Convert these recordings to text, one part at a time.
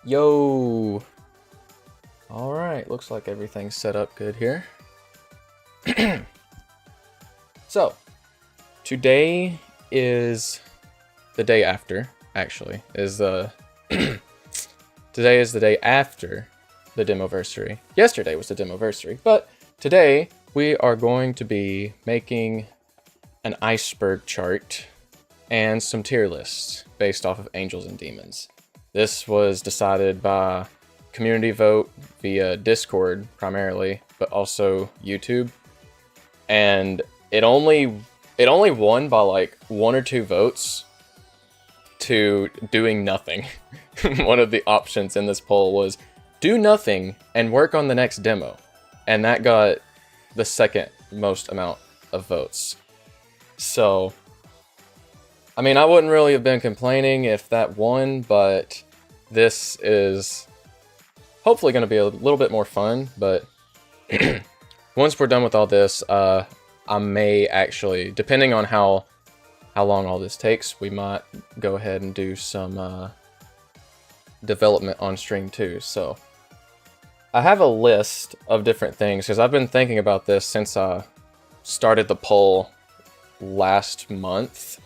Yo! Alright, looks like everything's set up good here. So, today is the day after, actually. Today is the day after the Demoversary. Yesterday was the Demoversary, but today we are going to be making an Iceberg chart and some tier lists based off of Angels and Demons. This was decided by community vote via Discord primarily, but also YouTube. And it only won by like 1 or 2 votes to doing nothing. One of the options in this poll was do nothing and work on the next demo. And that got the second most amount of votes. So, I mean, I wouldn't really have been complaining if that won, but this is hopefully going to be a little bit more fun. But once we're done with all this, I may actually, depending on how long all this takes, we might go ahead and do some development on stream too. So I have a list of different things because I've been thinking about this since I started the poll last month.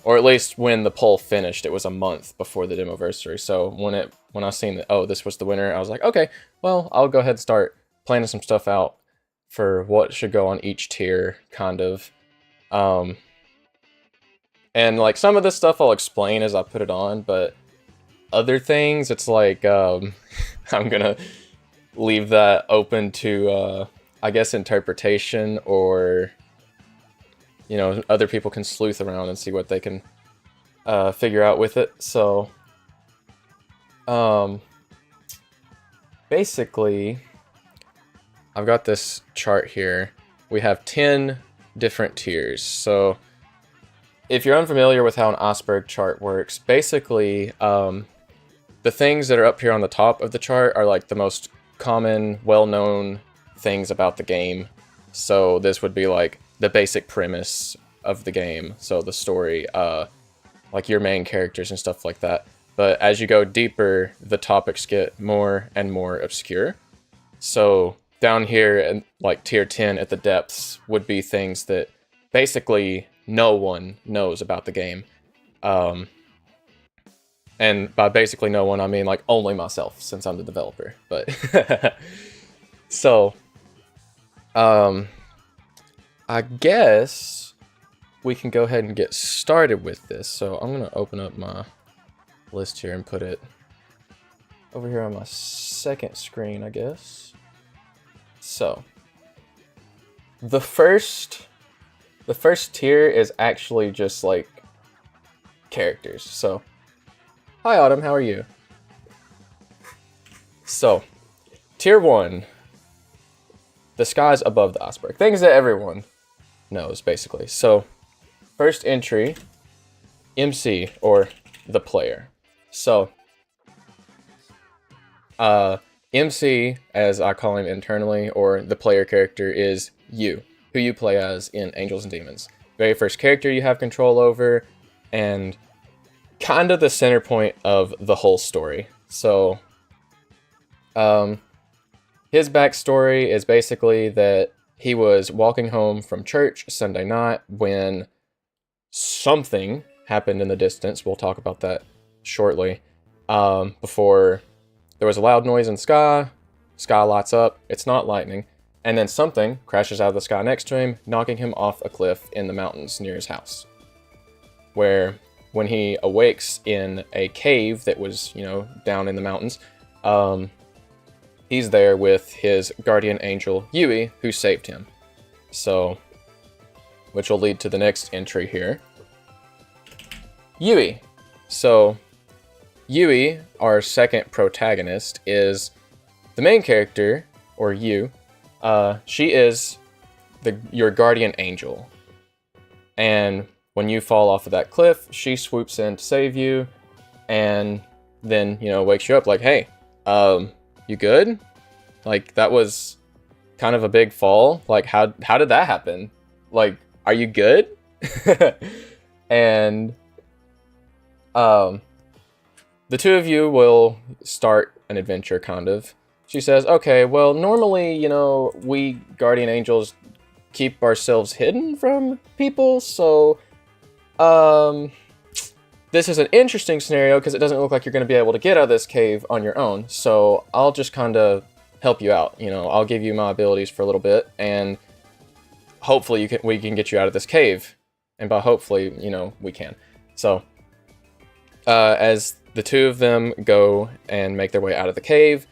Or at least when the poll finished, it was a month before the Demoversary. So when I seen that, oh, this was the winner, I was like, okay, well, I'll go ahead and start planning some stuff out for what should go on each tier, kind of. And like some of this stuff I'll explain as I put it on, but other things, it's like, I'm gonna leave that open to, I guess, interpretation, or you know, other people can sleuth around and see what they can figure out with it. So, basically, I've got this chart here. We have 10 different tiers. So, if you're unfamiliar with how an Iceberg chart works, basically, the things that are up here on the top of the chart are like the most common, well-known things about the game. So, this would be like the basic premise of the game, so the story, like your main characters and stuff like that. But as you go deeper, the topics get more and more obscure. So down here, and like tier 10 at the depths, would be things that basically no one knows about the game. And by basically no one, I mean like only myself, since I'm the developer. But so, I guess we can go ahead and get started with this. So I'm going to open up my list here and put it over here on my second screen, I guess. So the first tier is actually just like characters. So, hi Autumn, how are you? So, tier 1, the skies above the iceberg. Things that everyone knows, basically. So, first entry, MC, or the player. So, MC, as I call him internally, or the player character, is you, who you play as in Angels and Demons. Very first character you have control over, and kind of the center point of the whole story. So, his backstory is basically that he was walking home from church Sunday night when something happened in the distance. We'll talk about that shortly. Before there was a loud noise in the sky, sky lights up, it's not lightning, and then something crashes out of the sky next to him, knocking him off a cliff in the mountains near his house. Where when he awakes in a cave that was, you know, down in the mountains, he's there with his guardian angel, Yui, who saved him. So, which will lead to the next entry here. Yui. So, Yui, our second protagonist, is the main character, or you. She is your guardian angel. And when you fall off of that cliff, she swoops in to save you, and then, you know, wakes you up like, hey, you good? Like, that was kind of a big fall. Like, how did that happen? Like, are you good? And the two of you will start an adventure, kind of. She says, okay, well, normally, you know, we guardian angels keep ourselves hidden from people, so, this is an interesting scenario because it doesn't look like you're going to be able to get out of this cave on your own, so I'll just kind of help you out, you know, I'll give you my abilities for a little bit, and hopefully we can get you out of this cave, and by hopefully, you know, we can. So, as the two of them go and make their way out of the cave,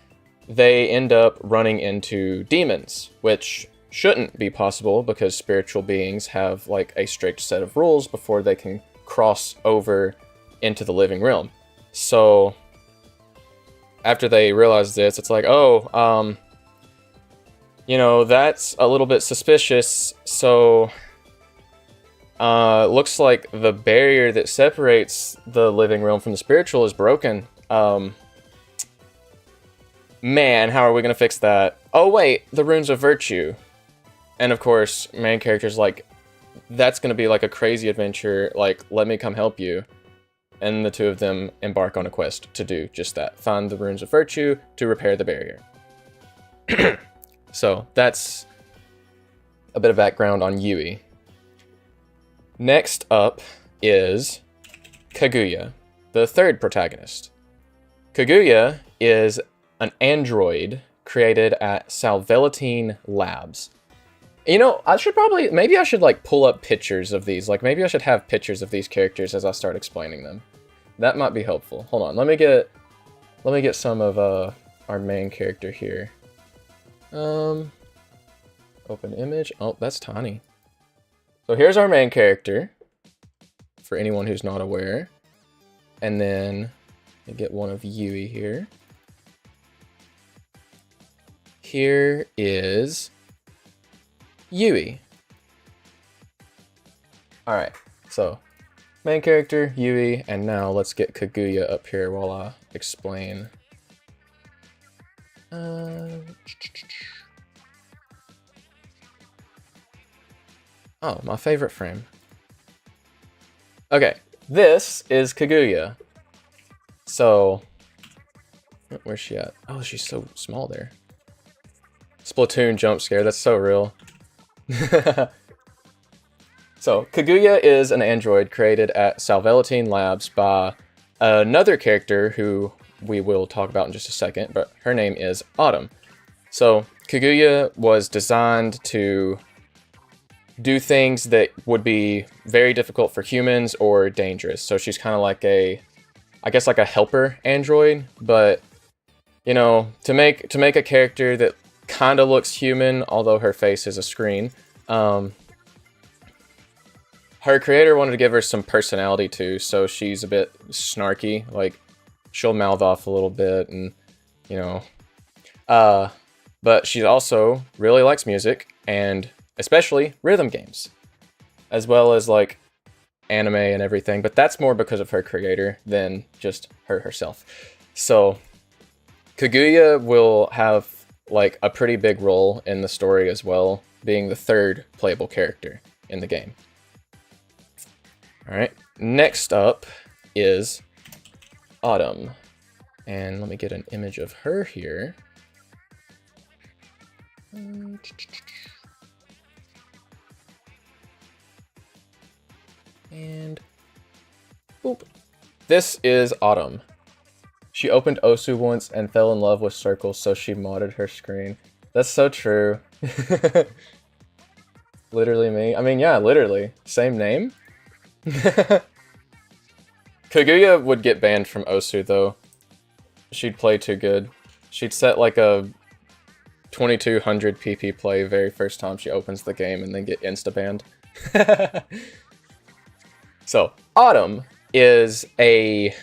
they end up running into demons, which shouldn't be possible because spiritual beings have like a strict set of rules before they can cross over into the living realm. So after they realize this, it's like, oh, you know, that's a little bit suspicious. So looks like the barrier that separates the living realm from the spiritual is broken. Man, how are we gonna fix that? Oh wait, the runes of virtue. And of course, main character's like, that's gonna be like a crazy adventure, like, let me come help you. And the two of them embark on a quest to do just that. Find the runes of virtue to repair the barrier. So, that's a bit of background on Yui. Next up is Kaguya, the third protagonist. Kaguya is an android created at Salvelatine Labs. You know, maybe I should like pull up pictures of these. Like maybe I should have pictures of these characters as I start explaining them. That might be helpful. Hold on, let me get some of our main character here. Open image. Oh, that's tiny. So here's our main character, for anyone who's not aware. And then I get one of Yui here. Here is Yui. Alright, so main character, Yui, and now let's get Kaguya up here while I explain. Oh, my favorite frame. Okay, this is Kaguya. So, where's she at? Oh, she's so small there. Splatoon jump scare, that's so real. So, Kaguya is an android created at Salvelatine Labs by another character who we will talk about in just a second, but her name is Autumn. So, Kaguya was designed to do things that would be very difficult for humans or dangerous. So she's kind of like I guess like a helper android, but you know, to make a character that kind of looks human, although her face is a screen. Her creator wanted to give her some personality too, so she's a bit snarky, like she'll mouth off a little bit and, you know, but she also really likes music and especially rhythm games, as well as like anime and everything, but that's more because of her creator than just her herself. So Kaguya will have like a pretty big role in the story as well, being the third playable character in the game. Alright, next up is Autumn. And let me get an image of her here. And boop. This is Autumn. She opened Osu once and fell in love with circles, so she modded her screen. That's so true. Literally me. I mean, yeah, literally. Same name? Kaguya would get banned from Osu, though. She'd play too good. She'd set like a 2200 PP play very first time she opens the game and then get insta-banned. So, Autumn is a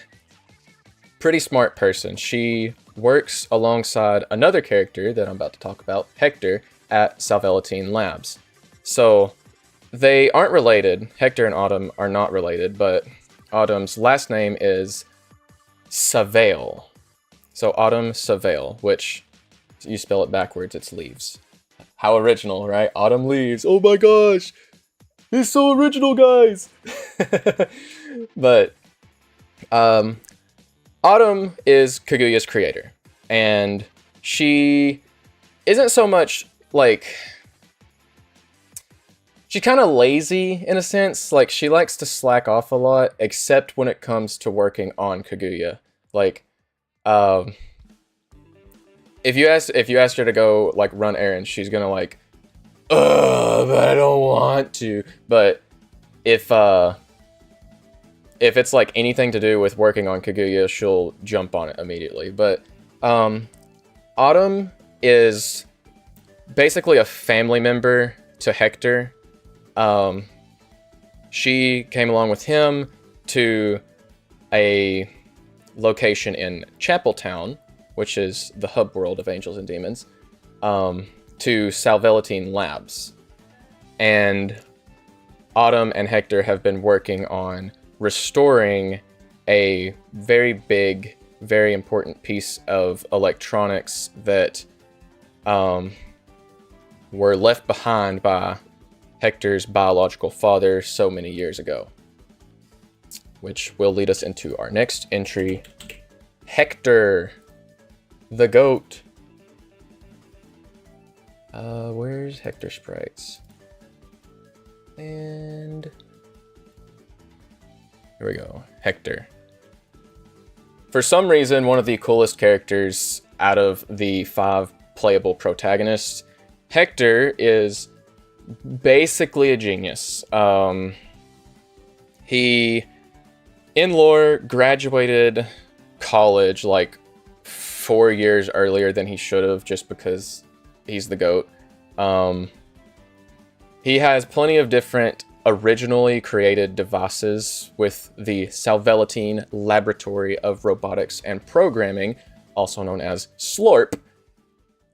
pretty smart person. She works alongside another character that I'm about to talk about, Hector, at Salvelatine Labs. So, they aren't related. Hector and Autumn are not related, but Autumn's last name is Savale. So, Autumn Savale, which, you spell it backwards, it's leaves. How original, right? Autumn leaves. Oh my gosh! He's so original, guys! But, Autumn is Kaguya's creator, and she isn't so much like... She's kind of lazy in a sense. Like, she likes to slack off a lot, except when it comes to working on Kaguya. Like, if you asked her to go like run errands, she's gonna like, but I don't want to. But if it's like anything to do with working on Kaguya, she'll jump on it immediately. But Autumn is basically a family member to Hector. She came along with him to a location in Chapeltown, which is the hub world of Angels and Demons, to Salvelatine Labs. And Autumn and Hector have been working on restoring a very big, very important piece of electronics that were left behind by Hector's biological father so many years ago. Which will lead us into our next entry, Hector, the goat. Where's Hector sprites? And here we go, Hector. For some reason, one of the coolest characters out of the 5 playable protagonists, Hector is basically a genius. He, in lore, graduated college like 4 years earlier than he should have, just because he's the GOAT. He has plenty of different originally created devices with the Salvelatine Laboratory of Robotics and Programming, also known as SLORP,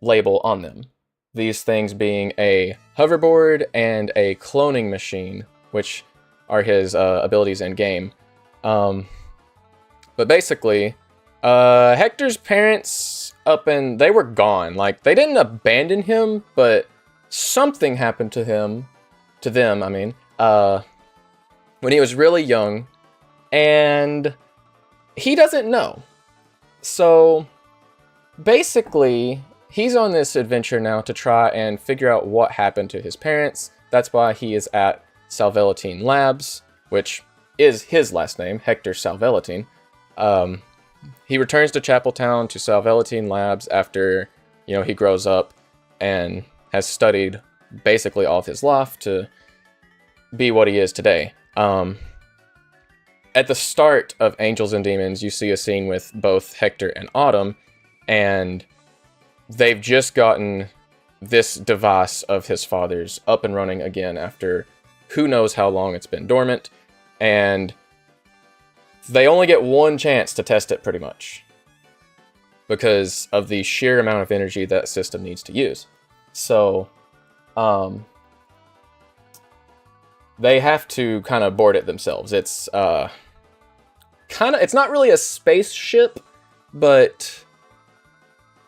label on them. These things being a hoverboard and a cloning machine, which are his abilities in game. But basically, Hector's parents they were gone. Like, they didn't abandon him, but something happened to them, I mean, when he was really young, and he doesn't know. So basically, he's on this adventure now to try and figure out what happened to his parents. That's why he is at Salvelatine Labs, which is his last name, Hector Salvelatine. He returns to Chapeltown to Salvelatine Labs after, he grows up and has studied basically all of his life to be what he is today. At the start of Angels and Demons, you see a scene with both Hector and Autumn, and they've just gotten this device of his father's up and running again after who knows how long it's been dormant, and they only get one chance to test it pretty much because of the sheer amount of energy that system needs to use. So, they have to kind of board it themselves. It's it's not really a spaceship, but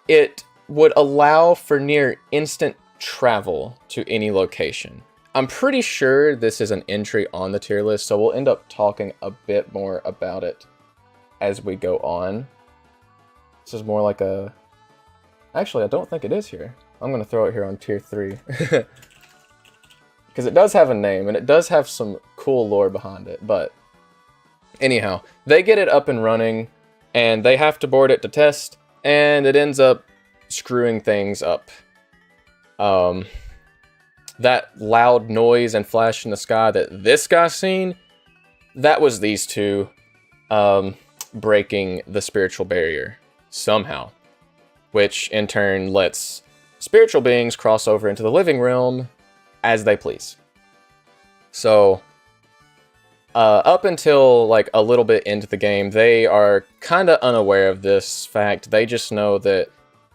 it would allow for near instant travel to any location. I'm pretty sure this is an entry on the tier list, so we'll end up talking a bit more about it as we go on. This is more like a... Actually, I don't think it is here. I'm going to throw it here on tier 3. Because it does have a name, and it does have some cool lore behind it, but... Anyhow, they get it up and running, and they have to board it to test, and it ends up screwing things up. That loud noise and flash in the sky that this guy's seen, that was these two breaking the spiritual barrier somehow, which in turn lets spiritual beings cross over into the living realm as they please. So up until like a little bit into the game, they are kind of unaware of this fact. They just know that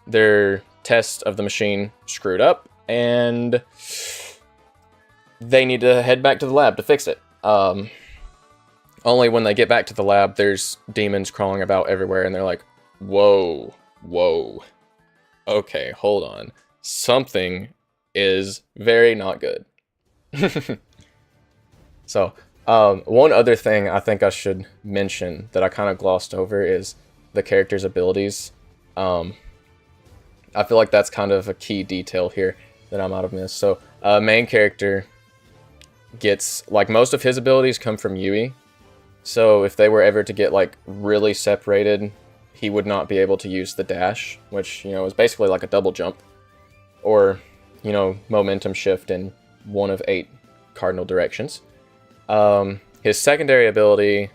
their test of the machine screwed up, and they need to head back to the lab to fix it. Only when they get back to the lab, there's demons crawling about everywhere, and they're like, whoa, okay, hold on. Something is very not good. So, one other thing I think I should mention that I kind of glossed over is the character's abilities. I feel like that's kind of a key detail here that I might have missed. So, main character gets, like, most of his abilities come from Yui. So if they were ever to get, like, really separated, he would not be able to use the dash, which, you know, is basically like a double jump. Or, you know, momentum shift in one of 8 cardinal directions. His secondary ability,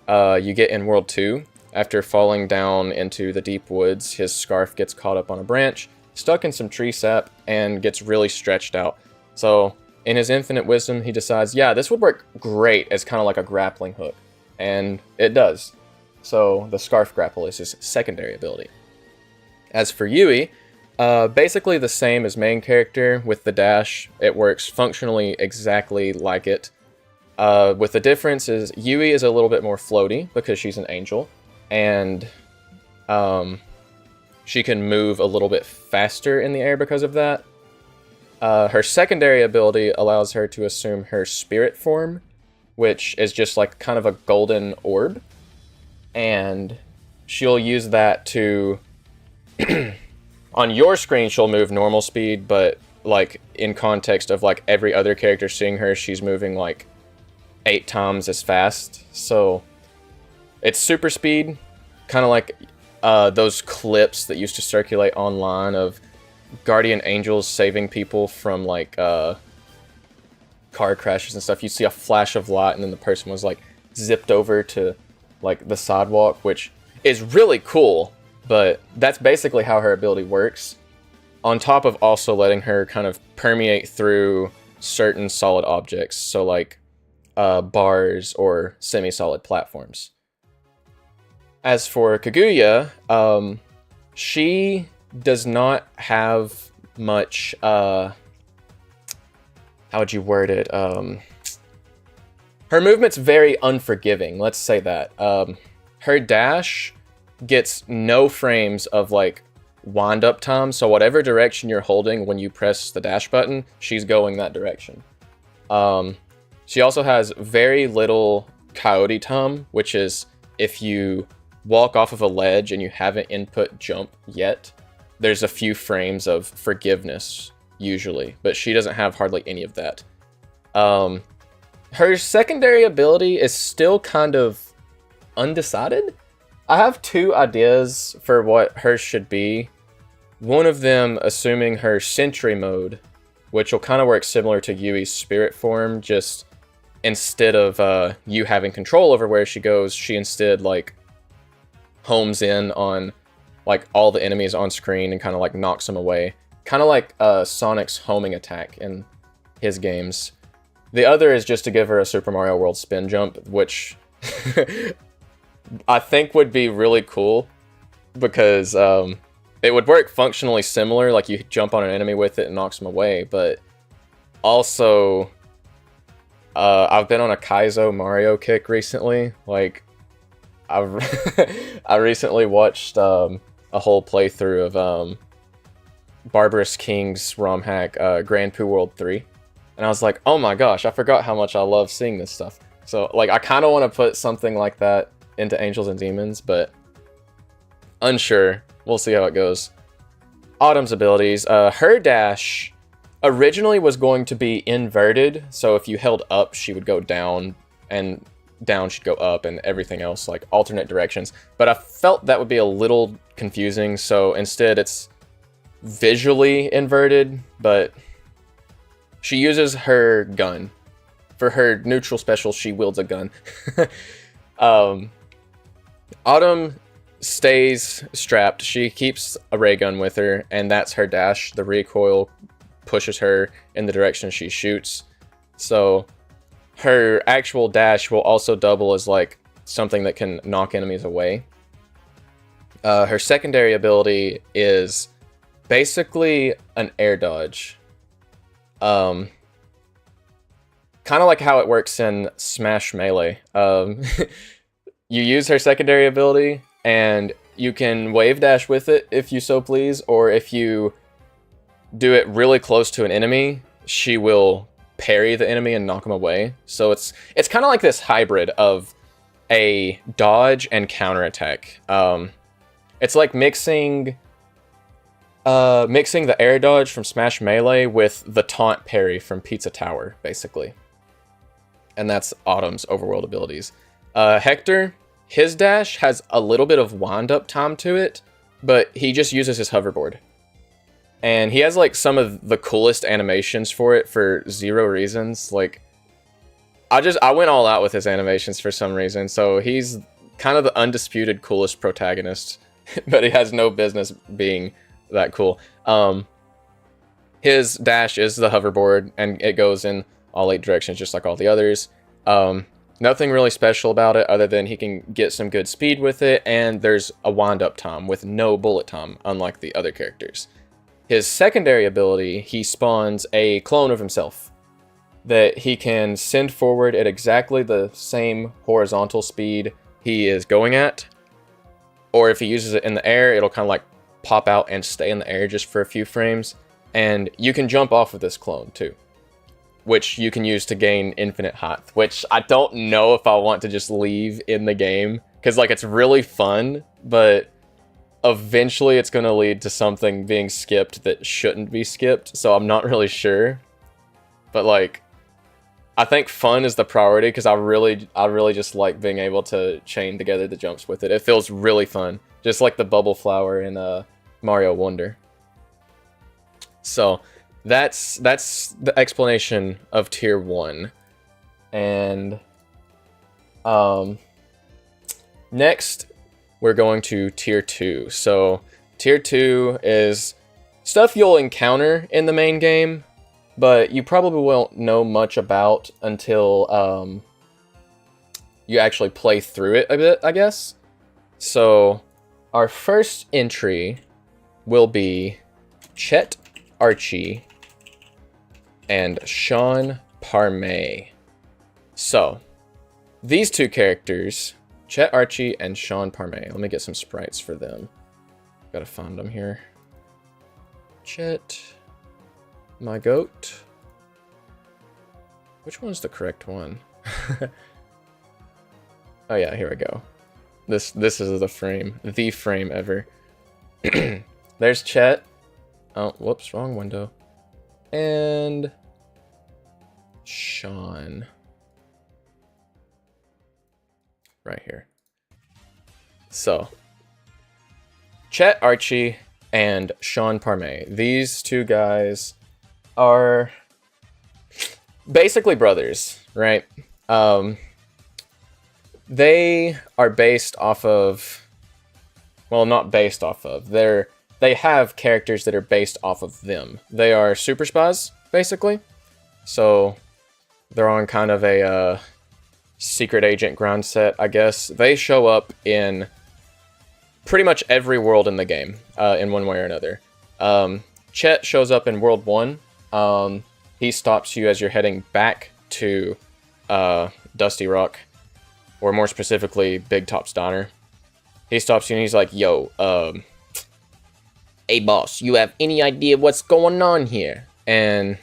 you get in World 2. After falling down into the deep woods, his scarf gets caught up on a branch, stuck in some tree sap, and gets really stretched out. So, in his infinite wisdom, he decides, yeah, this would work great as kind of like a grappling hook. And it does. So, the scarf grapple is his secondary ability. As for Yui, basically the same as main character with the dash. It works functionally exactly like it. With the difference is Yui is a little bit more floaty because she's an angel. And she can move a little bit faster in the air because of that. Her secondary ability allows her to assume her spirit form, which is just like kind of a golden orb. And she'll use that to... on your screen, she'll move normal speed, but like in context of like every other character seeing her, she's moving like 8 times as fast. So it's super speed, kind of like those clips that used to circulate online of guardian angels saving people from like car crashes and stuff. You see a flash of light and then the person was like zipped over to like the sidewalk, which is really cool, but that's basically how her ability works, on top of also letting her kind of permeate through certain solid objects, so like bars or semi-solid platforms. As for Kaguya, she does not have much, how would you word it? Her movement's very unforgiving, let's say that. Her dash gets no frames of like wind up time, so whatever direction you're holding when you press the dash button, she's going that direction. She also has very little coyote time, which is if you walk off of a ledge and you haven't input jump yet, there's a few frames of forgiveness usually, but she doesn't have hardly any of that. Her secondary ability is still kind of undecided. I have 2 ideas for what hers should be. One of them assuming her sentry mode, which will kind of work similar to Yui's spirit form, just instead of you having control over where she goes, she instead like homes in on like all the enemies on screen and kind of like knocks them away. Kind of like Sonic's homing attack in his games. The other is just to give her a Super Mario World spin jump, which I think would be really cool because it would work functionally similar, like you jump on an enemy with it and knocks them away, but also I've been on a Kaizo Mario kick recently. Like I recently watched a whole playthrough of Barbarous King's ROM hack Grand Poo World 3. And I was like, oh my gosh, I forgot how much I love seeing this stuff. So like I kind of want to put something like that into Angels and Demons, but unsure. We'll see how it goes. Autumn's abilities. Her dash originally was going to be inverted, so if you held up, she would go down, and down she'd go up, and everything else, like alternate directions. But I felt that would be a little confusing, so instead it's visually inverted, but she uses her gun. For her neutral special, she wields a gun. Autumn stays strapped. She keeps a ray gun with her, and that's her dash. The recoil pushes her in the direction she shoots. So her actual dash will also double as like something that can knock enemies away. Her secondary ability is basically an air dodge. Kind of like how it works in Smash Melee. You use her secondary ability, and you can wave dash with it if you so please, or if you do it really close to an enemy, she will parry the enemy and knock them away. So it's kind of like this hybrid of a dodge and counterattack. It's like mixing the air dodge from Smash Melee with the taunt parry from Pizza Tower, basically. And that's Autumn's overworld abilities. Hector, his dash has a little bit of wind-up time to it, but he just uses his hoverboard. And he has, like, some of the coolest animations for it for 0 reasons. Like, I went all out with his animations for some reason, so he's kind of the undisputed coolest protagonist, but he has no business being that cool. His dash is the hoverboard, and it goes in all 8 directions, just like all the others. Nothing really special about it, other than he can get some good speed with it, and there's a wind-up time with no bullet time, unlike the other characters. His secondary ability, he spawns a clone of himself that he can send forward at exactly the same horizontal speed he is going at, or if he uses it in the air, it'll kind of like pop out and stay in the air just for a few frames. And you can jump off of this clone too, which you can use to gain infinite height, which I don't know if I want to just leave in the game, because like it's really fun, but eventually it's going to lead to something being skipped that shouldn't be skipped, so I'm not really sure. But like, I think fun is the priority, because I really just like being able to chain together the jumps with it. It feels really fun, just like the bubble flower in Mario Wonder. So that's the explanation of tier 1. And next we're going to tier 2. So tier 2 is stuff you'll encounter in the main game, but you probably won't know much about until you actually play through it a bit, I guess. So our first entry will be Chet Archie and Sean Parmay. So these 2 characters, Chet Archie and Sean Parmay. Let me get some sprites for them. Gotta find them here. Chet, my goat. Which one's the correct one? Oh yeah, here we go. This is the frame ever. There's Chet. Oh, whoops, wrong window. And Sean. Right here. So, Chet Archie and Sean Parmay. These 2 guys are basically brothers, right? They are based off of, well, not based off of. They have characters that are based off of them. They are super spies, basically. So they're on kind of a secret agent ground set, I guess. They show up in pretty much every world in the game, in one way or another. Chet shows up in World 1. He stops you as you're heading back to Dusty Rock, or more specifically, Big Top's Diner. He stops you and he's like, yo, hey boss, you have any idea what's going on here? And,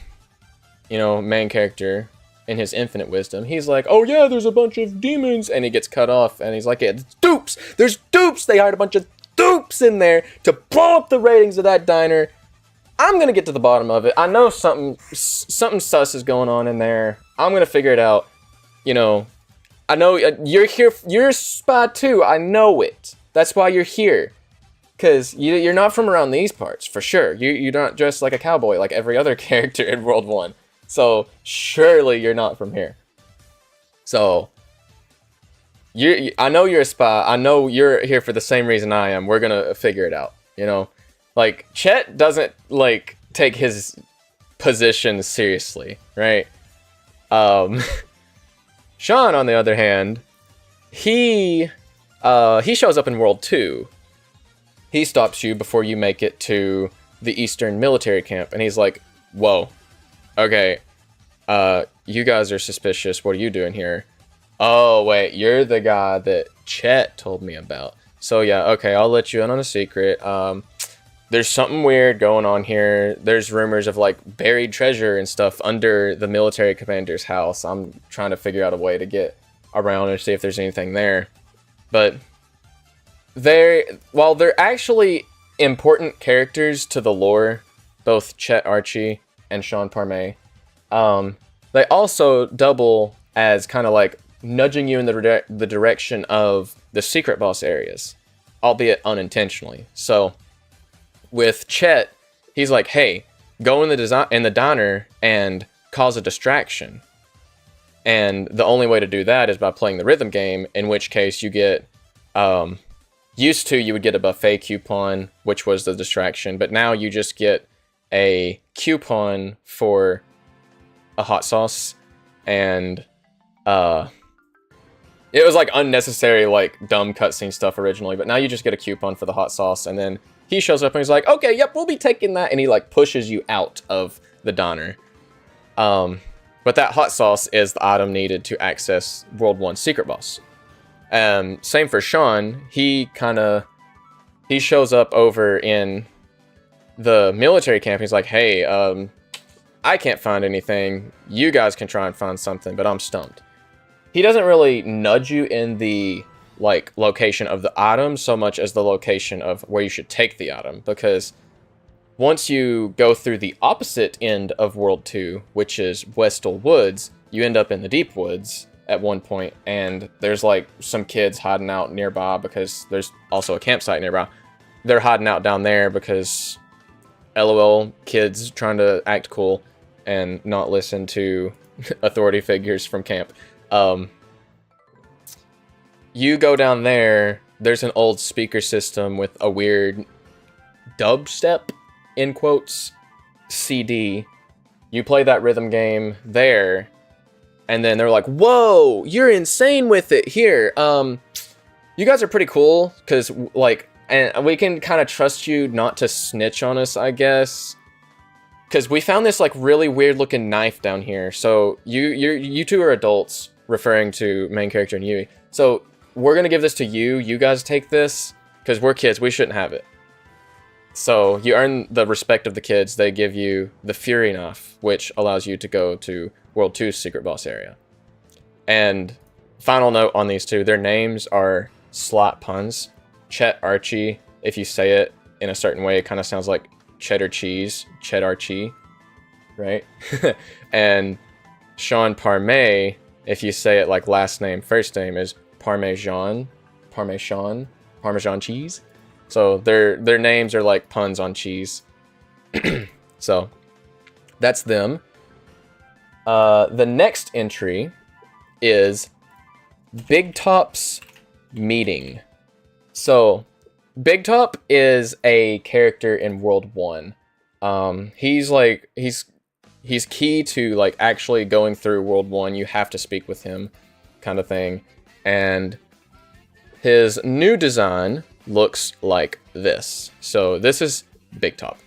you know, main character, in his infinite wisdom, he's like, oh yeah, there's a bunch of demons, and he gets cut off, and he's like, yeah, it's dupes! There's dupes! They hired a bunch of dupes in there to blow up the ratings of that diner. I'm gonna get to the bottom of it. I know something sus is going on in there. I'm gonna figure it out. You know, I know you're here, you're a spy too, I know it. That's why you're here. Because you're not from around these parts, for sure. You're not dressed like a cowboy like every other character in World 1. So, surely you're not from here. So, I know you're a spy. I know you're here for the same reason I am. We're gonna figure it out, you know? Like, Chet doesn't, like, take his position seriously, right? Sean, on the other hand, he shows up in World 2. He stops you before you make it to the Eastern military camp, and he's like, whoa, okay, you guys are suspicious. What are you doing here? Oh, wait, you're the guy that Chet told me about. So, yeah, okay, I'll let you in on a secret. There's something weird going on here. There's rumors of, like, buried treasure and stuff under the military commander's house. I'm trying to figure out a way to get around and see if there's anything there. But while they're actually important characters to the lore, both Chet Archie and Sean Parme, they also double as kind of like nudging you in the direction of the secret boss areas, albeit unintentionally. So with Chet, he's like, hey, go in the diner and cause a distraction. And the only way to do that is by playing the rhythm game, in which case you get, used to you would get a buffet coupon, which was the distraction, but now you just get a coupon for a hot sauce, and it was like unnecessary, like dumb cutscene stuff originally, but now you just get a coupon for the hot sauce, and then he shows up and he's like, okay, yep, we'll be taking that, and he like pushes you out of the diner. But that hot sauce is the item needed to access World 1 secret boss. Same for Sean. He shows up over in the military camp. He's like, hey, I can't find anything. You guys can try and find something, but I'm stumped. He doesn't really nudge you in the like location of the item so much as the location of where you should take the item, because once you go through the opposite end of World 2, which is Westall Woods, you end up in the Deep Woods at one point, and there's like some kids hiding out nearby because there's also a campsite nearby. They're hiding out down there because LOL, kids trying to act cool and not listen to authority figures from camp. You go down there, there's an old speaker system with a weird dubstep, in quotes, CD. You play that rhythm game there, and then they're like, whoa, you're insane with it. Here, you guys are pretty cool, because, like, and we can kind of trust you not to snitch on us, I guess. Because we found this, like, really weird-looking knife down here. So, you two are adults, referring to main character and Yui. So, we're gonna give this to you. You guys take this, because we're kids. We shouldn't have it. So, you earn the respect of the kids. They give you the Fury Knife, which allows you to go to World 2's secret boss area. And final note on these two, their names are slot puns. Chet Archie, if you say it in a certain way, it kind of sounds like cheddar cheese, Chet Archie, right? And Sean Parme, if you say it like last name, first name, is Parmesan cheese. So their names are like puns on cheese. So that's them. The next entry is Big Top's meeting. So Big Top is a character in World 1. He's key to like actually going through World 1. You have to speak with him, kind of thing. And his new design looks like this. So this is Big Top.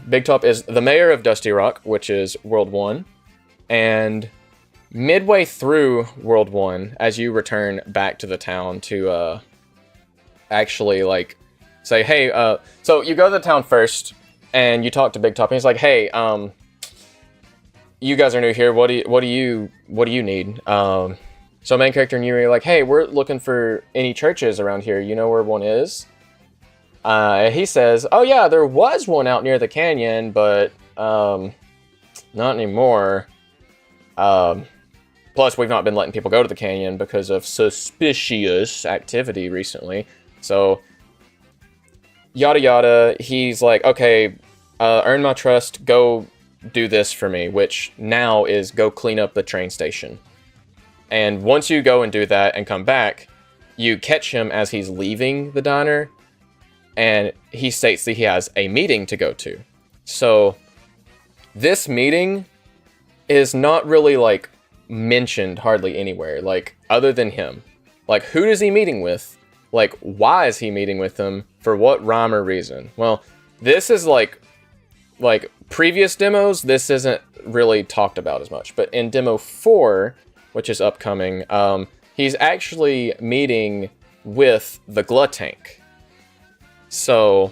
Big Top is the mayor of Dusty Rock, which is World 1. And midway through World 1, as you return back to the town to actually like say, hey, so you go to the town first and you talk to Big Top, and he's like, hey, you guys are new here. What do you need? So main character and Yuri are like, hey, we're looking for any churches around here. You know where one is? He says, oh yeah, there was one out near the canyon, but not anymore. Plus, we've not been letting people go to the canyon because of suspicious activity recently. So, yada yada. He's like, okay, earn my trust. Go do this for me, which now is go clean up the train station. And once you go and do that and come back, you catch him as he's leaving the diner, and he states that he has a meeting to go to. So this meeting is not really like mentioned hardly anywhere, like other than him. Like, who is he meeting with? Like, why is he meeting with them? For what rhyme or reason? Well, this is like previous demos, this isn't really talked about as much. But in demo 4, which is upcoming, he's actually meeting with the Glutank. So,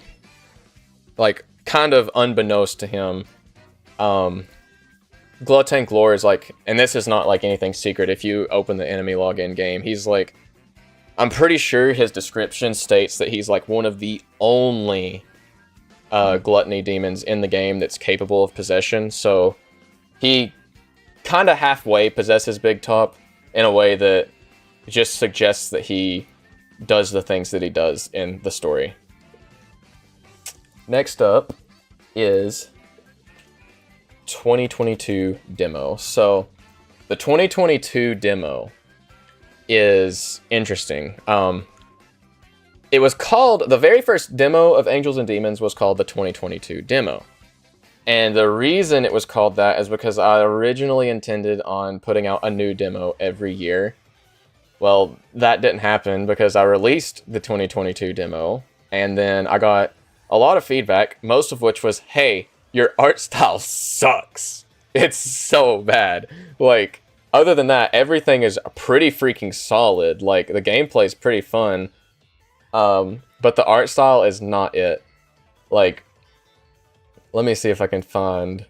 like, kind of unbeknownst to him, Glutank lore is like, and this is not like anything secret, if you open the enemy log in game, he's like I'm pretty sure his description states that he's like one of the only gluttony demons in the game that's capable of possession. So he kind of halfway possesses Big Top in a way that just suggests that he does the things that he does in the story. Next up is 2022 demo. So the 2022 demo is interesting. It was called, the very first demo of Angels and Demons was called the 2022 demo. And the reason it was called that is because I originally intended on putting out a new demo every year. Well, that didn't happen because I released the 2022 demo, and then I got a lot of feedback, most of which was, hey, your art style sucks. It's so bad. Like, other than that, everything is pretty freaking solid. Like, the gameplay is pretty fun, but the art style is not it. Like, let me see if I can find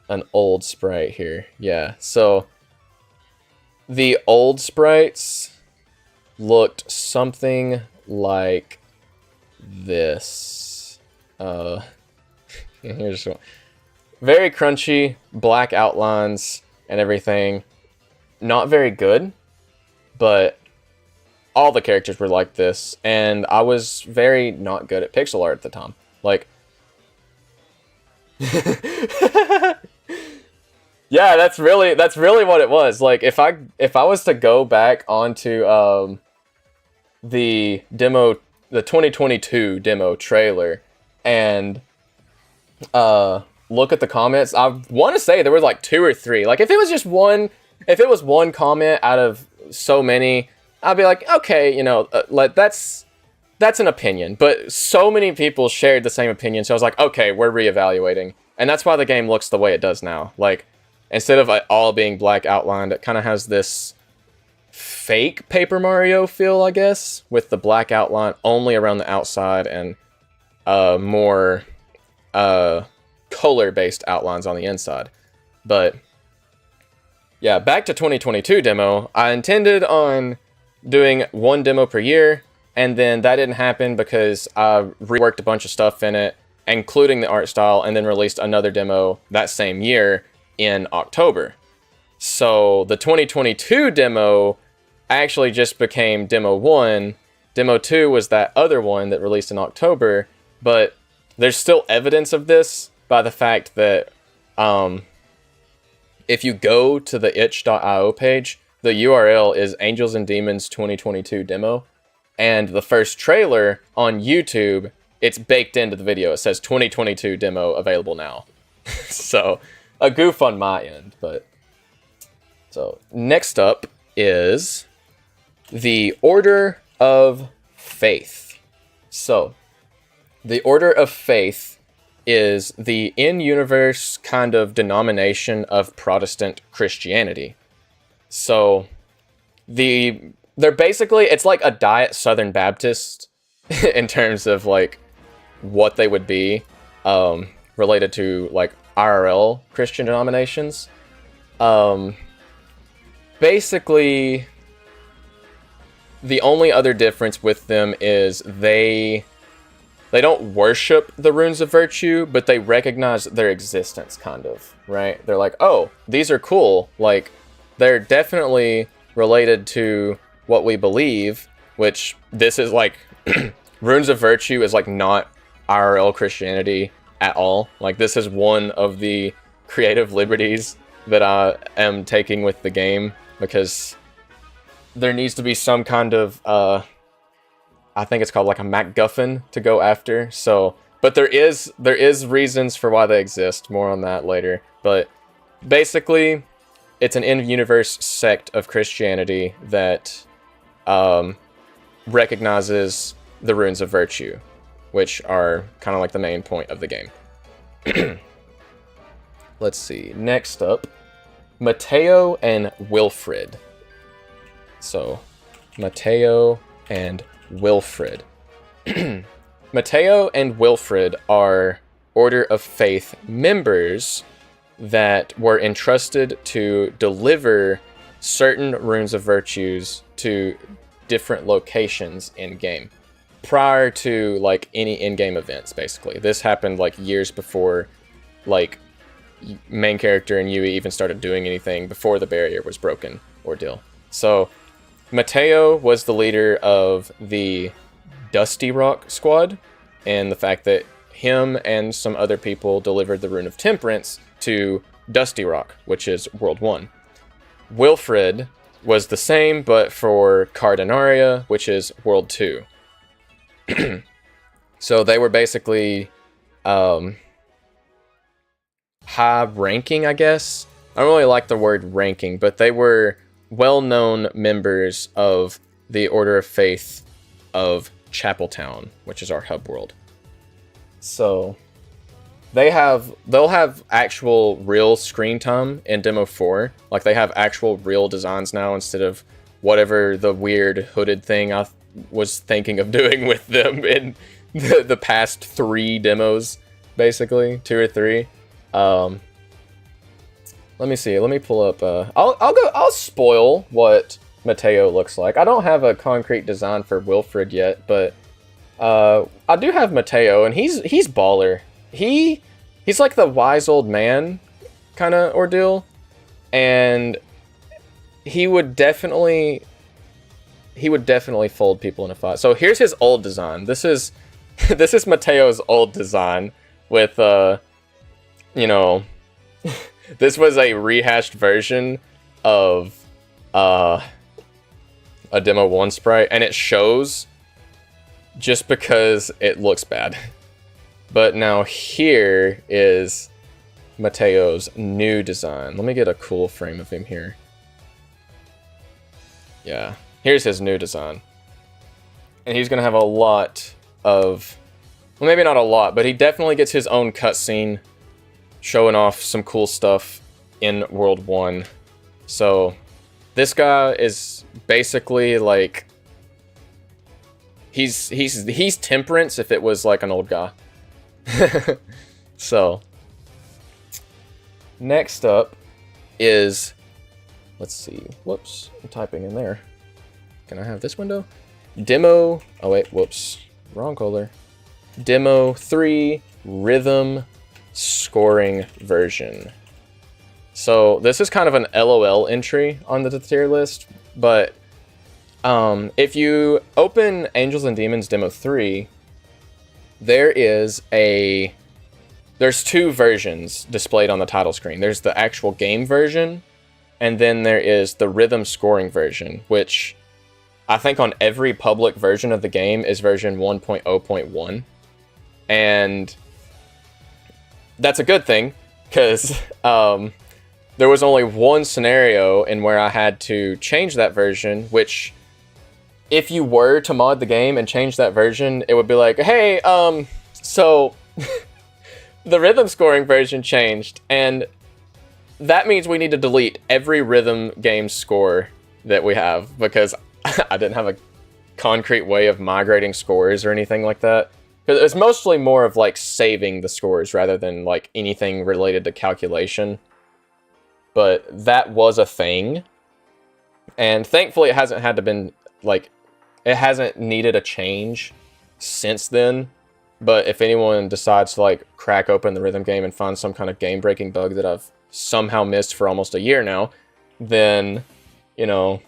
an old sprite here. Yeah, so the old sprites looked something like this. Here's one. Very crunchy, black outlines and everything. Not very good, but all the characters were like this, and I was very not good at pixel art at the time. Like, yeah, that's really what it was. Like, if I was to go back onto the demo, the 2022 demo trailer, and look at the comments, I want to say there were like 2 or 3. Like, if it was just one, if it was one comment out of so many, I'd be like, okay, you know, like that's an opinion. But so many people shared the same opinion, so I was like, okay, we're reevaluating, and that's why the game looks the way it does now. Like, instead of all being black outlined, it kind of has this fake Paper Mario feel, I guess, with the black outline only around the outside and more color-based outlines on the inside. But yeah, back to 2022 demo. I intended on doing one demo per year, and then that didn't happen because I reworked a bunch of stuff in it, including the art style, and then released another demo that same year in October. So the 2022 demo actually just became demo 1. Demo 2 was that other one that released in October, but there's still evidence of this by the fact that if you go to the itch.io page, the URL is Angels and Demons 2022 demo, and the first trailer on YouTube, it's baked into the video. It says 2022 demo available now. So a goof on my end, but so next up is the Order of Faith. So the Order of Faith is the in-universe kind of denomination of Protestant Christianity. So they're basically, it's like a diet Southern Baptist in terms of like what they would be related to like IRL Christian denominations. Basically, the only other difference with them is they don't worship the runes of virtue, but they recognize their existence, kind of, right? They're like, oh, these are cool. Like, they're definitely related to what we believe, which this is like, runes of virtue is like not IRL Christianity at all. Like, this is one of the creative liberties that I am taking with the game, because there needs to be some kind of, I think it's called like a MacGuffin to go after. So, but there is reasons for why they exist. More on that later. But basically, it's an in-universe sect of Christianity that recognizes the runes of virtue, which are kind of like the main point of the game. Let's see. Next up, Mateo and Wilfred. So, Mateo and Wilfred. Mateo and Wilfred are Order of Faith members that were entrusted to deliver certain runes of virtues to different locations in game prior to like any in-game events. Basically, this happened like years before like main character and Yui even started doing anything, before the barrier was broken ordeal. So Mateo was the leader of the Dusty Rock squad, and the fact that him and some other people delivered the Rune of Temperance to Dusty Rock, which is World 1. Wilfred was the same, but for Cardinaria, which is World 2. So they were basically high ranking, I guess. I don't really like the word ranking, but they were well-known members of the Order of Faith of Chapeltown, which is our hub world. So they'll have actual real screen time in Demo 4. Like, they have actual real designs now instead of whatever the weird hooded thing I was thinking of doing with them in the past 3 demos, basically 2 or 3. Let me see. Let me pull up. I'll spoil what Mateo looks like. I don't have a concrete design for Wilfred yet, but I do have Mateo, and he's baller. He's like the wise old man kind of ordeal, and he would definitely fold people in a fight. So here's his old design. This is Mateo's old design with you know, this was a rehashed version of a Demo 1 sprite, and it shows just because it looks bad. But now here is Mateo's new design. Let me get a cool frame of him here. Yeah, here's his new design. And he's going to have a lot of... Well, maybe not a lot, but he definitely gets his own cutscene showing off some cool stuff in World 1. So this guy is basically like... He's Temperance if it was like an old guy. So next up is, let's see, whoops, I'm typing in there. Can I have this window? Demo, oh wait, whoops, wrong color. Demo 3 rhythm scoring version. So this is kind of an LOL entry on the tier list, but if you open Angels and Demons Demo 3, there's 2 versions displayed on the title screen. There's the actual game version, and then there is the rhythm scoring version, which I think on every public version of the game is version 1.0.1. And that's a good thing, because there was only one scenario in where I had to change that version, which if you were to mod the game and change that version, it would be like, hey, so the rhythm scoring version changed, and that means we need to delete every rhythm game score that we have, because I didn't have a concrete way of migrating scores or anything like that. Because it's mostly more of like saving the scores rather than like anything related to calculation. But that was a thing. And thankfully it hasn't had to been like, it hasn't needed a change since then. But if anyone decides to like crack open the rhythm game and find some kind of game-breaking bug that I've somehow missed for almost a year now, then, you know,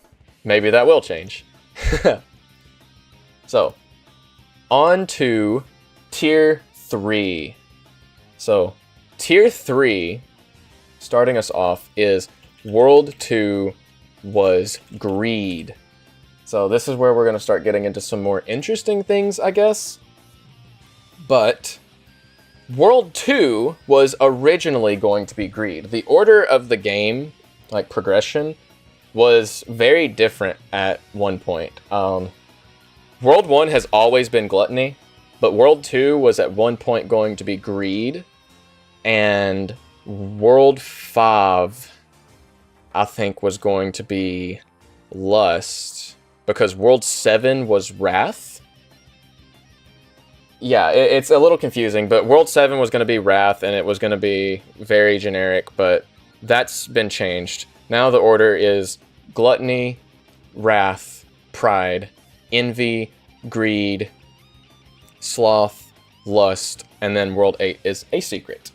maybe that will change. So, on to Tier 3. So, Tier 3, starting us off, is World 2 was Greed. So this is where we're going to start getting into some more interesting things, I guess. But World 2 was originally going to be Greed. The order of the game, like progression, was very different at one point. World 1 has always been Gluttony, but World 2 was at one point going to be Greed, and World 5, I think, was going to be Lust, because World 7 was Wrath. Yeah, it's a little confusing, but World 7 was going to be Wrath, and it was going to be very generic, but that's been changed. Now the order is Gluttony, Wrath, pride, envy, greed, sloth, lust, and then World 8 is a secret.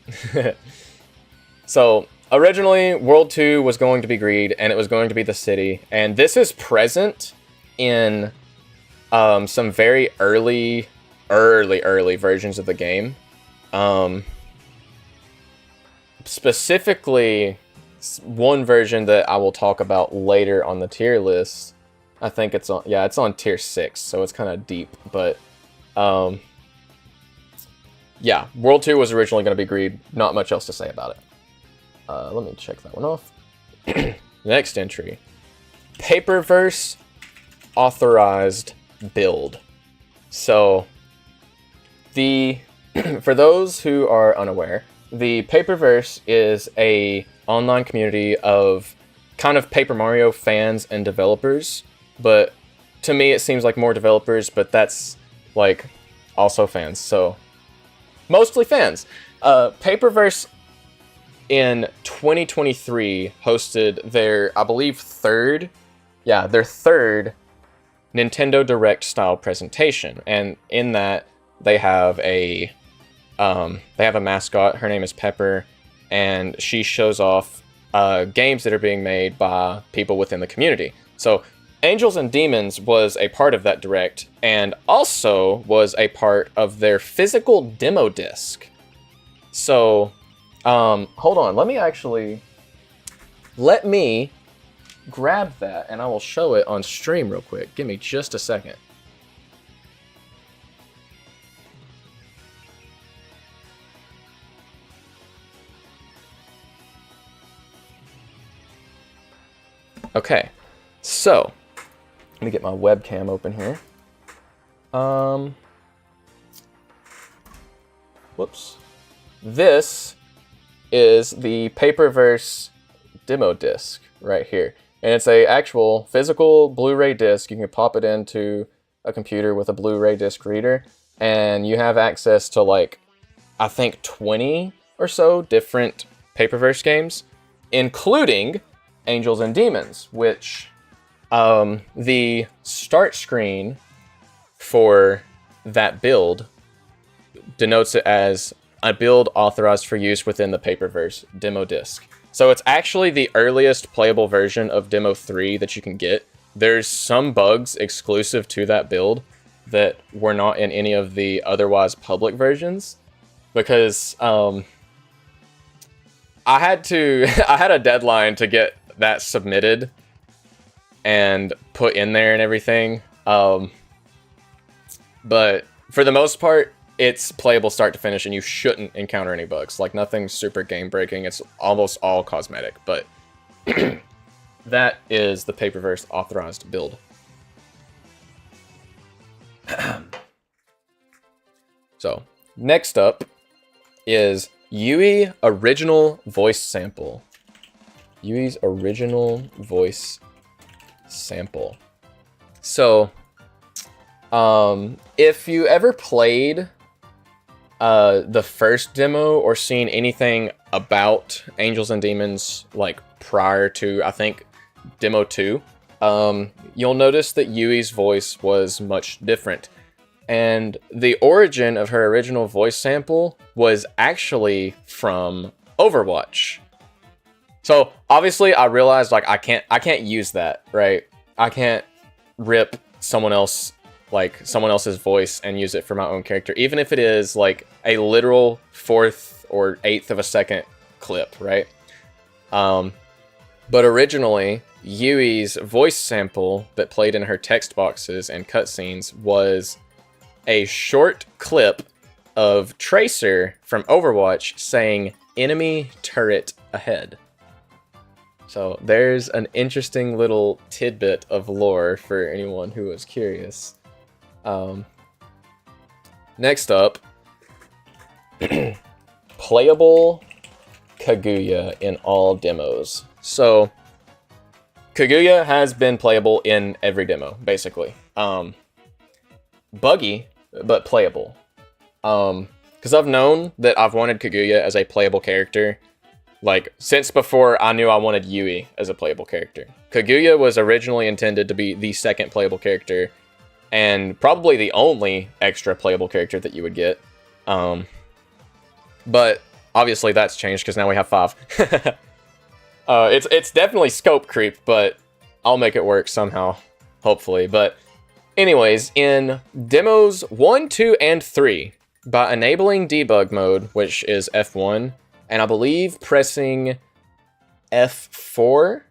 So originally, World 2 was going to be greed, and it was going to be the city, and this is present in some very early versions of the game. Specifically, one version that I will talk about later on the tier list. I think it's on tier 6, so it's kind of deep, but yeah, World 2 was originally going to be greed. Not much else to say about it. Let me check that one off. Next entry. Paperverse authorized build. So, for those who are unaware, the Paperverse is a online community of kind of Paper Mario fans and developers, but to me it seems like more developers, but that's like also fans, so mostly fans. Paperverse in 2023 hosted their, I believe, third Nintendo Direct style presentation, and in that they have a mascot. Her name is Pepper, and she shows off games that are being made by people within the community. So Angels and Demons was a part of that Direct, and also was a part of their physical demo disc. So, hold on, let me grab that, and I will show it on stream real quick. Give me just a second. Okay, so let me get my webcam open here. Whoops. This is the Paperverse demo disc right here. And it's a actual physical Blu-ray disc. You can pop it into a computer with a Blu-ray disc reader, and you have access to, like, I think 20 or so different Paperverse games, including Angels and Demons, which the start screen for that build denotes it as a build authorized for use within the Paperverse demo disc. So it's actually the earliest playable version of Demo 3 that you can get. There's some bugs exclusive to that build that were not in any of the otherwise public versions, because I had a deadline to get that submitted and put in there and everything. But for the most part, it's playable start to finish, and you shouldn't encounter any bugs. Like, nothing super game breaking. It's almost all cosmetic, but that is the Paperverse authorized build. So, next up is Yui original voice sample. Yui's original voice sample. So, if you ever played the first demo or seen anything about Angels and Demons, like, prior to, I think, Demo 2, you'll notice that Yui's voice was much different. And the origin of her original voice sample was actually from Overwatch. So, obviously, I realized, like, I can't use that, right? I can't rip someone else's voice and use it for my own character, even if it is like a literal 1/4 or 1/8 of a second clip, right? But originally, Yui's voice sample that played in her text boxes and cutscenes was a short clip of Tracer from Overwatch saying, "Enemy turret ahead." So there's an interesting little tidbit of lore for anyone who was curious. Next up, playable Kaguya in all demos. So, Kaguya has been playable in every demo, basically. Buggy, but playable. Because I've known that I've wanted Kaguya as a playable character Like, since before I knew I wanted Yui as a playable character. Kaguya was originally intended to be the second playable character, and probably the only extra playable character that you would get. But obviously that's changed because now we have 5. It's definitely scope creep, but I'll make it work somehow, hopefully. But anyways, in demos 1, 2, and 3, by enabling debug mode, which is F1, and I believe pressing F4,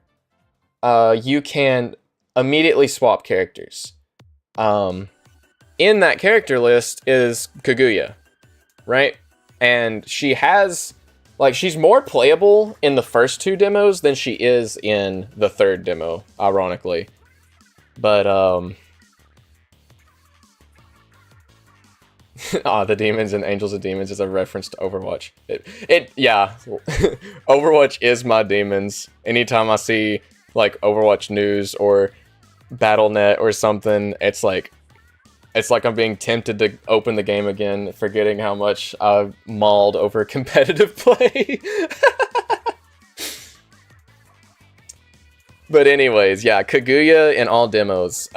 you can immediately swap characters. In that character list is Kaguya, right? And she has, like, she's more playable in the first 2 demos than she is in the 3rd demo, ironically. But, the Demons and Angels of Demons is a reference to Overwatch. Yeah. Overwatch is my demons. Anytime I see, like, Overwatch news or Battle.net or something, it's like I'm being tempted to open the game again, forgetting how much I've mauled over competitive play. But anyways, yeah, Kaguya in all demos,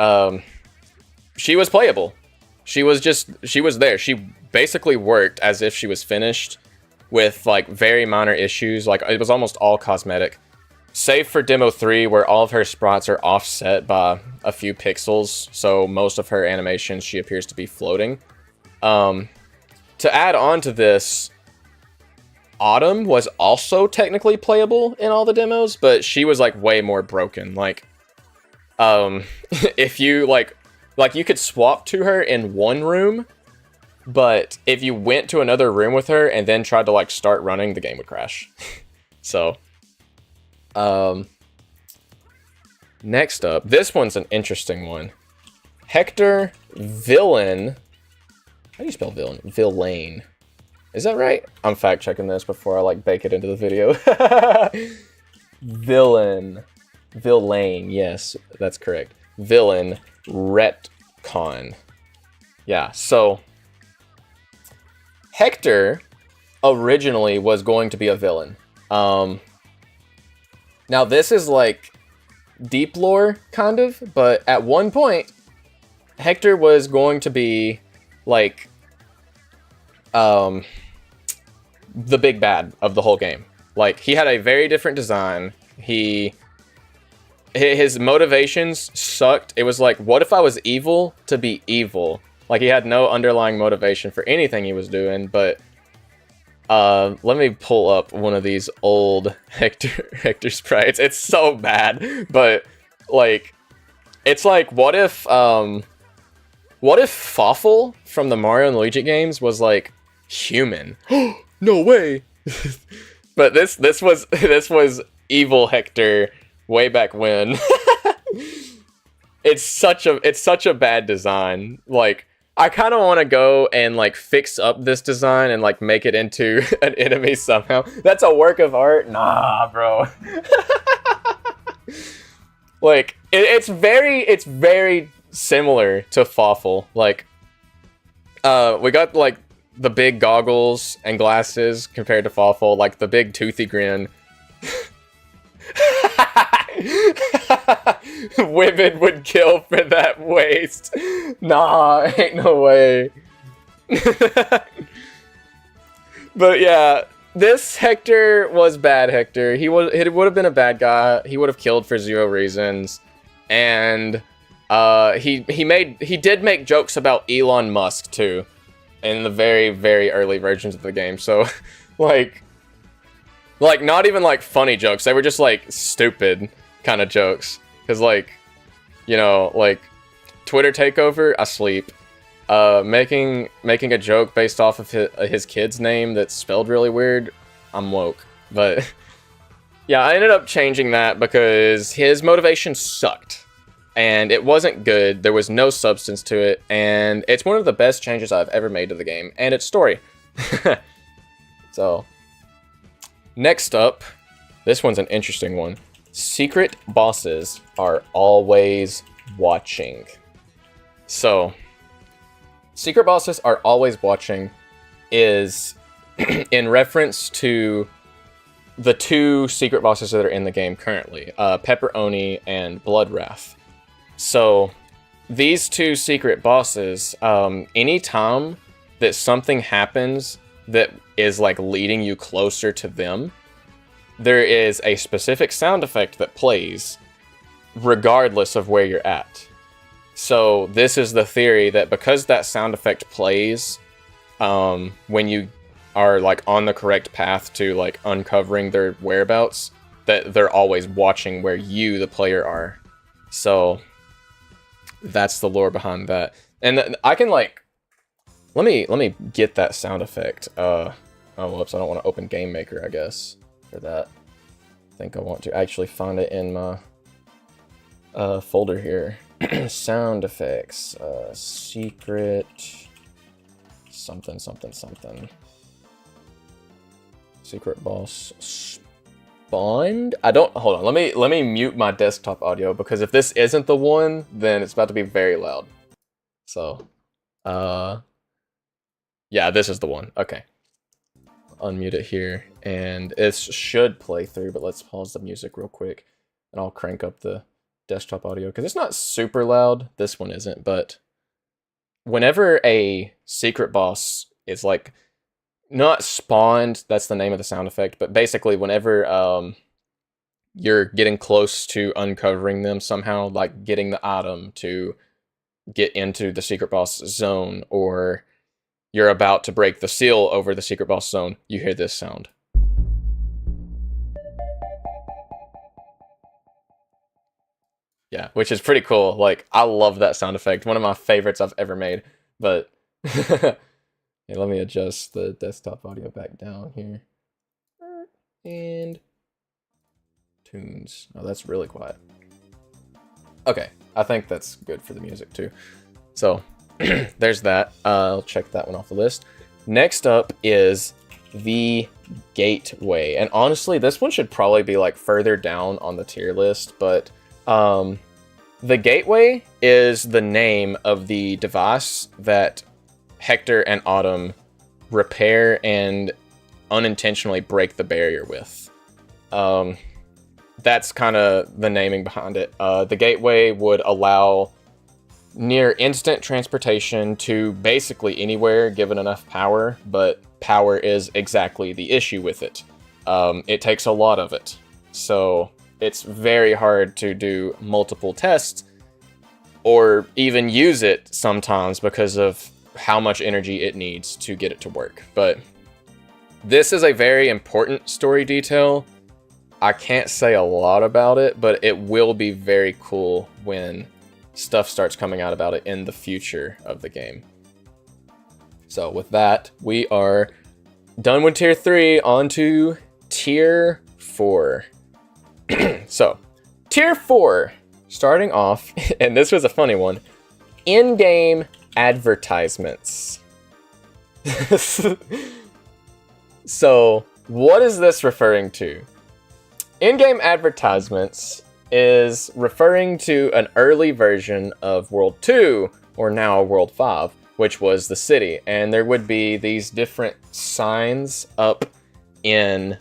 she was playable. She was there. She basically worked as if she was finished with, like, very minor issues. Like, it was almost all cosmetic. Save for Demo 3, where all of her sprites are offset by a few pixels, so most of her animations, she appears to be floating. To add on to this, Autumn was also technically playable in all the demos, but she was, like, way more broken. Like, if you, like, you could swap to her in one room, but if you went to another room with her and then tried to, like, start running, the game would crash. So, next up, this one's an interesting one. Hector Villain. How do you spell villain? Villain. Is that right? I'm fact checking this before I, like, bake it into the video. Villain. Villain. Yes, that's correct. Villain retcon. Yeah, so Hector originally was going to be a villain. Now this is like deep lore kind of, but at one point Hector was going to be like the big bad of the whole game. Like, he had a very different design. His motivations sucked. It was like, what if I was evil to be evil? Like, he had no underlying motivation for anything he was doing, but let me pull up one of these old Hector sprites. It's so bad, but like, it's like, what if Fawful from the Mario and Luigi games was like human? No way. But this was evil Hector way back when. It's such a bad design. Like, I kind of want to go and like fix up this design and like make it into an enemy somehow. That's a work of art? Nah, bro. Like, it's very similar to Fawful. Like, we got like the big goggles and glasses compared to Fawful, like the big toothy grin. Women would kill for that waist. Nah, ain't no way. But yeah, this Hector was bad Hector. It would have been a bad guy. He would have killed for 0 reasons. And he did make jokes about Elon Musk too in the very, very early versions of the game. So like not even like funny jokes. They were just like stupid kind of jokes. Cause like, you know, like Twitter takeover, I sleep. Making a joke based off of his kid's name that's spelled really weird, I'm woke. But yeah, I ended up changing that because his motivation sucked. And it wasn't good. There was no substance to it. And it's one of the best changes I've ever made to the game. And its story. So, next up, this one's an interesting one. Secret bosses are always watching. So, secret bosses are always watching is in reference to the two secret bosses that are in the game currently, Pepperoni and Bloodwrath. So these two secret bosses, anytime that something happens that is like leading you closer to them, there is a specific sound effect that plays regardless of where you're at. So this is the theory that because that sound effect plays when you are like on the correct path to like uncovering their whereabouts, that they're always watching where you, the player, are. So that's the lore behind that. And I can like, let me get that sound effect. Oh, whoops, I don't want to open Game Maker, I guess, for that. I think I want to actually find it in my folder here. Sound effects, secret, something. Secret boss spawned? Hold on, let me mute my desktop audio, because if this isn't the one, then it's about to be very loud. So, yeah, this is the one. Okay. Unmute it here, and it should play through, but let's pause the music real quick, and I'll crank up the desktop audio, because it's not super loud. This one isn't, but whenever a secret boss is like, not spawned, that's the name of the sound effect, but basically whenever you're getting close to uncovering them somehow, like getting the item to get into the secret boss zone, or you're about to break the seal over the secret boss zone, you hear this sound. Yeah, which is pretty cool. Like, I love that sound effect. One of my favorites I've ever made. But yeah, let me adjust the desktop audio back down here. And tunes. Oh, that's really quiet. Okay, I think that's good for the music too. So there's that. I'll check that one off the list. Next up is the Gateway. And honestly, this one should probably be like further down on the tier list, but the Gateway is the name of the device that Hector and Autumn repair and unintentionally break the barrier with. That's kind of the naming behind it. The Gateway would allow near instant transportation to basically anywhere given enough power, but power is exactly the issue with it. It takes a lot of it. So it's very hard to do multiple tests or even use it sometimes because of how much energy it needs to get it to work. But this is a very important story detail. I can't say a lot about it, but it will be very cool when stuff starts coming out about it in the future of the game. So with that, we are done with tier 3, on to tier 4. So, tier 4, starting off, and this was a funny one, in-game advertisements. So, what is this referring to? In-game advertisements is referring to an early version of World 2, or now World 5, which was the city, and there would be these different signs up in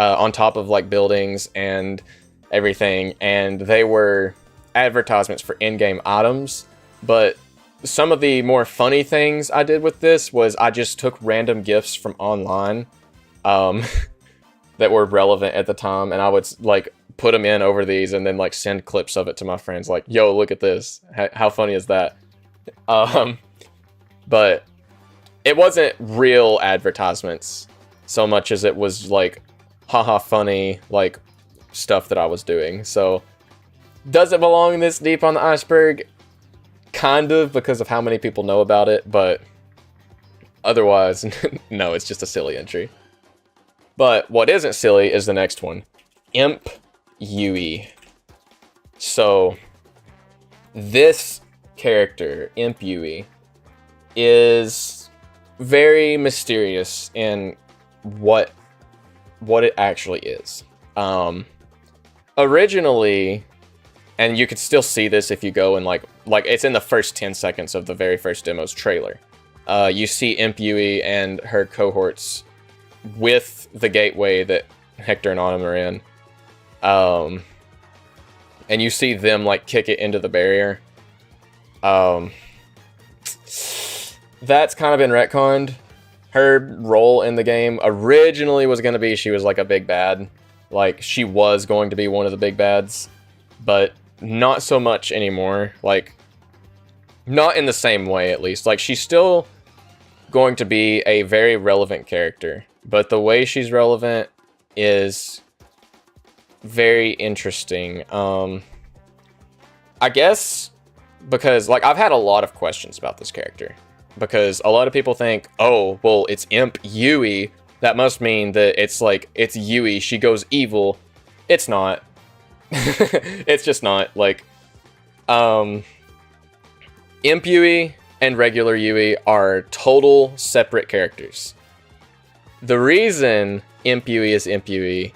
on top of like buildings and everything, and they were advertisements for in-game items. But some of the more funny things I did with this was I just took random GIFs from online that were relevant at the time, and I would like put them in over these and then like send clips of it to my friends like, yo, look at this, how funny is that? But it wasn't real advertisements so much as it was like haha funny like stuff that I was doing. So does it belong this deep on the iceberg? Kind of, because of how many people know about it, but otherwise no, it's just a silly entry. But what isn't silly is the next one, Imp Yui. So this character, Imp Yui, is very mysterious in what it actually is. Originally, and you could still see this if you go and like it's in the first 10 seconds of the very first demo's trailer. You see Imp Yui and her cohorts with the gateway that Hector and Autumn are in. And you see them like kick it into the barrier. That's kind of been retconned. Her role in the game originally was going to be she was like a big bad. Like, she was going to be one of the big bads, but not so much anymore. Like, not in the same way, at least. Like, she's still going to be a very relevant character, but the way she's relevant is very interesting. I guess because, like, I've had a lot of questions about this character, because a lot of people think, oh, well, it's Imp Yui. That must mean that it's like, it's Yui, she goes evil. It's not. It's just not. Like, Imp Yui and regular Yui are total separate characters. The reason Imp Yui is Imp Yui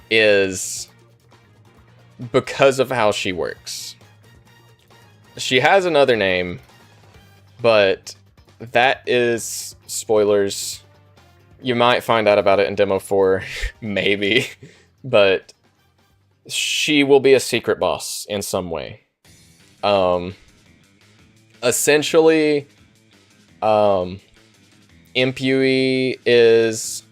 is because of how she works. She has another name, but that is spoilers. You might find out about it in Demo 4, maybe, but she will be a secret boss in some way. Essentially, Imp Yui is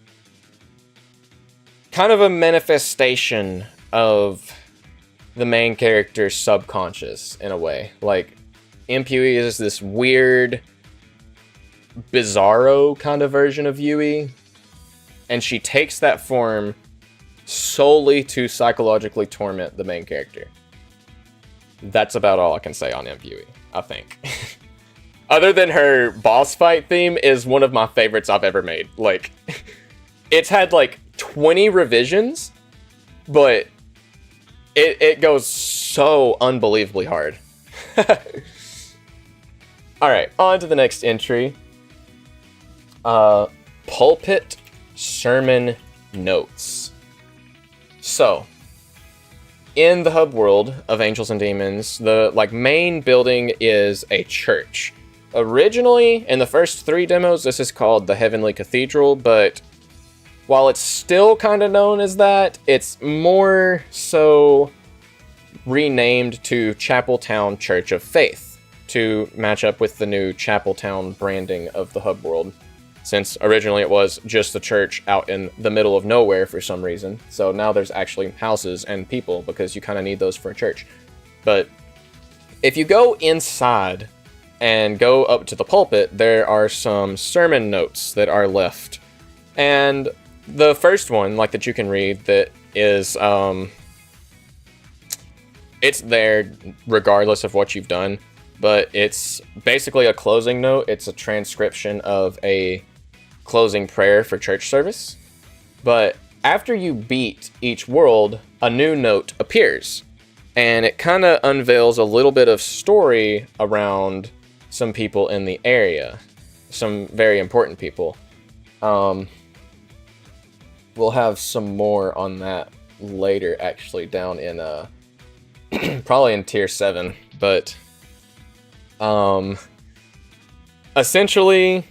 kind of a manifestation of the main character's subconscious, in a way. Like, Imp Yui is this weird, bizarro kind of version of Yui, and she takes that form solely to psychologically torment the main character. That's about all I can say on Imp Yui, I think. Other than her boss fight theme is one of my favorites I've ever made. Like, it's had like 20 revisions, but it goes so unbelievably hard. Alright, on to the next entry. Pulpit Sermon Notes. So, in the hub world of Angels and Demons, the main building is a church. Originally, in the first 3 demos, this is called the Heavenly Cathedral, but while it's still kind of known as that, it's more so renamed to Chapeltown Church of Faith to match up with the new Chapeltown branding of the hub world, since originally it was just the church out in the middle of nowhere for some reason. So now there's actually houses and people, because you kind of need those for a church. But if you go inside and go up to the pulpit, there are some sermon notes that are left. And the first one, like, that you can read, that is, it's there regardless of what you've done, but it's basically a closing note. It's a transcription of a closing prayer for church service. But after you beat each world, a new note appears, and it kind of unveils a little bit of story around some people in the area, some very important people. We'll have some more on that later, actually, down in probably in tier 7, but essentially,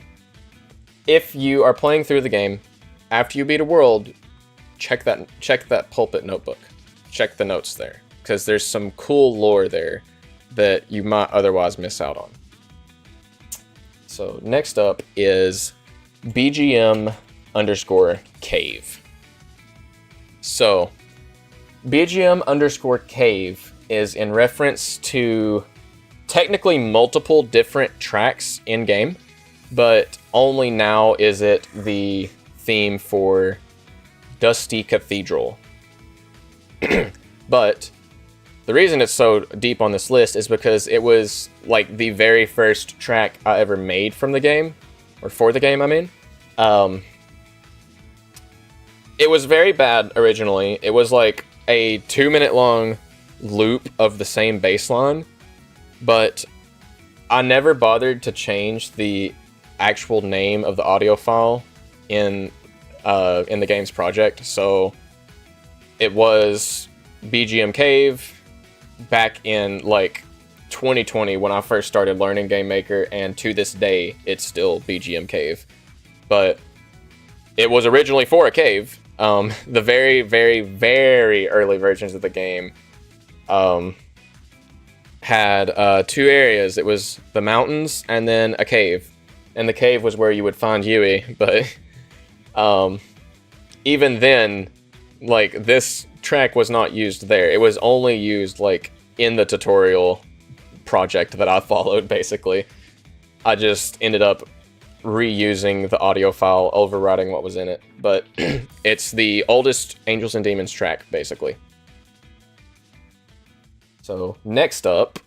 if you are playing through the game, after you beat a world, check that pulpit notebook. Check the notes there, because there's some cool lore there that you might otherwise miss out on. So next up is BGM_cave. So BGM_cave is in reference to technically multiple different tracks in game, but only now is it the theme for Dusty Cathedral. But the reason it's so deep on this list is because it was like the very first track I ever made from the game, or for the game, I mean. It was very bad originally. It was like a 2-minute long loop of the same bass line, but I never bothered to change the actual name of the audio file in the game's project, so it was BGM Cave back in like 2020 when I first started learning Game Maker, and to this day it's still BGM Cave. But it was originally for a cave, The very, very, very early versions of the game had 2 areas. It was the mountains and then a cave. And the cave was where you would find Yui, but even then, like, this track was not used there. It was only used, like, in the tutorial project that I followed, basically. I just ended up reusing the audio file, overriding what was in it. But it's the oldest Angels and Demons track, basically. So next up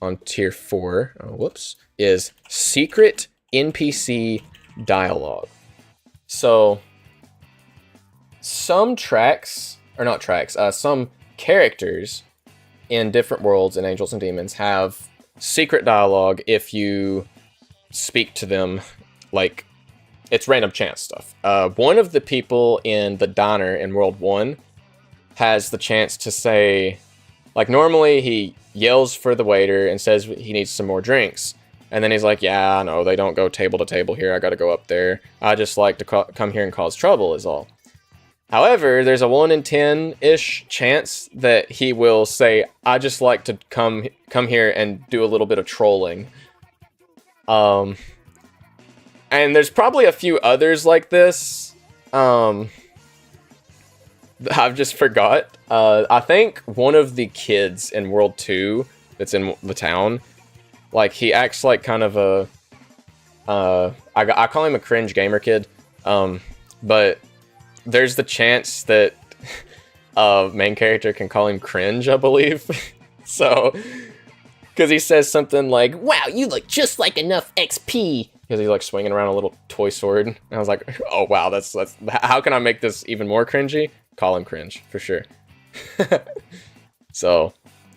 on tier 4, is Secret NPC Dialogue. So some tracks, or not tracks, some characters in different worlds in Angels and Demons have secret dialogue if you speak to them, like, it's random chance stuff. One of the people in the diner in World 1 has the chance to say, like, normally he yells for the waiter and says he needs some more drinks. And then he's like, yeah, no, they don't go table to table here. I gotta go up there. I just like to come here and cause trouble is all. However, there's a 1 in 10-ish chance that he will say, I just like to come here and do a little bit of trolling. And there's probably a few others like this. I've just forgot. I think one of the kids in World 2 that's in the town, like, he acts like kind of a... I call him a cringe gamer kid. But there's the chance that main character can call him cringe, I believe. So, because he says something like, wow, you look just like enough XP. Because he's like swinging around a little toy sword. And I was like, oh wow, that's how can I make this even more cringy? Call him cringe, for sure. So,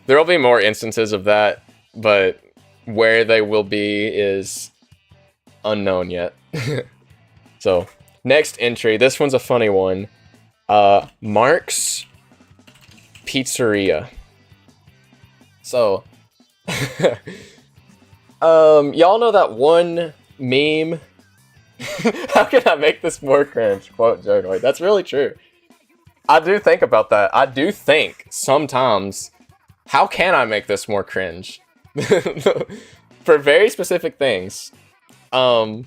there will be more instances of that, but where they will be is unknown yet. So, next entry, this one's a funny one. Mark's Pizzeria. So, y'all know that one meme? How can I make this more cringe? Quote Journoid. That's really true. I do think about that. I do think sometimes, how can I make this more cringe? For very specific things. There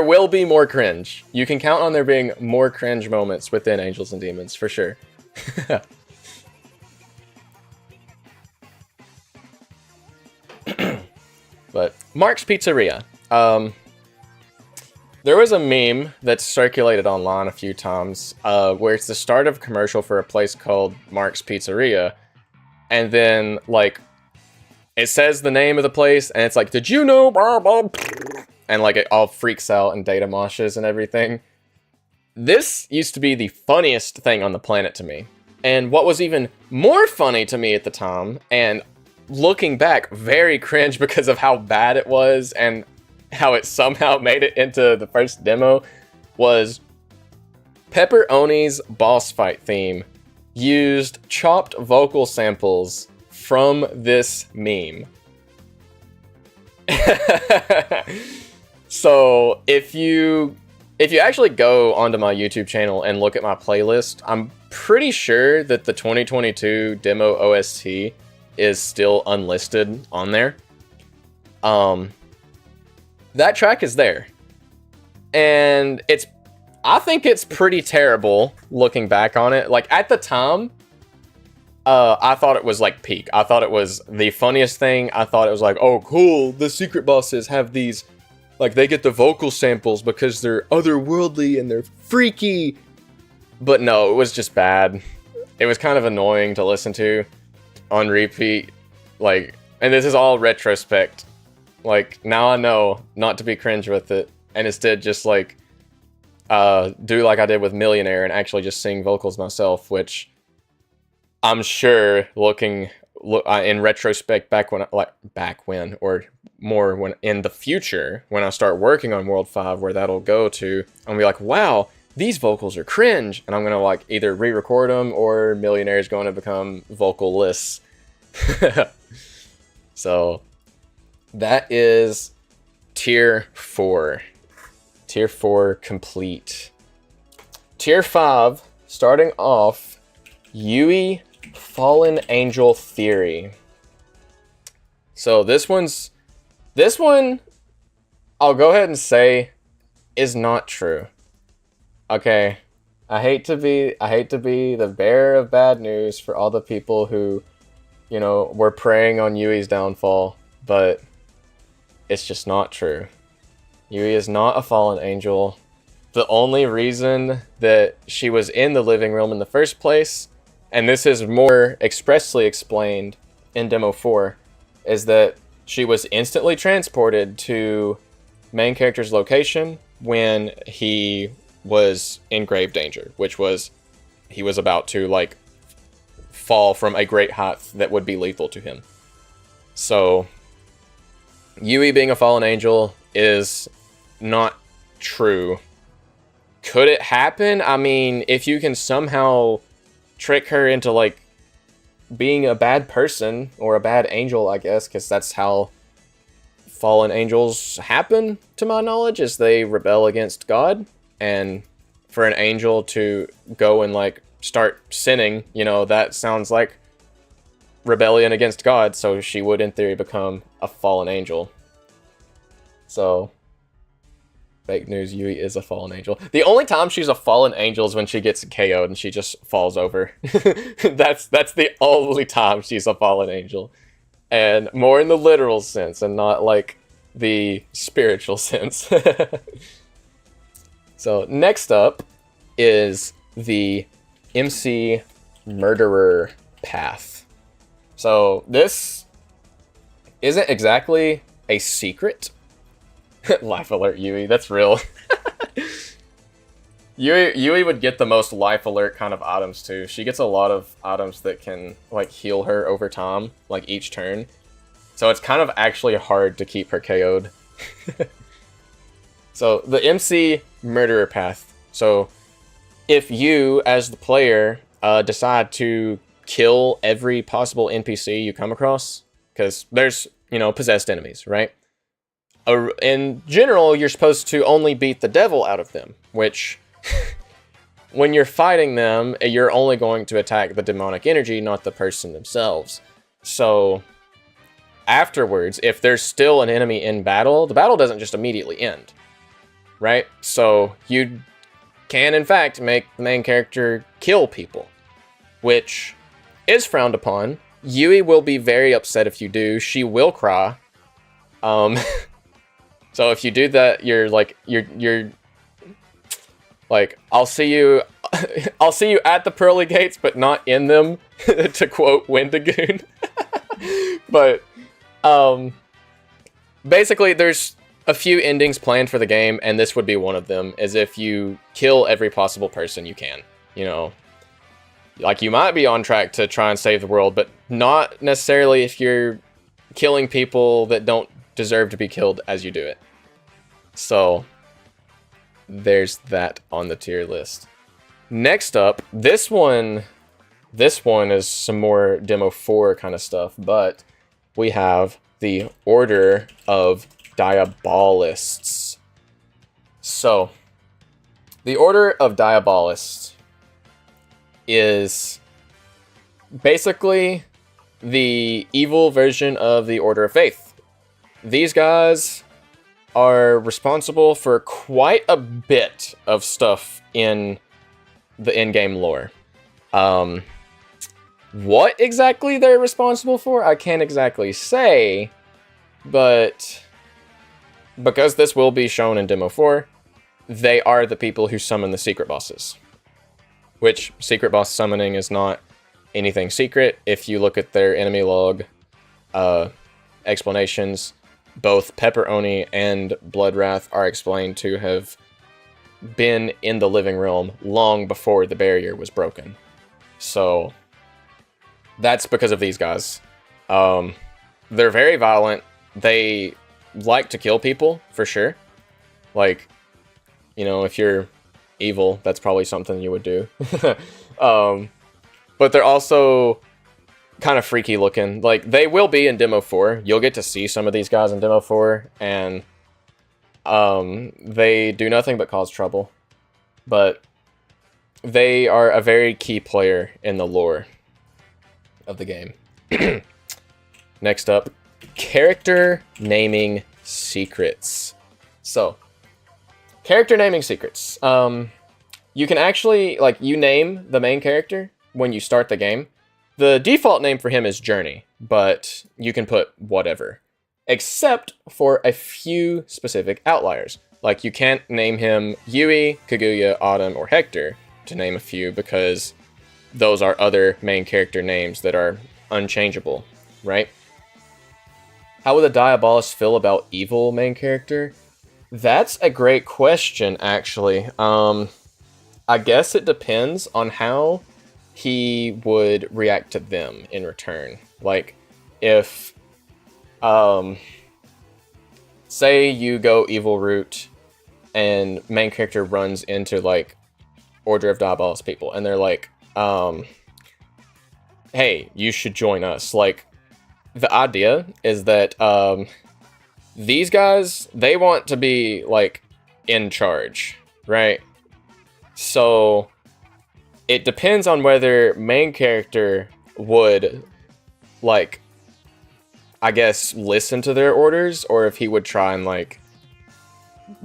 will be more cringe. You can count on there being more cringe moments within Angels and Demons, for sure. But Mark's Pizzeria. There was a meme that's circulated online a few times where it's the start of a commercial for a place called Mark's Pizzeria. And then, like, it says the name of the place, and it's like, did you know? Blah, blah, and, like, it all freaks out and data moshes and everything. This used to be the funniest thing on the planet to me. And what was even more funny to me at the time, and looking back, very cringe because of how bad it was and how it somehow made it into the first demo, was Pepperoni's boss fight theme used chopped vocal samples from this meme. So if you actually go onto my YouTube channel and look at my playlist, I'm pretty sure that the 2022 demo OST is still unlisted on there. That track is there. And I think it's pretty terrible looking back on it. Like, at the time, I thought it was like peak. I thought it was the funniest thing. I thought it was like, oh cool, the secret bosses have these, like, they get the vocal samples because they're otherworldly and they're freaky. But no, it was just bad. It was kind of annoying to listen to on repeat. Like, and this is all retrospect. Like, now I know not to be cringe with it, and instead just, like, do like I did with Millionaire and actually just sing vocals myself, which I'm sure in retrospect, or more when in the future, when I start working on World 5, where that'll go to, I'm gonna be like, wow, these vocals are cringe, and I'm gonna, like, either re-record them or Millionaire is going to become vocalless. So that is tier 4. Tier 4 complete. Tier 5, starting off, Yui Fallen Angel Theory. So this one, I'll go ahead and say, is not true. Okay, I hate to be the bearer of bad news for all the people who, you know, were preying on Yui's downfall, but it's just not true. Yui is not a fallen angel. The only reason that she was in the living realm in the first place, and this is more expressly explained in Demo 4, is that she was instantly transported to main character's location when he was in grave danger, which was he was about to, like, fall from a great height that would be lethal to him. So, Yui being a fallen angel is not true. Could it happen? I mean, if you can somehow trick her into, like, being a bad person, or a bad angel, I guess, because that's how fallen angels happen, to my knowledge, is they rebel against God, and for an angel to go and, like, start sinning, you know, that sounds like rebellion against God, so she would, in theory, become a fallen angel. So, fake news, Yui is a fallen angel. The only time she's a fallen angel is when she gets KO'd and she just falls over. That's the only time she's a fallen angel. And more in the literal sense and not like the spiritual sense. So next up is the MC Murderer path. So this isn't exactly a secret. Life alert, Yui. That's real. Yui would get the most life alert kind of items too. She gets a lot of items that can, like, heal her over time, like each turn. So it's kind of actually hard to keep her KO'd. So the MC Murderer path. So if you, as the player, decide to kill every possible NPC you come across, because there's, you know, possessed enemies, right? In general, you're supposed to only beat the devil out of them, which, when you're fighting them, you're only going to attack the demonic energy, not the person themselves. So, afterwards, if there's still an enemy in battle, the battle doesn't just immediately end, right? So, you can, in fact, make the main character kill people, which is frowned upon. Yui will be very upset if you do. She will cry. So if you do that, you're like, I'll see you at the pearly gates, but not in them, to quote Wendigoon. But, basically there's a few endings planned for the game, and this would be one of them, is if you kill every possible person you can, you know. Like, you might be on track to try and save the world, but not necessarily if you're killing people that don't deserve to be killed as you do it. So there's that on the tier list. Next up, this one is some more Demo 4 kind of stuff, but we have the Order of Diabolists. So the Order of Diabolists is basically the evil version of the Order of Faith. These guys are responsible for quite a bit of stuff in the in-game lore. What exactly they're responsible for, I can't exactly say, but because this will be shown in Demo 4, they are the people who summon the secret bosses. Which, secret boss summoning is not anything secret. If you look at their enemy log explanations, both Pepperoni and Bloodwrath are explained to have been in the living realm long before the barrier was broken. So, that's because of these guys. They're very violent. They like to kill people, for sure. Like, you know, if you're evil, that's probably something you would do. But they're also kind of freaky looking. Like, they will be in Demo 4. You'll get to see some of these guys in Demo 4, and they do nothing but cause trouble. But they are a very key player in the lore of the game. Next up, character naming secrets. So, character naming secrets. You can actually, like, you name the main character when you start the game. The default name for him is Journey, but you can put whatever. Except for a few specific outliers. Like, you can't name him Yui, Kaguya, Autumn, or Hector, to name a few, because those are other main character names that are unchangeable, right? How would the Diabolist feel about evil main character? That's a great question, actually. I guess it depends on how he would react to them in return. Like, if, say you go evil route and main character runs into, like, Order of Diabolist people, and they're like, hey, you should join us. Like, the idea is that, these guys, they want to be, like, in charge, right? So, it depends on whether main character would, like, I guess, listen to their orders, or if he would try and, like,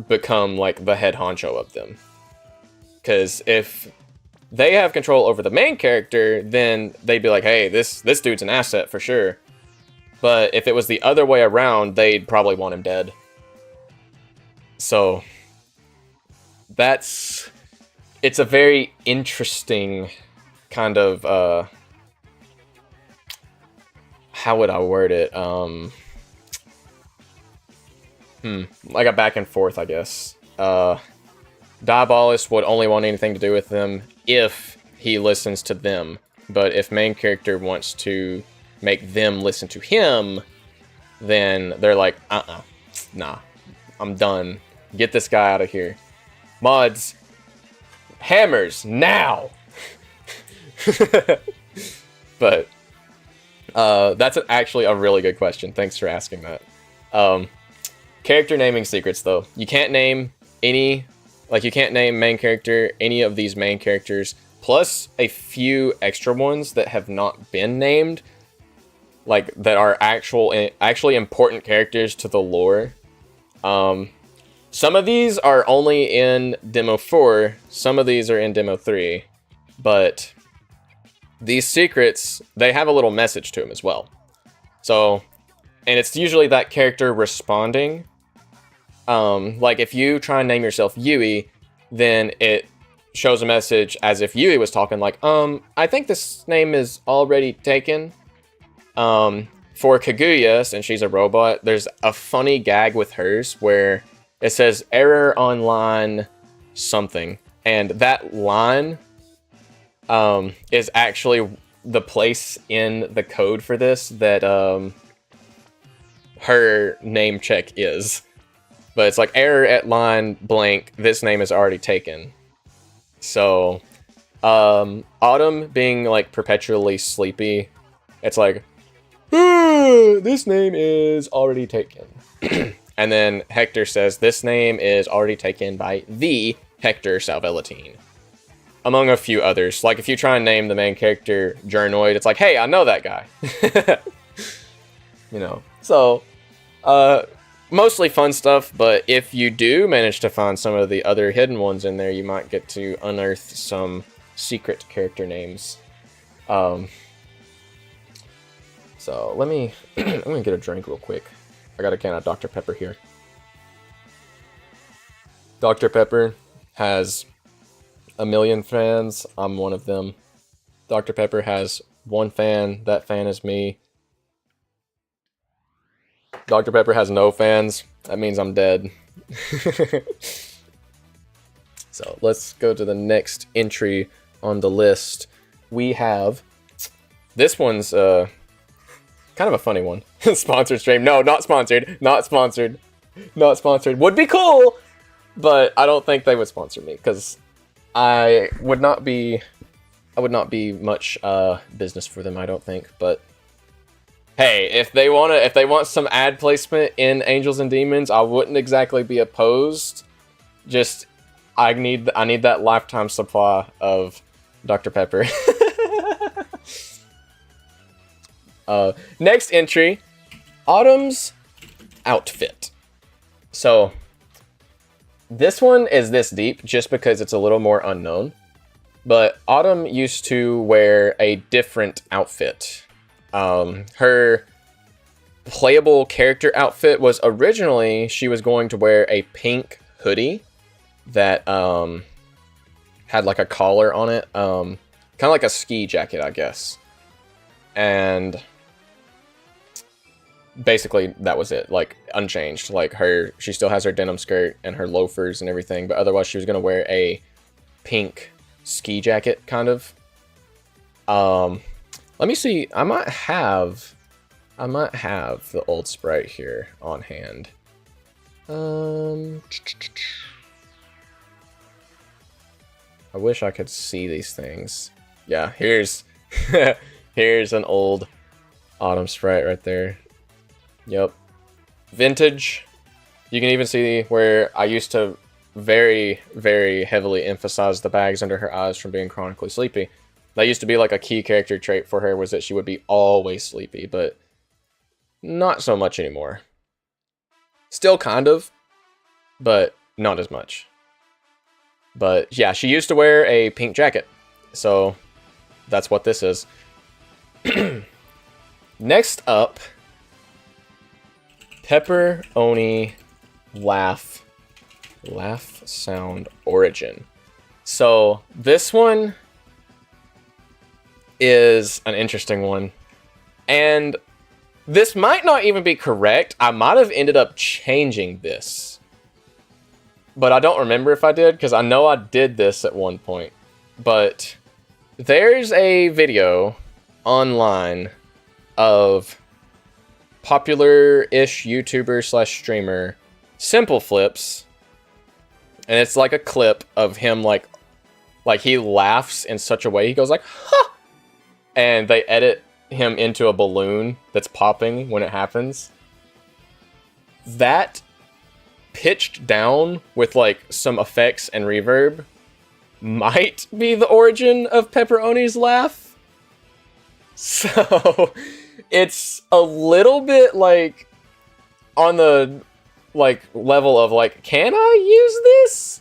become, like, the head honcho of them. Because if they have control over the main character, then they'd be like, hey, this dude's an asset for sure. But if it was the other way around, they'd probably want him dead. So, it's a very interesting kind of, how would I word it? Like a back and forth, I guess. Diabolist would only want anything to do with them if he listens to them. But if main character wants to make them listen to him, then they're like, nah, I'm done. Get this guy out of here. Mods, hammers, now! But, that's actually a really good question. Thanks for asking that. Character naming secrets, though. You can't name any, like, you can't name main character, any of these main characters, plus a few extra ones that have not been named, like, that are actually important characters to the lore. Some of these are only in Demo 4, some of these are in Demo 3, but these secrets, they have a little message to them as well. So, and it's usually that character responding. Like, if you try and name yourself Yui, then it shows a message as if Yui was talking, like, I think this name is already taken. For Kaguya, since she's a robot, there's a funny gag with hers where it says error on line something, and that line is actually the place in the code for this that her name check is. But it's like error at line blank, this name is already taken. So Autumn being, like, perpetually sleepy, it's like, this name is already taken. And then Hector says, this name is already taken by the Hector Salvelatine. Among a few others. Like, if you try and name the main character Journoid, it's like, hey, I know that guy. You know, so, mostly fun stuff, but if you do manage to find some of the other hidden ones in there, you might get to unearth some secret character names. So let me, I'm gonna get a drink real quick. I got a can of Dr. Pepper here. Dr. Pepper has 1 million fans. I'm one of them. Dr. Pepper has 1 fan. That fan is me. Dr. Pepper has no fans. That means I'm dead. So let's go to the next entry on the list. We have, this one's kind of a funny one. Sponsored stream. No, not sponsored. Not sponsored. Not sponsored. Would be cool, but I don't think they would sponsor me because I would not be much business for them, I don't think. But hey, if they want some ad placement in Angels and Demons, I wouldn't exactly be opposed. Just I need that lifetime supply of Dr. Pepper. Next entry, Autumn's outfit. So this one is this deep just because it's a little more unknown. But Autumn used to wear a different outfit. Her playable character outfit was originally she was going to wear a pink hoodie that had like a collar on it, kind of like a ski jacket, I guess. And basically that was it, like unchanged. Like she still has her denim skirt and her loafers and everything, but otherwise she was gonna wear a pink ski jacket kind of. Let me see. I might have the old sprite here on hand. I wish I could see these things. Yeah, here's here's an old Autumn sprite right there. Yep. Vintage. You can even see where I used to very, very heavily emphasize the bags under her eyes from being chronically sleepy. That used to be like a key character trait for her, was that she would be always sleepy, but not so much anymore. Still kind of, but not as much. But yeah, she used to wear a pink jacket, so that's what this is. Next up, Pepperoni laugh sound origin. So this one is an interesting one, and this might not even be correct. I might have ended up changing this, but I don't remember if I did, because I know I did this at one point. But there's a video online of popular-ish YouTuber slash streamer Simple Flips, and it's like a clip of him like he laughs in such a way, he goes like, ha! And they edit him into a balloon that's popping when it happens. That pitched down with like some effects and reverb might be the origin of Pepperoni's laugh. So it's a little bit like on the like level of like, can I use this?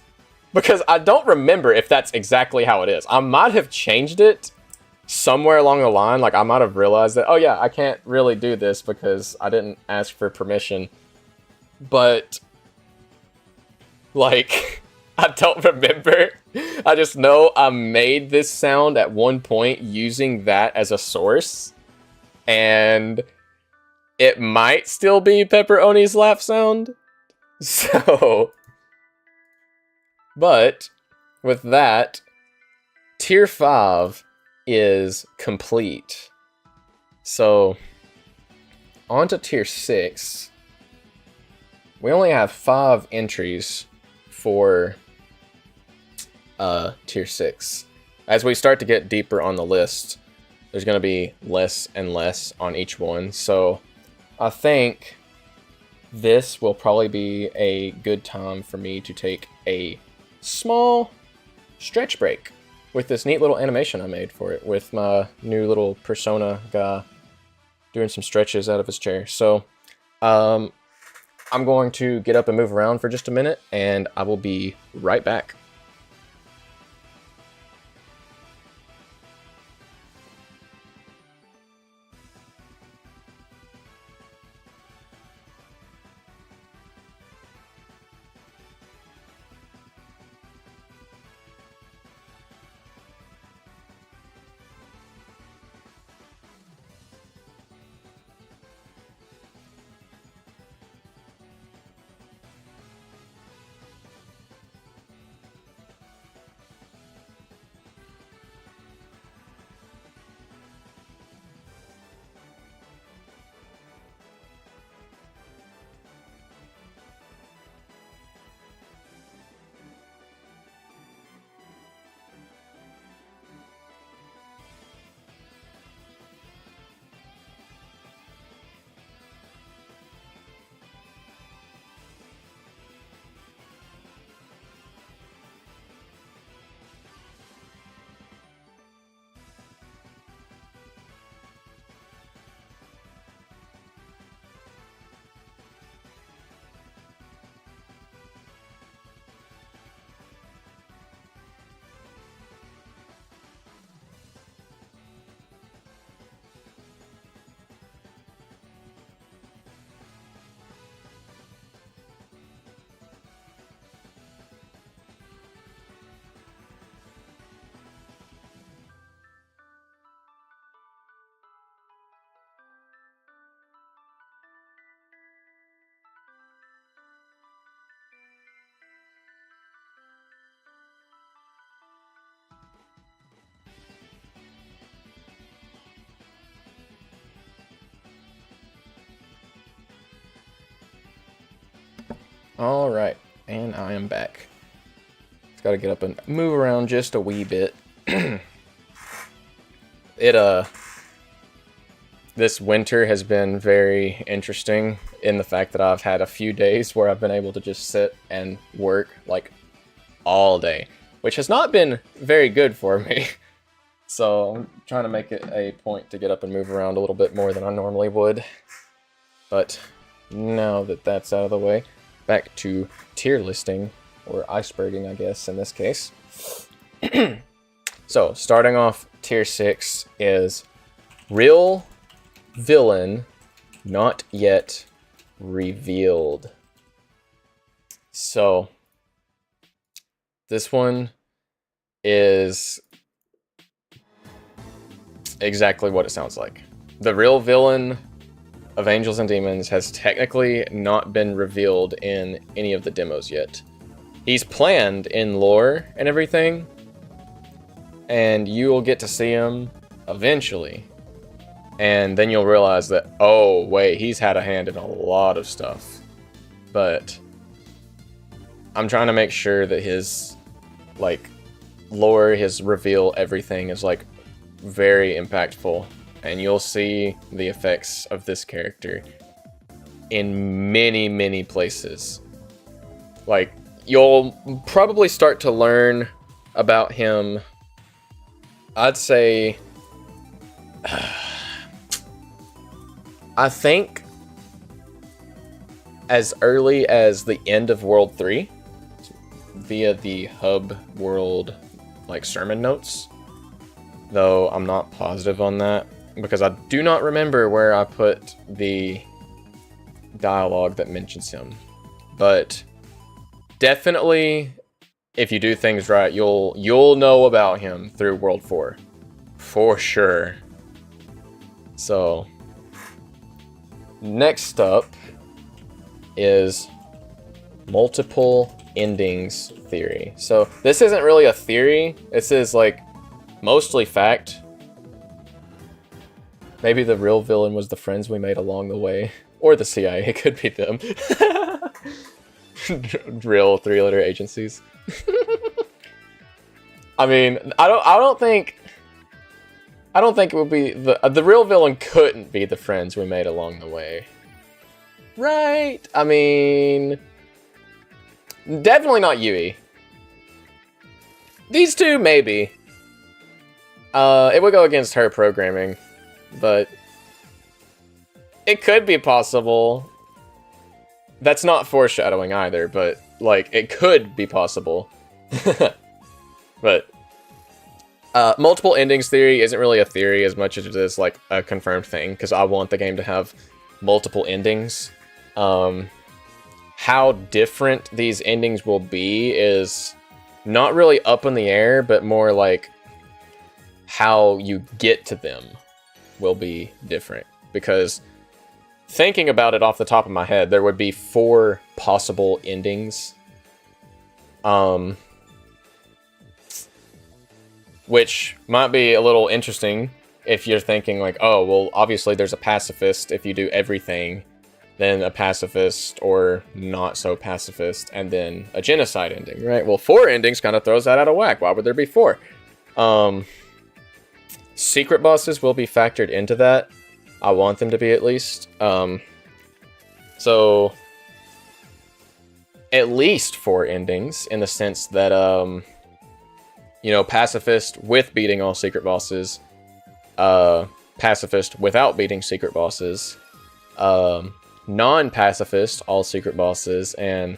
Because I don't remember if that's exactly how it is. I might have changed it somewhere along the line. Like I might have realized that, oh yeah, I can't really do this because I didn't ask for permission. But like, I don't remember. I just know I made this sound at one point using that as a source, and it might still be Pepperoni's laugh sound. So, but with that, tier 5 is complete. So, on to tier 6. We only have 5 entries for tier 6. As we start to get deeper on the list, there's going to be less and less on each one. So I think this will probably be a good time for me to take a small stretch break with this neat little animation I made for it with my new little persona guy doing some stretches out of his chair. So I'm going to get up and move around for just a minute, and I will be right back. All right, and I am back. Just gotta get up and move around just a wee bit. This winter has been very interesting in the fact that I've had a few days where I've been able to just sit and work like all day, which has not been very good for me. So I'm trying to make it a point to get up and move around a little bit more than I normally would. But now that that's out of the way, back to tier listing, or iceberging, I guess, in this case. So, starting off, tier 6 is real villain not yet revealed. So, this one is exactly what it sounds like. The real villain of Angels and Demons has technically not been revealed in any of the demos yet. He's planned in lore and everything, and you will get to see him eventually. And then you'll realize that, oh, wait, he's had a hand in a lot of stuff. But I'm trying to make sure that his, like, lore, his reveal, everything is, like, very impactful. And you'll see the effects of this character in many, many places. Like, you'll probably start to learn about him, I'd say, I think as early as the end of World 3, via the hub world, like, sermon notes. Though I'm not positive on that, because I do not remember where I put the dialogue that mentions him. But definitely, if you do things right, you'll know about him through World 4. For sure. So, next up is multiple endings theory. So, this isn't really a theory. This is, like, mostly fact. Maybe the real villain was the friends we made along the way. Or the CIA, it could be them. Real three-letter agencies. I mean, I don't think it would be the real villain couldn't be the friends we made along the way. Right? I mean, definitely not Yui. These two, maybe. It would go against her programming, but it could be possible. That's not foreshadowing either, but, like, it could be possible. But multiple endings theory isn't really a theory as much as it is, like, a confirmed thing, because I want the game to have multiple endings. How different these endings will be is not really up in the air, but more like how you get to them will be different. Because thinking about it off the top of my head, there would be 4 possible endings. Which might be a little interesting if you're thinking like, oh, well, obviously there's a pacifist if you do everything, then a pacifist or not so pacifist, and then a genocide ending, right? Well, 4 endings kind of throws that out of whack. Why would there be 4? Secret bosses will be factored into that. I want them to be, at least. So at least 4 endings, in the sense that, you know, pacifist with beating all secret bosses, pacifist without beating secret bosses, non-pacifist all secret bosses, and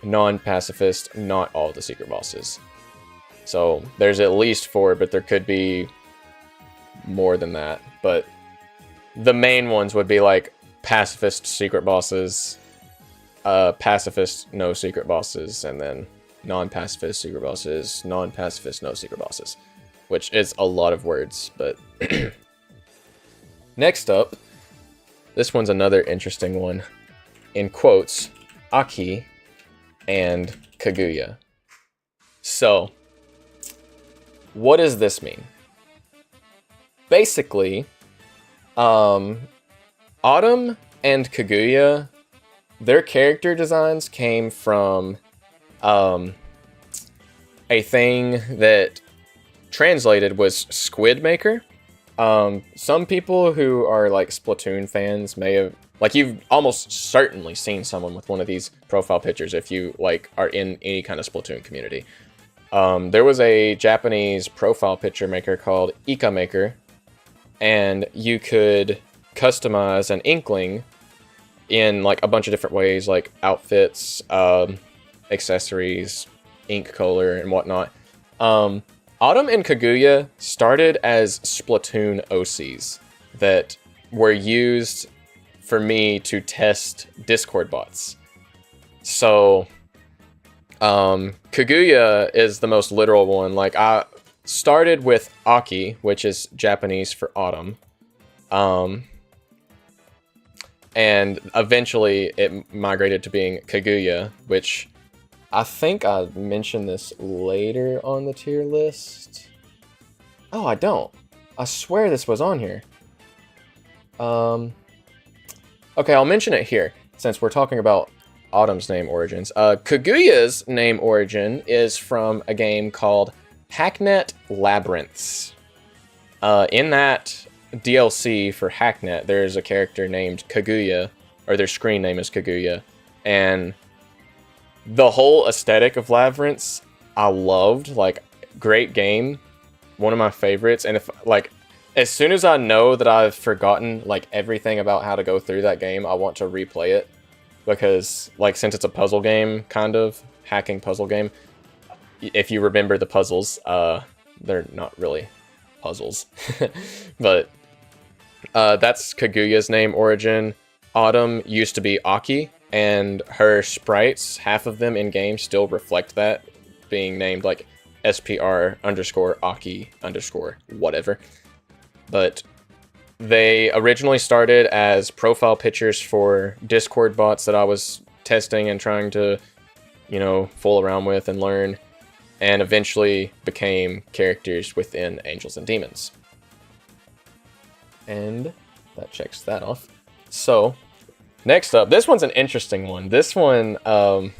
non-pacifist not all the secret bosses. So there's at least 4, but there could be more than that. But the main ones would be like pacifist secret bosses, pacifist no secret bosses, and then non-pacifist secret bosses, non-pacifist no secret bosses, which is a lot of words. But next up, this one's another interesting one. In quotes, Aki and Kaguya. So, what does this mean? Basically, Autumn and Kaguya their character designs came from a thing that translated was Squid Maker. Some people who are like Splatoon fans may have, like, you've almost certainly seen someone with one of these profile pictures if you like are in any kind of Splatoon community. There was a Japanese profile picture maker called Ika Maker, and you could customize an Inkling in like a bunch of different ways, like outfits, accessories, ink color, and whatnot. Autumn and Kaguya started as Splatoon OCs that were used for me to test Discord bots. So, Kaguya is the most literal one. Like, I started with Aki, which is Japanese for autumn. And eventually it migrated to being Kaguya, which I think I mentioned this later on the tier list. Oh, I don't. I swear this was on here. Okay, I'll mention it here, since we're talking about Autumn's name origins. Kaguya's name origin is from a game called Hacknet Labyrinths. In that DLC for Hacknet, there's a character named Kaguya, or their screen name is Kaguya, and the whole aesthetic of Labyrinths, I loved. Like, great game, one of my favorites, and if, like, as soon as I know that I've forgotten, like, everything about how to go through that game, I want to replay it, because, like, since it's a puzzle game, kind of, hacking puzzle game, if you remember the puzzles, they're not really puzzles, but that's Kaguya's name origin. Autumn used to be Aki, and her sprites, half of them in game, still reflect that, being named like SPR underscore Aki underscore whatever. But they originally started as profile pictures for Discord bots that I was testing and trying to, you know, fool around with and learn, and eventually became characters within Angels and Demons. And that checks that off. So, next up, this one's an interesting one. This one, I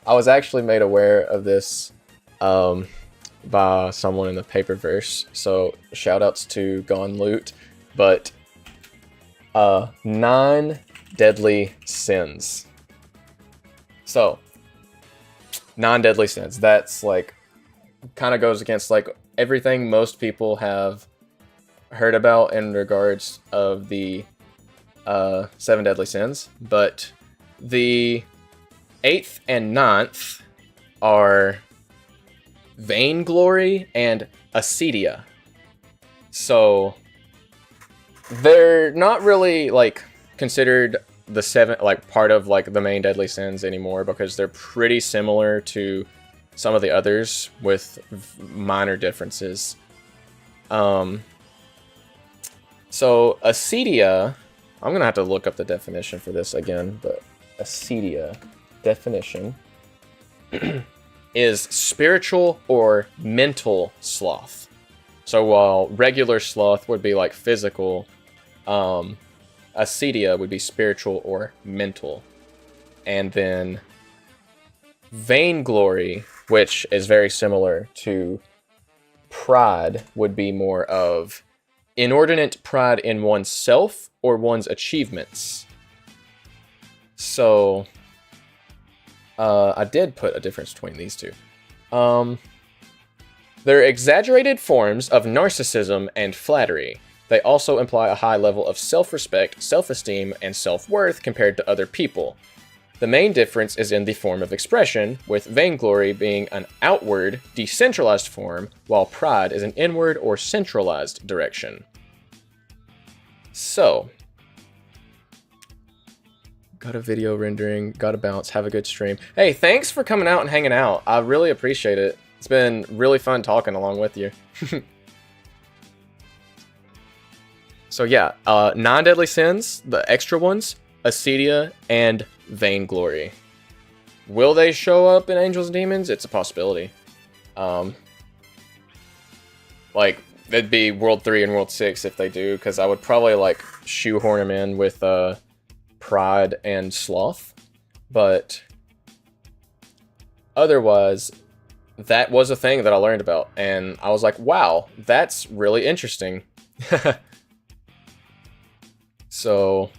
was actually made aware of this by someone in the Paperverse, so shoutouts to Gone Loot, but 9 deadly sins. So, 9 deadly sins, that's like, kind of goes against like everything most people have heard about in regards of the 7 deadly sins, but the 8th and 9th are vainglory and acedia. So they're not really like considered the 7, like part of like the main deadly sins anymore, because they're pretty similar to some of the others with minor differences. So acedia, I'm gonna have to look up the definition for this again, but acedia definition is spiritual or mental sloth. So while regular sloth would be like physical, acedia would be spiritual or mental. And then vainglory, which is very similar to pride, would be more of inordinate pride in oneself or one's achievements. So I did put a difference between these two. They're exaggerated forms of narcissism and flattery. They also imply a high level of self-respect, self-esteem, and self-worth compared to other people. The main difference is in the form of expression, with vainglory being an outward, decentralized form, while pride is an inward or centralized direction. So, got a video rendering, got a bounce, have a good stream. Hey, thanks for coming out and hanging out. I really appreciate it. It's been really fun talking along with you. So yeah, 9 deadly sins, the extra ones, acedia, and vainglory. Will they show up in Angels and Demons? It's a possibility. Like, it'd be World 3 and World 6 if they do, because I would probably, like, shoehorn them in with, pride and sloth, but otherwise, that was a thing that I learned about, and I was like, wow, that's really interesting. So,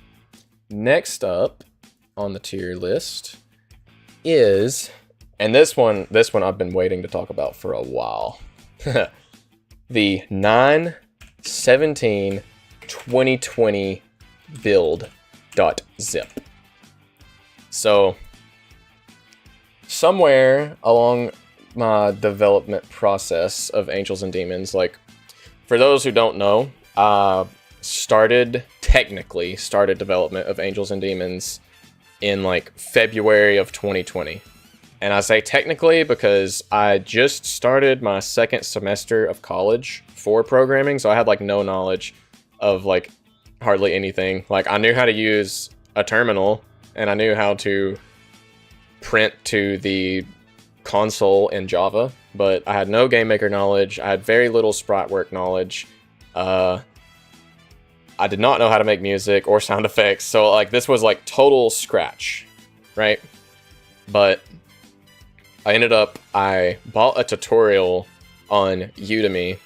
next up on the tier list is, and this one I've been waiting to talk about for a while, the 9/17/2020 build.zip. So, somewhere along my development process of Angels and Demons, like, for those who don't know, technically started development of Angels and Demons in like February of 2020. And I say technically because I just started my second semester of college for programming, so I had like no knowledge of like hardly anything. Like, I knew how to use a terminal and I knew how to print to the console in Java, but I had no game maker knowledge. I had very little sprite work knowledge. I did not know how to make music or sound effects, so like this was like total scratch, right? But I bought a tutorial on Udemy,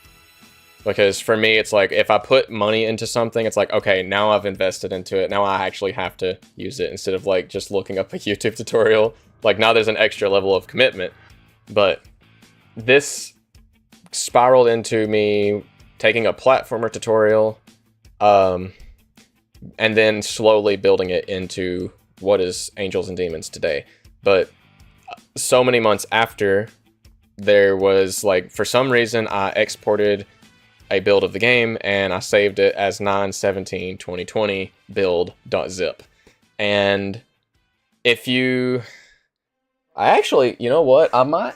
because for me it's like, if I put money into something, it's like, okay, now I've invested into it, now I actually have to use it, instead of like just looking up a YouTube tutorial. Like, now there's an extra level of commitment. But this spiraled into me taking a platformer tutorial, and then slowly building it into what is Angels and Demons today. But so many months after, there was like, for some reason, I exported a build of the game and I saved it as 9/17/2020 build.zip. And if you, I actually, you know what, I might,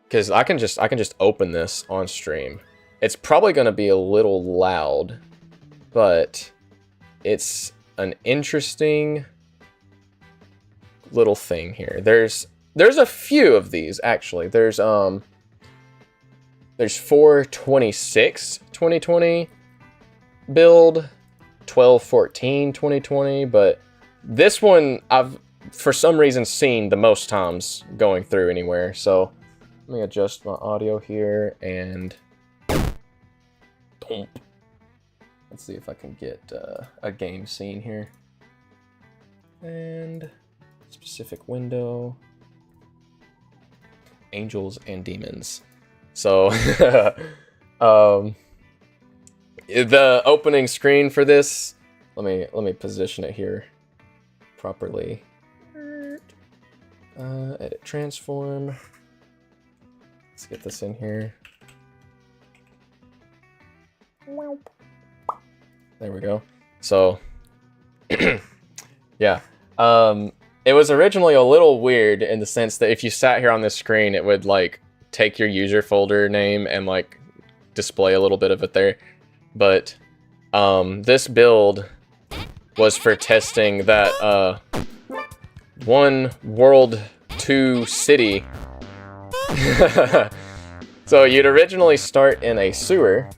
because I can just open this on stream. It's probably going to be a little loud, but it's an interesting little thing here. There's a few of these actually. There's 4/26/2020 build, 12/14/2020, but this one I've for some reason seen the most times going through anywhere. So let me adjust my audio here and let's see if I can get a game scene here. And specific window. Angels and Demons. So the opening screen for this, let me position it here properly. Edit transform. Let's get this in here. There we go. So yeah, it was originally a little weird in the sense that if you sat here on this screen, it would like take your user folder name and like display a little bit of it there. But this build was for testing that one world 2 city. So you'd originally start in a sewer.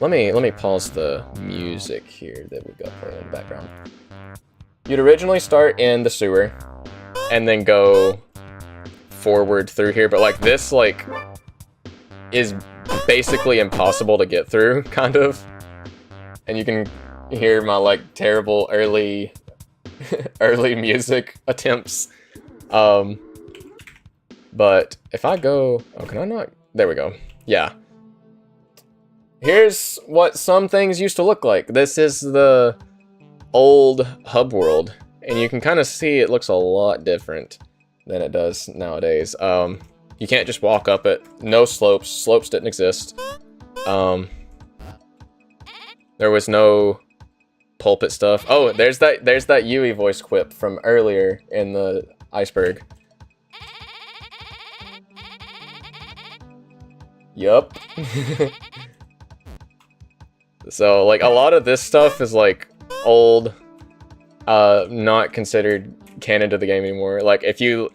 Let me pause the music here that we got playing in the background. You'd originally start in the sewer and then go forward through here, but like this like is basically impossible to get through, kind of. And you can hear my like terrible early music attempts. But if I go, oh, can I not? There we go. Yeah. Here's what some things used to look like. This is the old hub world, and you can kind of see it looks a lot different than it does nowadays. You can't just walk up it. No slopes. Slopes didn't exist. There was no pulpit stuff. Oh, there's that Yui voice quip from earlier in the Iceberg. Yup. So like a lot of this stuff is like old, not considered canon to the game anymore. Like if you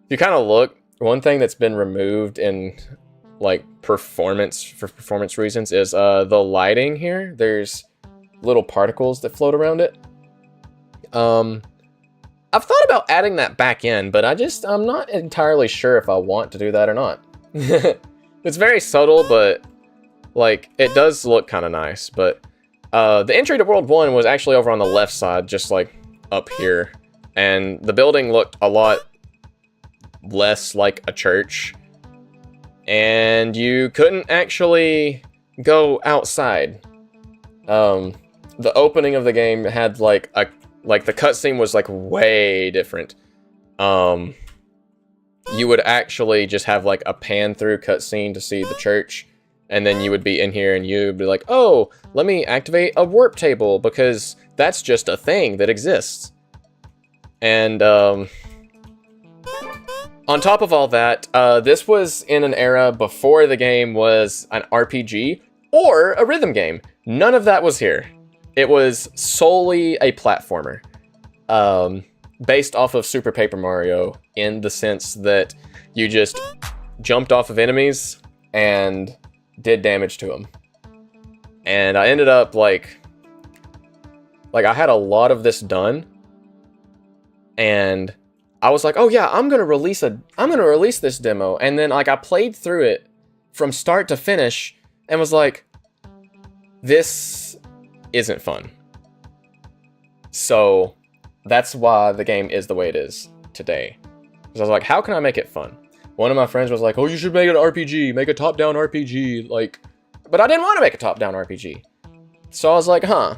kind of look, one thing that's been removed in like performance reasons is the lighting here. There's little particles that float around it. I've thought about adding that back in, but I'm not entirely sure if I want to do that or not. It's very subtle, but like it does look kind of nice. But the entry to World 1 was actually over on the left side, just like up here. And the building looked a lot less like a church. And you couldn't actually go outside. The opening of the game had like the cutscene was like way different. You would actually just have like a pan through cutscene to see the church, and then you would be in here and you'd be like, oh, let me activate a warp table because that's just a thing that exists. And on top of all that, this was in an era before the game was an RPG or a rhythm game. None of that was here. It was solely a platformer, based off of Super Paper Mario in the sense that you just jumped off of enemies and did damage to them. And I ended up like I had a lot of this done, and I was like, oh yeah, I'm gonna release this demo. And then like I played through it from start to finish and was like, this isn't fun. So that's why the game is the way it is today. Because I was like, how can I make it fun? One of my friends was like, oh, you should make an RPG, make a top-down RPG. Like, but I didn't want to make a top-down RPG. So I was like, huh,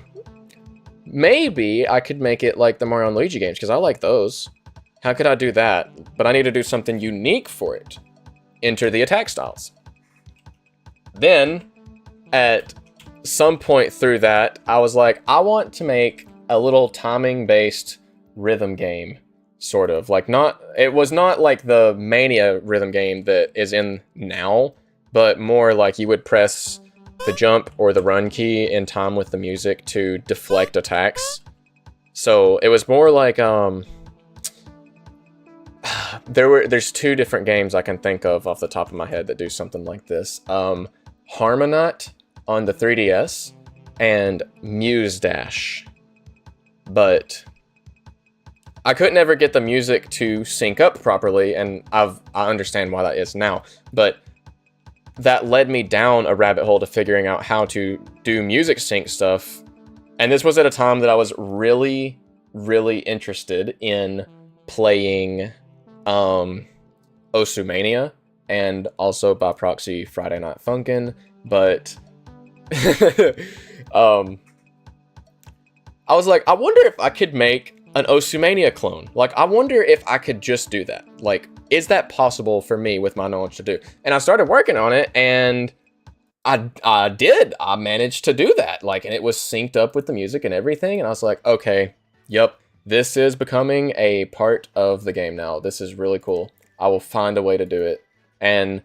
maybe I could make it like the Mario and Luigi games, because I like those. How could I do that? But I need to do something unique for it. Enter the attack styles. Then, at some point through that, I was like, I want to make a little timing-based rhythm game, sort of. Like, it was not like the Mania rhythm game that is in now, but more like you would press the jump or the run key in time with the music to deflect attacks. So it was more like, there's two different games I can think of off the top of my head that do something like this. Harmonite on the 3DS and Muse Dash. But I couldn't ever get the music to sync up properly, and I understand why that is now. But that led me down a rabbit hole to figuring out how to do music sync stuff. And this was at a time that I was really, really interested in playing Osumania and also by proxy Friday Night Funkin', but I was like, I wonder if I could make an Osumania clone. Like, I wonder if I could just do that. Like, is that possible for me with my knowledge to do? And I started working on it, and I did. I managed to do that. Like, and it was synced up with the music and everything. And I was like, okay, yep, this is becoming a part of the game now. This is really cool. I will find a way to do it. And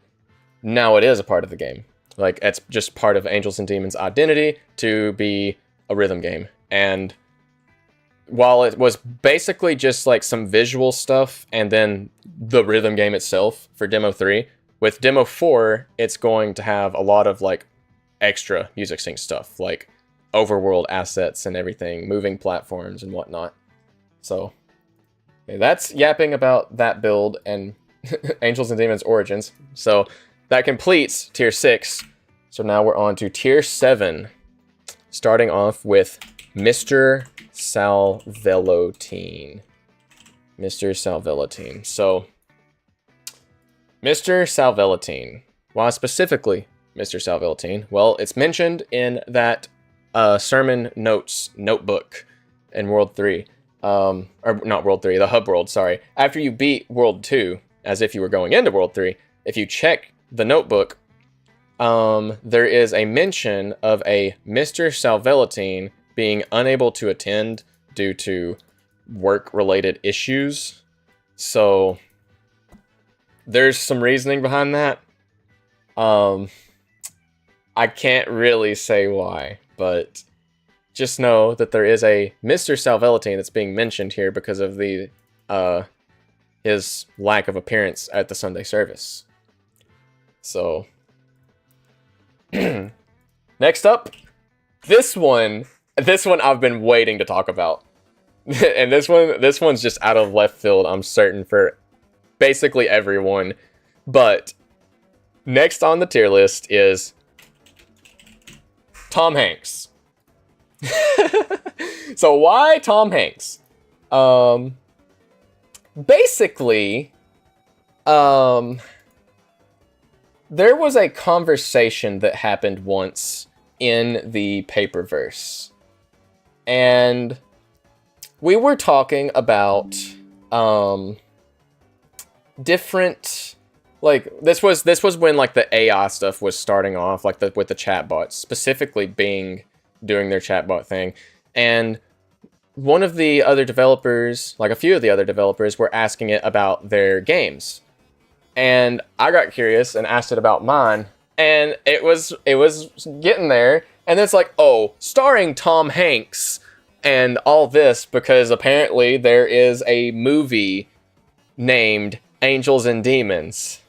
now it is a part of the game. Like, it's just part of Angels and Demons' identity to be a rhythm game. And while it was basically just like some visual stuff and then the rhythm game itself for Demo 3, with Demo 4, it's going to have a lot of like extra music sync stuff, like overworld assets and everything, moving platforms and whatnot. So that's yapping about that build and Angels and Demons Origins. So that completes Tier 6. So now we're on to Tier 7, starting off with Mr. Salvelatine. Mr. Salvelatine. So, Mr. Salvelatine. Why specifically Mr. Salvelatine? Well, it's mentioned in that sermon notes notebook in World 3. Or not World 3, the Hub World, sorry. After you beat World 2, as if you were going into World 3, if you check the notebook, there is a mention of a Mr. Salvelatine being unable to attend due to work-related issues. So there's some reasoning behind that. I can't really say why, but just know that there is a Mr. Salvelatine that's being mentioned here because of the his lack of appearance at the Sunday service. So next up, this one I've been waiting to talk about. And this one's just out of left field, I'm certain, for basically everyone. But next on the tier list is Tom Hanks. So why Tom Hanks? Basically, there was a conversation that happened once in the Paperverse, and we were talking about different, like, this was when like the AI stuff was starting off, like with the chatbots, specifically Bing doing their chatbot thing, and one of the other developers, like a few of the other developers, were asking it about their games. And I got curious and asked it about mine, and it was getting there, and it's like, oh, starring Tom Hanks and all this, because apparently there is a movie named Angels and Demons.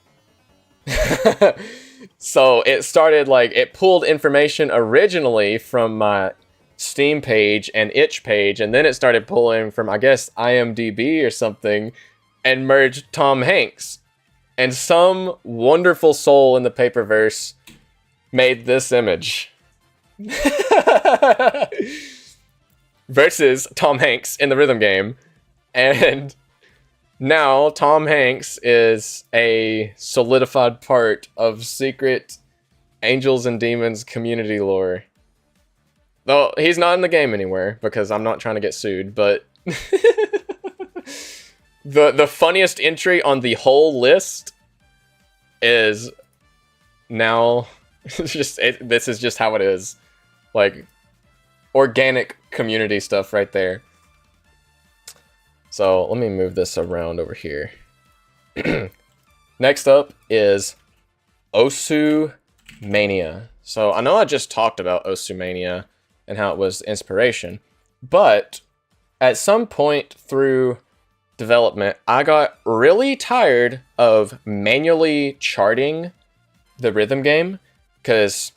So it started, like, it pulled information originally from my Steam page and itch page, and then it started pulling from, I guess, IMDb or something, and merged Tom Hanks. And some wonderful soul in the Paperverse made this image. Versus Tom Hanks in the rhythm game. And now Tom Hanks is a solidified part of secret Angels and Demons community lore. Though he's not in the game anywhere, because I'm not trying to get sued, but the funniest entry on the whole list is now this is just how it is. Like, organic community stuff right there. So let me move this around over here. Next up is Osu Mania. So I know I just talked about Osu Mania and how it was inspiration, but at some point through development, I got really tired of manually charting the rhythm game, because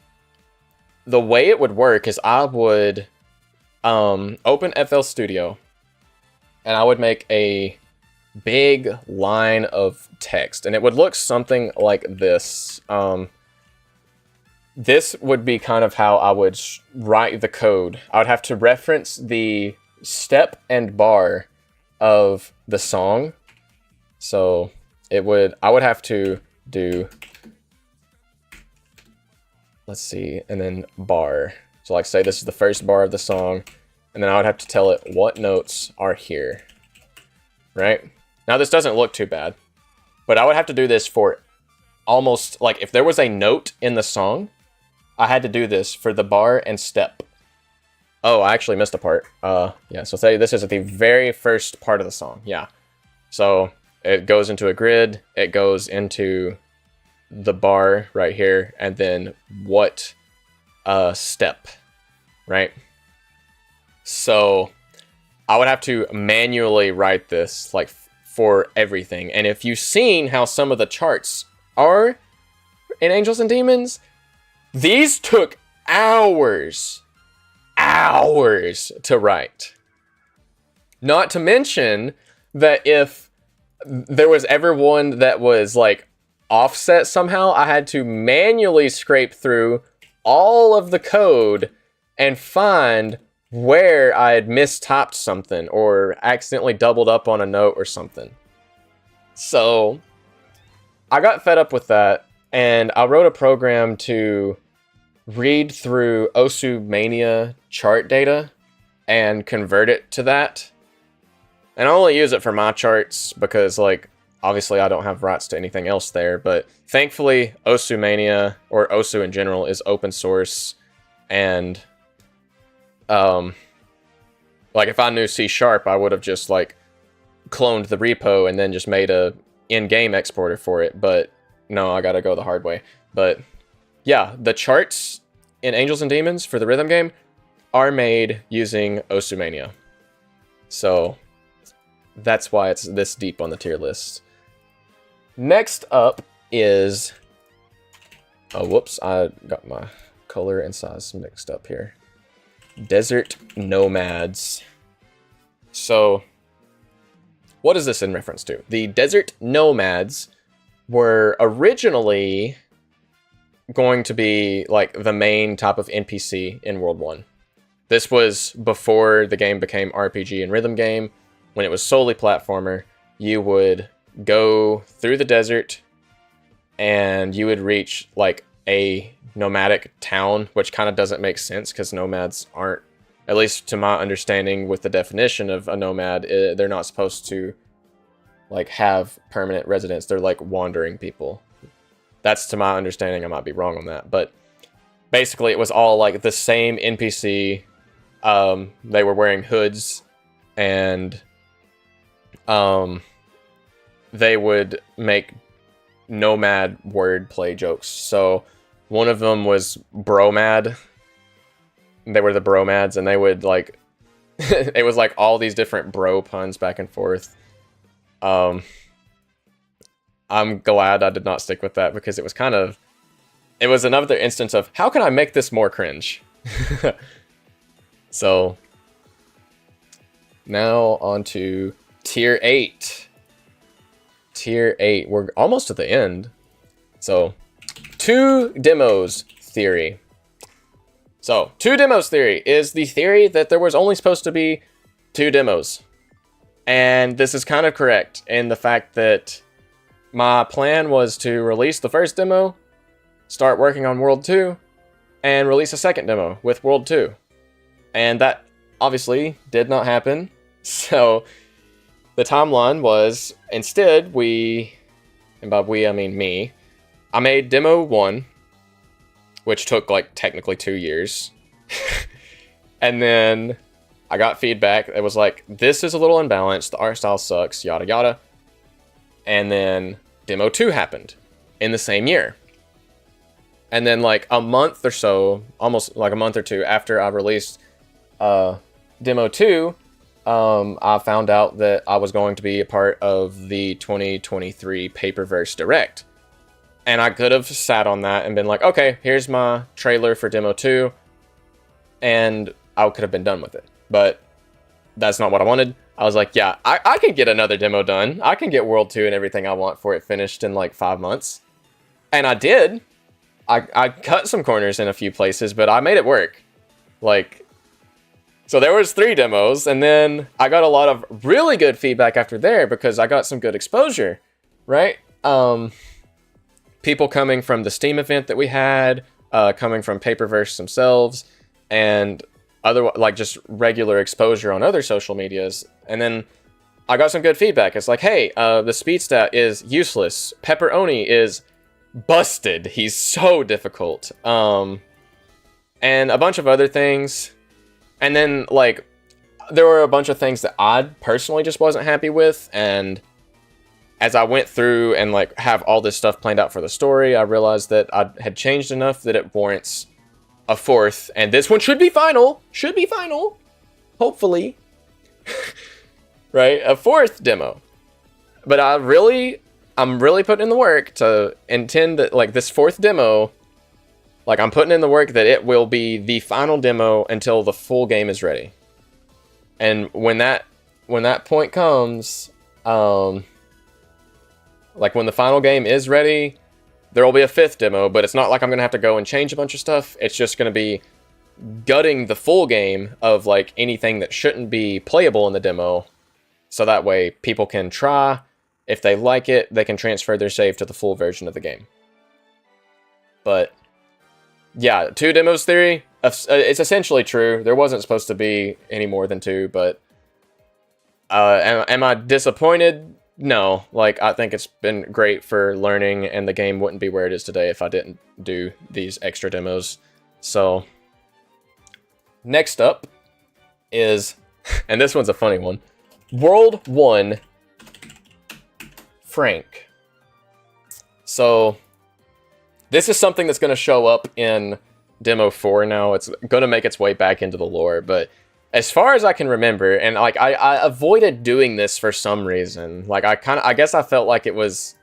the way it would work is I would open FL Studio, and I would make a big line of text, and it would look something like this. This would be kind of how I would write the code. I would have to reference the step and bar of the song. So I would have to do, let's see, and then bar. So like, say this is the first bar of the song, and then I would have to tell it what notes are here, right? Now this doesn't look too bad, but I would have to do this for almost, like, if there was a note in the song, I had to do this for the bar and step. Oh, I actually missed a part. Yeah, so say this is the very first part of the song. Yeah. So it goes into a grid, it goes into the bar right here, and then what step, right? So I would have to manually write this, like, for everything. And if you've seen how some of the charts are in Angels and Demons, these took hours to write. Not to mention that if there was ever one that was, like, offset somehow, I had to manually scrape through all of the code and find where I had mistyped something or accidentally doubled up on a note or something. So I got fed up with that, and I wrote a program to read through Osu Mania chart data and convert it to that. And I only use it for my charts because, like, obviously I don't have rights to anything else there, but thankfully Osu Mania, or Osu in general, is open source, and like, if I knew C#, I would have just, like, cloned the repo and then just made a in-game exporter for it, but no, I gotta go the hard way. But yeah, the charts in Angels and Demons for the rhythm game are made using Osu Mania. So that's why it's this deep on the tier list. Next up is, oh, whoops, I got my color and size mixed up here. Desert Nomads. So, what is this in reference to? The desert nomads were originally going to be like the main type of NPC in World 1. This was before the game became RPG and rhythm game. When it was solely platformer, you would go through the desert and you would reach like a nomadic town, which kind of doesn't make sense because nomads aren't, at least to my understanding with the definition of a nomad, they're not supposed to like have permanent residence. They're like wandering people. That's to my understanding. I might be wrong on that, but basically it was all like the same NPC. They were wearing hoods and they would make nomad wordplay jokes. So one of them was bromad. They were the bromads, and they would like it was like all these different bro puns back and forth. I'm glad I did not stick with that because it was another instance of how can I make this more cringe. So now on to tier 8. Tier 8. We're almost to the end. So 2 demos theory. So 2 demos theory is the theory that there was only supposed to be 2 demos. And this is kind of correct in the fact that my plan was to release the first demo, start working on World 2, and release a second demo with World 2. And that obviously did not happen. So the timeline was, instead, and by we I mean me, I made demo 1, which took like technically 2 years. And then I got feedback. It was like, this is a little unbalanced. The art style sucks, yada yada. And then demo 2 happened in the same year. And then like a month or so, almost like a month or two after I released demo 2, I found out that I was going to be a part of the 2023 Paperverse Direct. And I could have sat on that and been like, okay, here's my trailer for demo 2. And I could have been done with it. But that's not what I wanted. I was like, yeah, I can get another demo done. I can get World 2 and everything I want for it finished in like 5 months. And I did. I cut some corners in a few places, but I made it work. Like, so there was 3 demos, and then I got a lot of really good feedback after there because I got some good exposure, right? People coming from the Steam event that we had, coming from Paperverse themselves, and other like just regular exposure on other social medias. And then I got some good feedback. It's like, hey, the speed stat is useless. Pepperoni is busted. He's so difficult. And a bunch of other things. And then like there were a bunch of things that I personally just wasn't happy with. And as I went through and like have all this stuff planned out for the story, I realized that I had changed enough that it warrants a 4th. And this one should be final. Should be final. Hopefully. Right? A 4th demo. But I'm really putting in the work to intend that like this 4th demo, like I'm putting in the work that it will be the final demo until the full game is ready. And when that point comes, like when the final game is ready, there will be a 5th demo, but it's not like I'm going to have to go and change a bunch of stuff. It's just going to be gutting the full game of like anything that shouldn't be playable in the demo. So that way people can try. If they like it, they can transfer their save to the full version of the game. But yeah, 2 demos theory, it's essentially true. There wasn't supposed to be any more than 2, but am I disappointed? No, like I think it's been great for learning, and the game wouldn't be where it is today if I didn't do these extra demos. So next up is, and this one's a funny one, World 1 Frank. So this is something that's going to show up in demo 4 now. It's going to make its way back into the lore, but as far as I can remember, and like I avoided doing this for some reason. Like I guess I felt like it was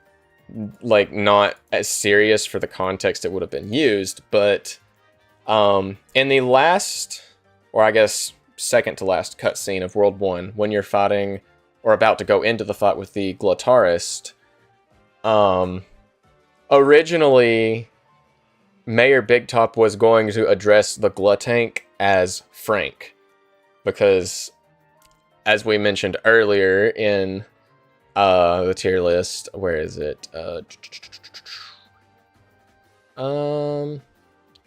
like not as serious for the context it would have been used, but in the last, or I guess second to last cutscene of World 1, when you're fighting or about to go into the fight with the Gluttarist, originally Mayor Big Top was going to address the Glutank as Frank, because as we mentioned earlier in the tier list, where is it?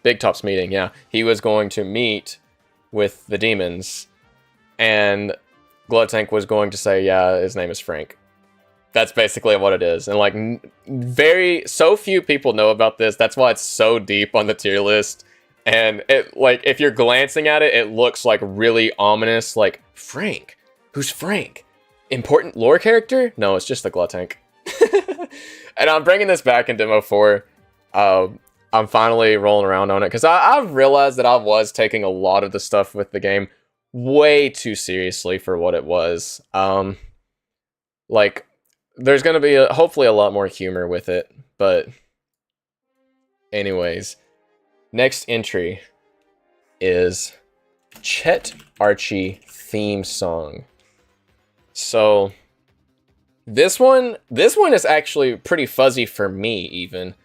Big Top's meeting, yeah. He was going to meet with the demons, and Glutank was going to say, yeah, his name is Frank. That's basically what it is. And like, so few people know about this. That's why it's so deep on the tier list. And it, like, if you're glancing at it, it looks like really ominous. Like, Frank? Who's Frank? Important lore character? No, it's just the Glutank. And I'm bringing this back in Demo 4. I'm finally rolling around on it, because I've realized that I was taking a lot of the stuff with the game way too seriously for what it was. Like, there's going to be hopefully a lot more humor with it, but anyways, next entry is Chet Archie theme song. So this one is actually pretty fuzzy for me even.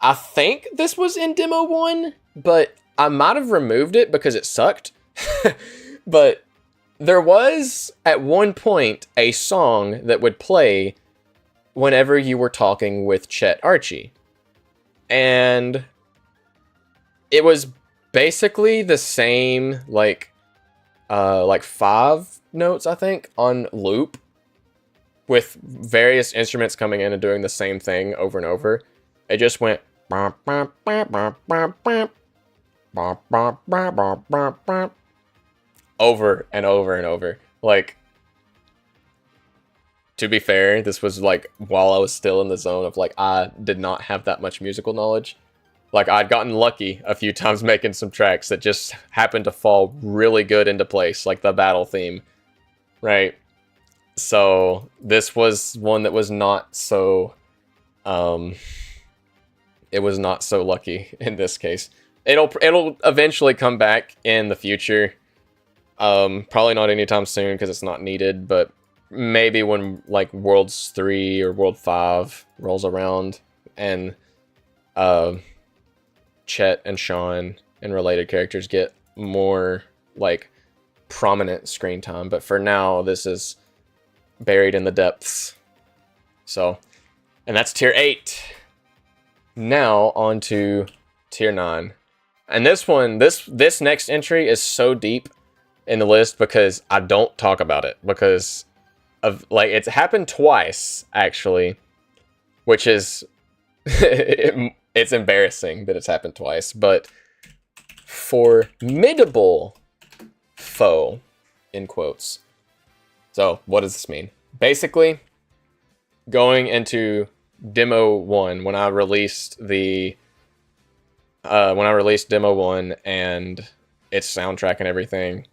I think this was in Demo 1, but I might have removed it because it sucked. But there was, at one point, a song that would play whenever you were talking with Chet Archie. And it was basically the same, like 5 notes, I think, on loop, with various instruments coming in and doing the same thing over and over. It just went over and over and over. Like, to be fair, this was like while I was still in the zone of like, I did not have that much musical knowledge. Like, I'd gotten lucky a few times making some tracks that just happened to fall really good into place, like the battle theme, right? So this was one that was not so, it was not so lucky in this case. It'll eventually come back in the future. Probably not anytime soon because it's not needed, but maybe when like Worlds 3 or World 5 rolls around and Chet and Sean and related characters get more like prominent screen time. But for now, this is buried in the depths. So, and that's tier 8. Now on to tier 9. And this one, this next entry is so deep in the list because I don't talk about it, because of like, it's happened twice actually, which is it's embarrassing that it's happened twice. But formidable foe, in quotes. So what does this mean? Basically, going into Demo 1, when I released Demo 1 and its soundtrack and everything,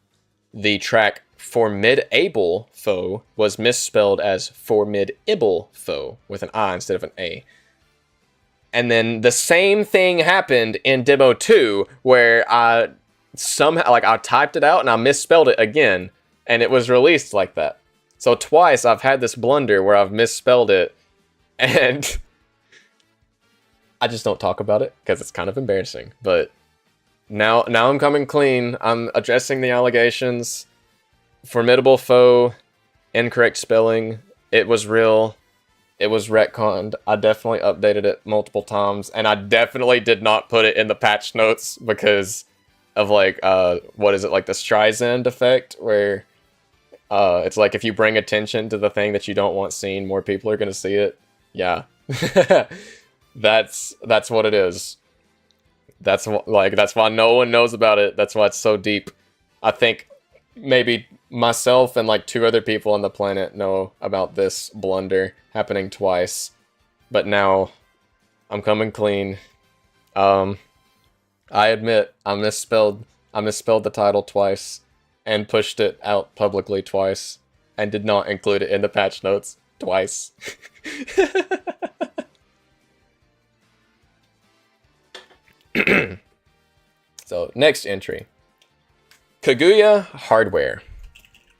the track Formidable Foe was misspelled as Formidable Foe with an I instead of an A. And then the same thing happened in Demo 2, where I somehow, like, I typed it out and I misspelled it again, and it was released like that. So twice I've had this blunder where I've misspelled it, and I just don't talk about it because it's kind of embarrassing. But now I'm coming clean. I'm addressing the allegations. Formidable foe, incorrect spelling. It was real. It was retconned. I definitely updated it multiple times, and I definitely did not put it in the patch notes because of like what is it, like the Streisand effect, where it's like if you bring attention to the thing that you don't want seen, more people are gonna see it. Yeah. That's what it is. That's why no one knows about it. That's why it's so deep. I think maybe myself and like 2 other people on the planet know about this blunder happening twice. But now I'm coming clean. I admit I misspelled the title twice and pushed it out publicly twice and did not include it in the patch notes twice. So, next entry. Kaguya hardware.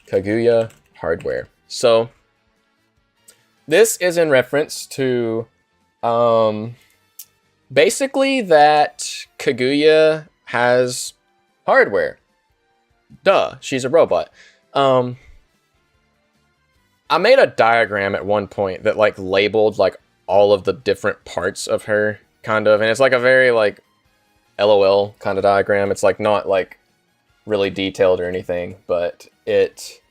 Kaguya hardware. So this is in reference to basically that Kaguya has hardware. Duh, she's a robot. I made a diagram at one point that like labeled like all of the different parts of her, kind of, and it's like a very like LOL kind of diagram. It's like not like really detailed or anything, but it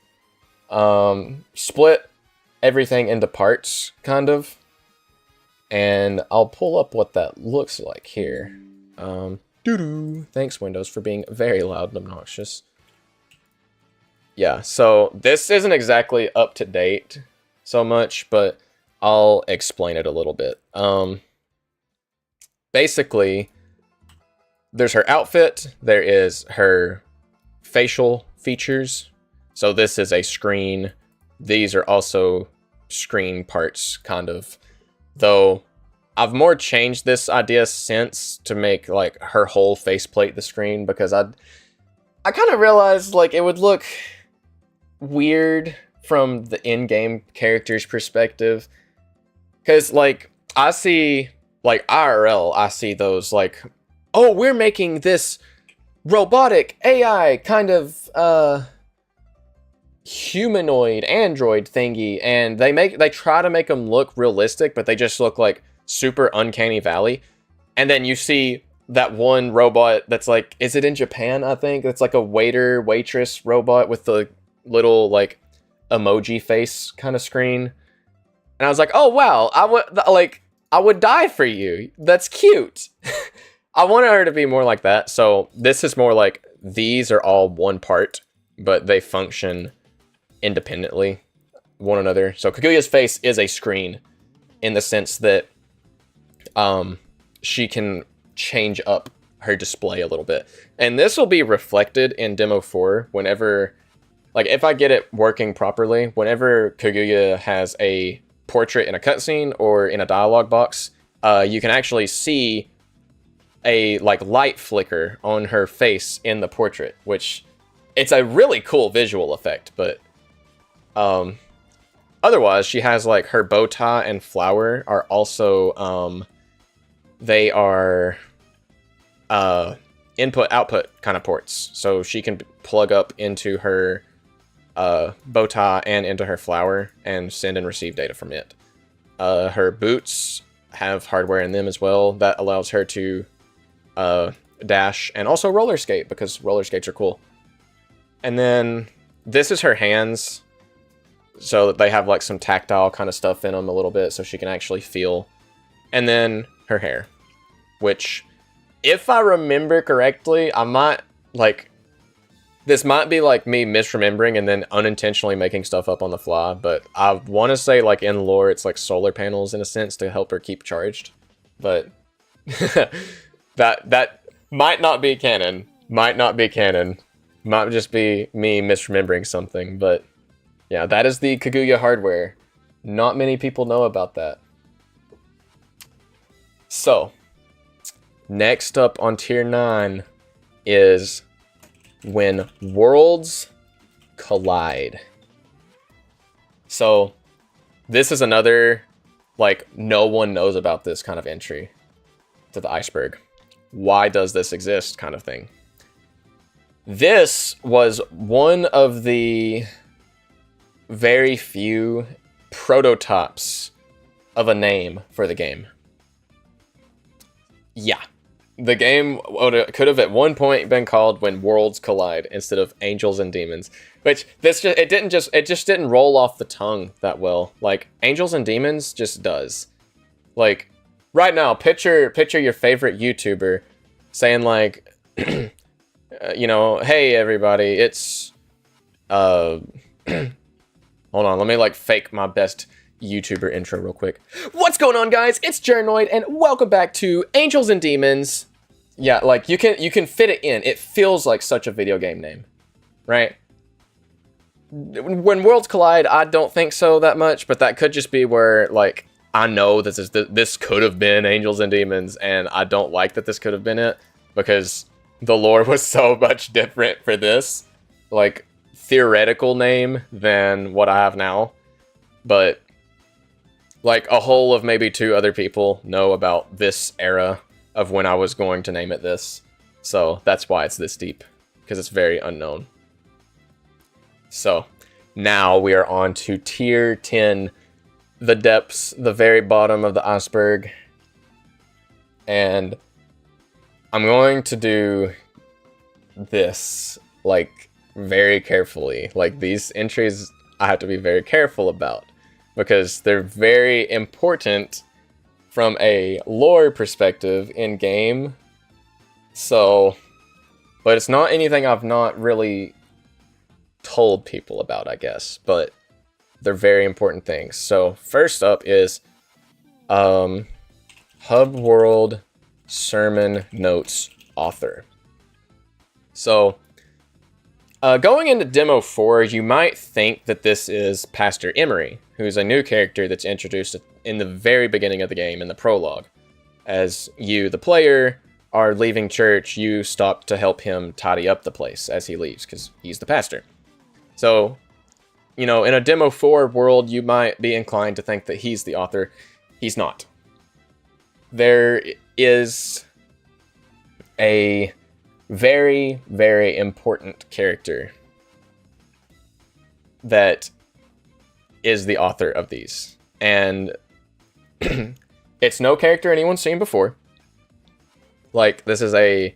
split everything into parts, kind of. And I'll pull up what that looks like here. Doo-doo. Thanks, Windows, for being very loud and obnoxious. Yeah, so this isn't exactly up to date so much, but I'll explain it a little bit. Basically, there's her outfit, there is her facial features. So this is a screen. These are also screen parts, kind of. Though I've more changed this idea since to make like her whole faceplate the screen, because I kind of realized like it would look weird from the in-game character's perspective. Because like I see like IRL, I see those like, oh, we're making this robotic AI kind of humanoid android thingy, and they try to make them look realistic, but they just look like super uncanny valley. And then you see that one robot that's like, is it in Japan? I think it's like a waitress robot with the little like emoji face kind of screen. And I was like, oh wow, I would die for you. That's cute. I wanted her to be more like that. So this is more like these are all one part, but they function independently one another. So Kaguya's face is a screen in the sense that she can change up her display a little bit. And this will be reflected in Demo 4 whenever, like if I get it working properly, whenever Kaguya has a portrait in a cutscene or in a dialogue box, you can actually see a like light flicker on her face in the portrait, which it's a really cool visual effect. But otherwise, she has like her bow tie and flower are also they are input output kind of ports, so she can plug up into her bow tie and into her flower and send and receive data from it. Her boots have hardware in them as well that allows her to dash and also roller skate, because roller skates are cool. And then this is her hands, so they have like some tactile kind of stuff in them a little bit, so she can actually feel. And then her hair, which, if I remember correctly, I might like, this might be like me misremembering and then unintentionally making stuff up on the fly, but I want to say like in lore it's like solar panels in a sense to help her keep charged. But that might not be canon. Might not be canon. Might just be me misremembering something. But yeah, that is the Kaguya hardware. Not many people know about that. So, next up on tier 9 is when worlds collide. So, this is another, like, no one knows about this kind of entry to the Iceberg. Why does this exist kind of thing? This was one of the very few prototypes of a name for the game. Yeah. The game could have at one point been called When Worlds Collide instead of Angels and Demons, which it just didn't roll off the tongue that well. Like Angels and Demons just does. Like right now, picture your favorite YouTuber saying like, you know, hey everybody, it's hold on, let me like fake my best YouTuber intro real quick. What's going on, guys? It's Journoid, and welcome back to Angels and Demons. Yeah, like you can fit it in. It feels like such a video game name, right? When Worlds Collide, I don't think so that much, but that could just be where like I know this could have been Angels and Demons, and I don't like that this could have been it, because the lore was so much different for this, like, theoretical name than what I have now. But, like, a whole of maybe 2 other people know about this era of when I was going to name it this. So that's why it's this deep, because it's very unknown. So now we are on to tier 10, the depths, the very bottom of the iceberg. And I'm going to do this, like, very carefully. Like, these entries I have to be very careful about, because they're very important from a lore perspective in game. So, but it's not anything I've not really told people about, I guess, but they're very important things. So first up is Hub World Sermon Notes author. So going into Demo 4, you might think that this is Pastor Emery, who's a new character that's introduced in the very beginning of the game, in the prologue. As you, the player, are leaving church, you stop to help him tidy up the place as he leaves, because he's the pastor. So, you know, in a Demo 4 world, you might be inclined to think that he's the author. He's not. There is a very, very important character that is the author of these. And it's no character anyone's seen before. Like, this is a...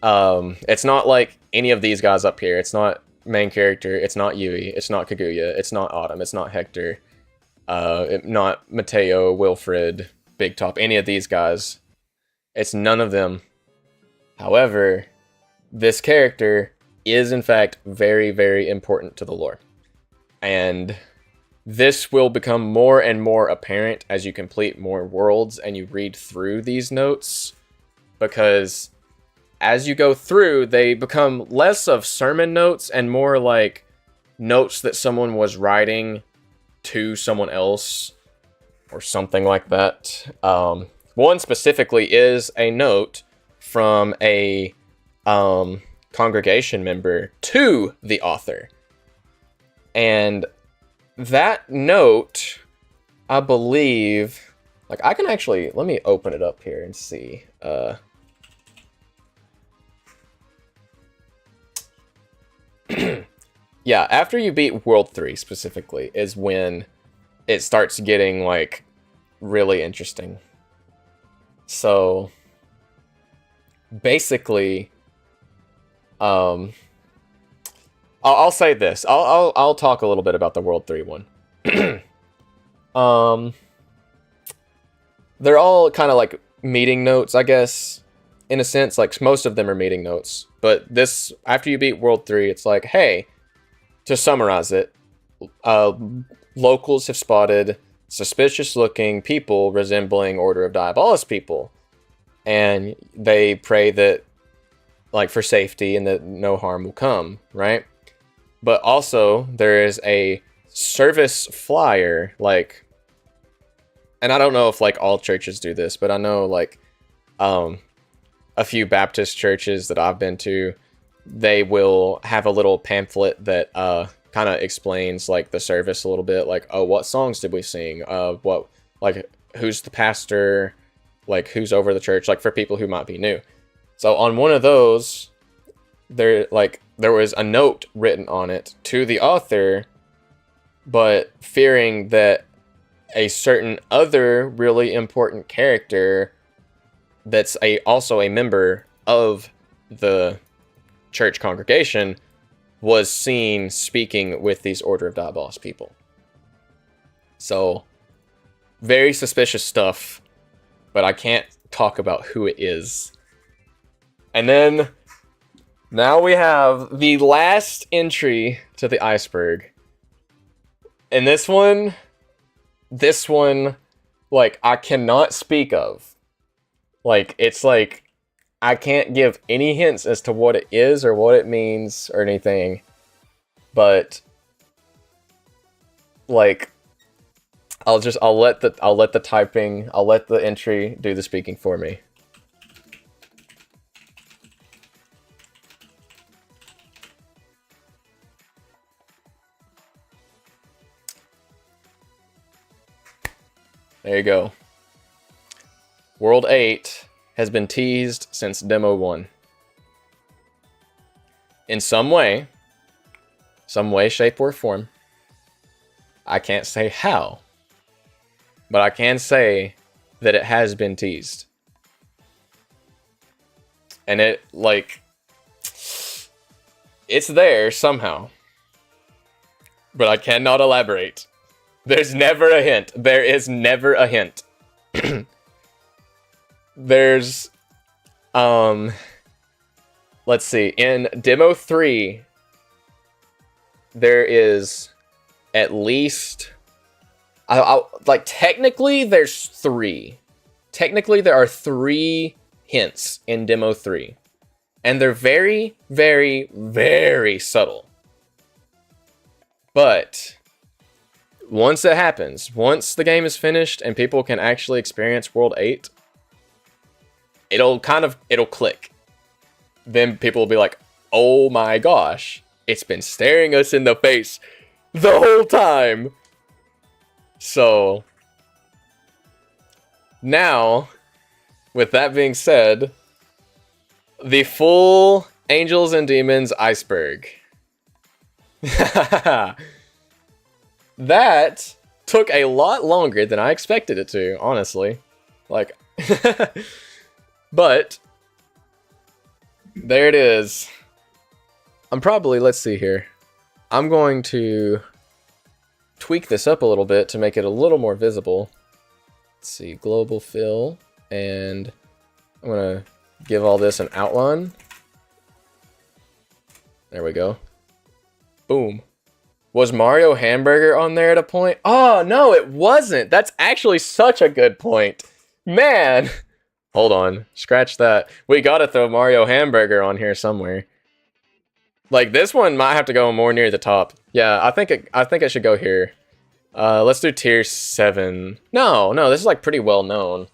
it's not like any of these guys up here. It's not main character. It's not Yui. It's not Kaguya. It's not Autumn. It's not Hector. Not Mateo, Wilfred, Big Top, any of these guys. It's none of them. However, this character is in fact very, very important to the lore. And this will become more and more apparent as you complete more worlds and you read through these notes, because as you go through, they become less of sermon notes and more like notes that someone was writing to someone else or something like that. One specifically is a note from a congregation member to the author. And that note, I believe, like, I can actually, let me open it up here and see. Yeah, after you beat World 3 specifically is when it starts getting, like, really interesting. So, basically, I'll say this. I'll talk a little bit about the World 3 one. They're all kind of like meeting notes, I guess, in a sense. Like, most of them are meeting notes. But this, after you beat World 3, it's like, hey, to summarize it, locals have spotted suspicious-looking people resembling Order of Diabolus people. And they pray that, like, for safety and that no harm will come, right? But also, there is a service flyer, like, and I don't know if, like, all churches do this, but I know, like, a few Baptist churches that I've been to, they will have a little pamphlet that kind of explains, like, the service a little bit, like, oh, what songs did we sing? What, like, who's the pastor? Like, who's over the church? Like, for people who might be new. So on one of those, there was a note written on it to the author, but fearing that a certain other really important character that's also a member of the church congregation was seen speaking with these Order of Diabolus people. So, very suspicious stuff, but I can't talk about who it is. And then, now we have the last entry to the iceberg. And this one, like, I cannot speak of. Like, it's like, I can't give any hints as to what it is or what it means or anything. But, like, I'll let the entry do the speaking for me. There you go. World 8 has been teased since Demo 1. In some way, shape, or form. I can't say how, but I can say that it has been teased. And it, like, it's there somehow. But I cannot elaborate. There's never a hint. There is never a hint. There's, let's see, in Demo 3, there is at least, like, technically there's 3. Technically there are 3 hints in Demo 3. And they're very, very, very subtle. But once it happens, once the game is finished and people can actually experience World 8, it'll click. Then people will be like, oh my gosh, it's been staring us in the face the whole time. So, now, with that being said, the full Angels and Demons Iceberg. That took a lot longer than I expected it to, honestly. Like, but there it is. I'm probably, let's see here. I'm going to tweak this up a little bit to make it a little more visible. Let's see, global fill, and I'm gonna give all this an outline. There we go. Boom. Was Mario Hamburger on there at a point? Oh, no, it wasn't. That's actually such a good point. Man. Hold on. Scratch that. We gotta throw Mario Hamburger on here somewhere. Like, this one might have to go more near the top. Yeah, I think it should go here. Let's do tier 7. No, this is like pretty well known.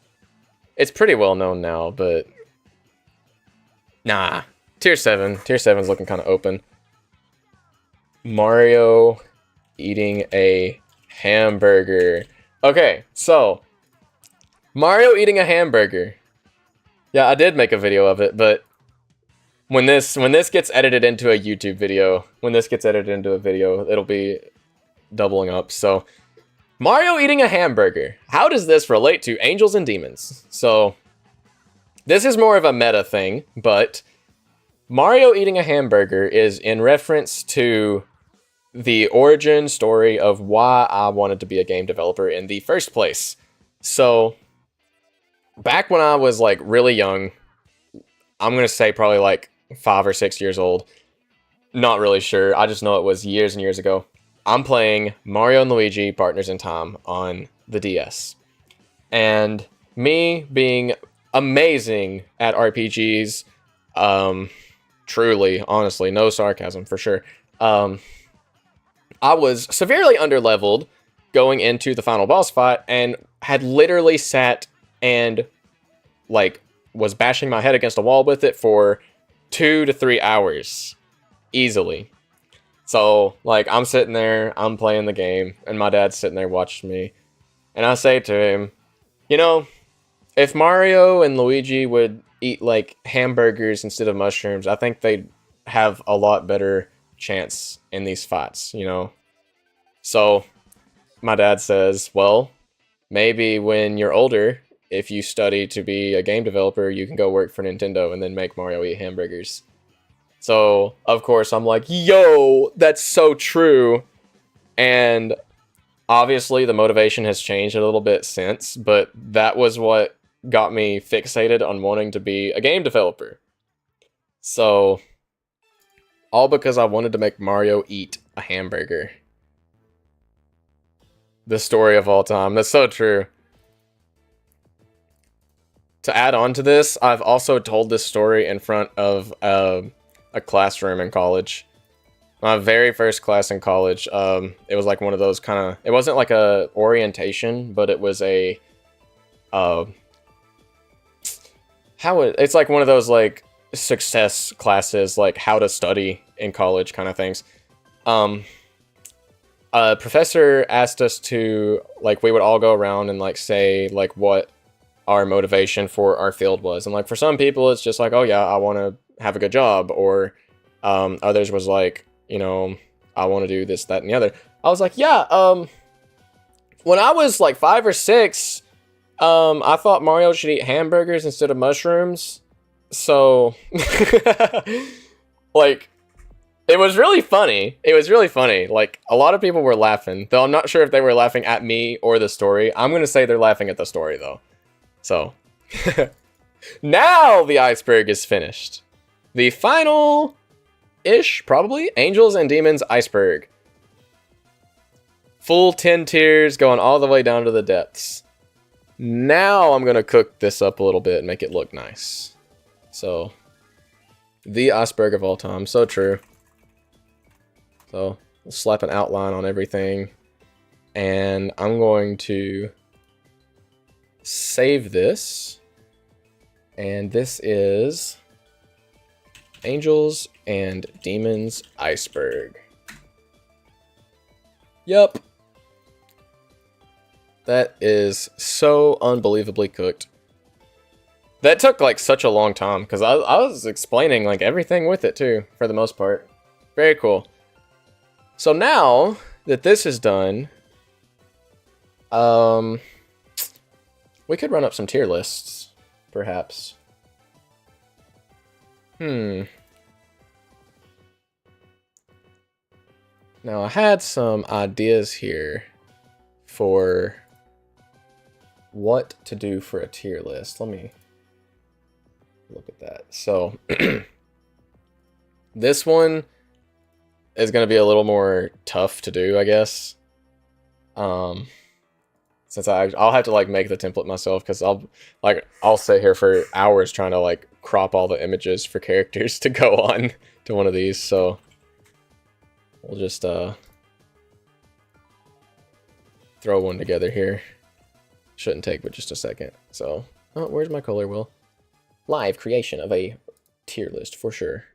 It's pretty well known now, but nah. Tier 7. Tier 7's looking kind of open. Mario eating a hamburger. Okay, so Mario eating a hamburger. Yeah, I did make a video of it, but when this gets edited into a YouTube video, it'll be doubling up. So, Mario eating a hamburger. How does this relate to Angels and Demons? So, this is more of a meta thing, but Mario eating a hamburger is in reference to the origin story of why I wanted to be a game developer in the first place. So, back when I was like really young, I'm gonna say probably like 5 or 6 years old. Not really sure. I just know it was years and years ago. I'm playing Mario and Luigi Partners in Time on the DS. And me being amazing at RPGs, truly, honestly, no sarcasm for sure. I was severely underleveled going into the final boss fight and had literally sat and like was bashing my head against a wall with it for 2 to 3 hours easily. So like I'm sitting there, I'm playing the game, and my dad's sitting there watching me, and I say to him, you know, if Mario and Luigi would eat like hamburgers instead of mushrooms, I think they'd have a lot better chance in these fights, you know? So my dad says, well, maybe when you're older, if you study to be a game developer, you can go work for Nintendo and then make Mario eat hamburgers. So, of course, I'm like, yo, that's so true. And obviously the motivation has changed a little bit since, but that was what got me fixated on wanting to be a game developer. So, all because I wanted to make Mario eat a hamburger. The story of all time. That's so true. To add on to this, I've also told this story in front of a classroom in college. My very first class in college, it was like one of those kind of, it wasn't like a orientation, but it was a, it's like one of those like success classes, like how to study in college kind of things. professor asked us to, like, we would all go around and, like, say, like, what our motivation for our field was. And, like, for some people, it's just like, oh, yeah, I want to have a good job. Or others was like, you know, I want to do this, that, and the other. I was like, yeah, when I was, like, 5 or 6, I thought Mario should eat hamburgers instead of mushrooms. So, like... It was really funny. It was really funny. Like, a lot of people were laughing. Though I'm not sure if they were laughing at me or the story. I'm going to say they're laughing at the story, though. So. Now the iceberg is finished. The final-ish, probably, Angels and Demons iceberg. Full 10 tiers going all the way down to the depths. Now I'm going to cook this up a little bit and make it look nice. So. The iceberg of all time. So true. So, we'll slap an outline on everything, and I'm going to save this, and this is Angels and Demons Iceberg. Yup. That is so unbelievably cooked. That took, like, such a long time, because I was explaining, like, everything with it, too, for the most part. Very cool. So now that this is done, we could run up some tier lists, perhaps. Now I had some ideas here for what to do for a tier list. Let me look at that. So this one is going to be a little more tough to do, I guess. Since I'll have to, like, make the template myself, because I'll sit here for hours trying to, like, crop all the images for characters to go on to one of these. So we'll just throw one together here. Shouldn't take but just a second. So, oh, where's my color wheel? Live creation of a tier list for sure.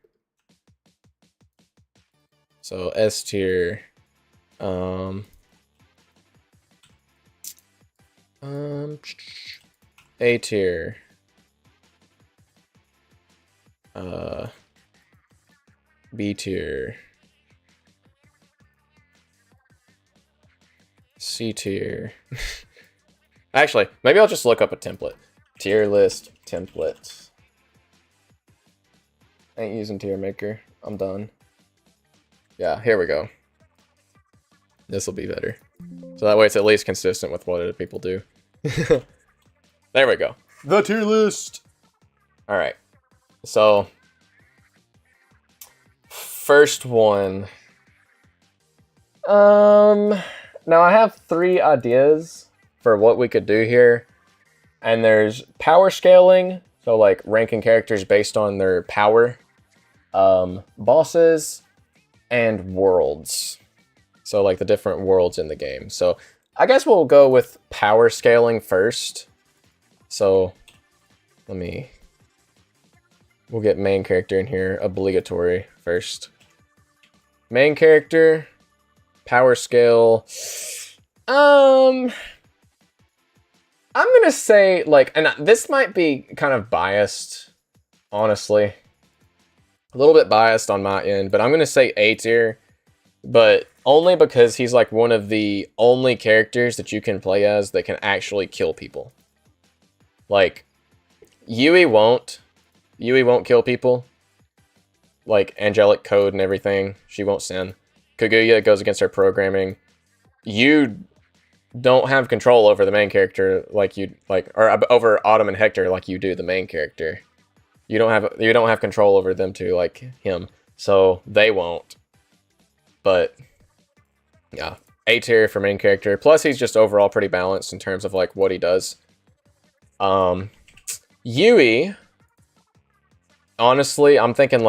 So S tier, A tier, B tier, C tier. Actually, maybe I'll just look up a template. Tier list template. Ain't using tier maker. I'm done. Yeah, here we go. This will be better. So that way it's at least consistent with what other people do. There we go. The tier list! Alright. So, first one. Now I have 3 ideas for what we could do here. And there's power scaling, so like ranking characters based on their power. Bosses, and worlds. So like the different worlds in the game. So I guess we'll go with power scaling first. So we'll get main character in here, obligatory first. Main character, power scale. I'm gonna say, like, and this might be kind of biased, honestly. A little bit biased on my end, but I'm going to say A tier, but only because he's like one of the only characters that you can play as that can actually kill people. Like, Yui won't kill people. Like, angelic code and everything, she won't sin. Kaguya goes against her programming. You don't have control over the main character like you, like, or over Autumn and Hector like you do the main character. You don't have control over them too, like him. So they won't. But yeah, A tier for main character. Plus he's just overall pretty balanced in terms of like what he does. Yui, honestly, I'm thinking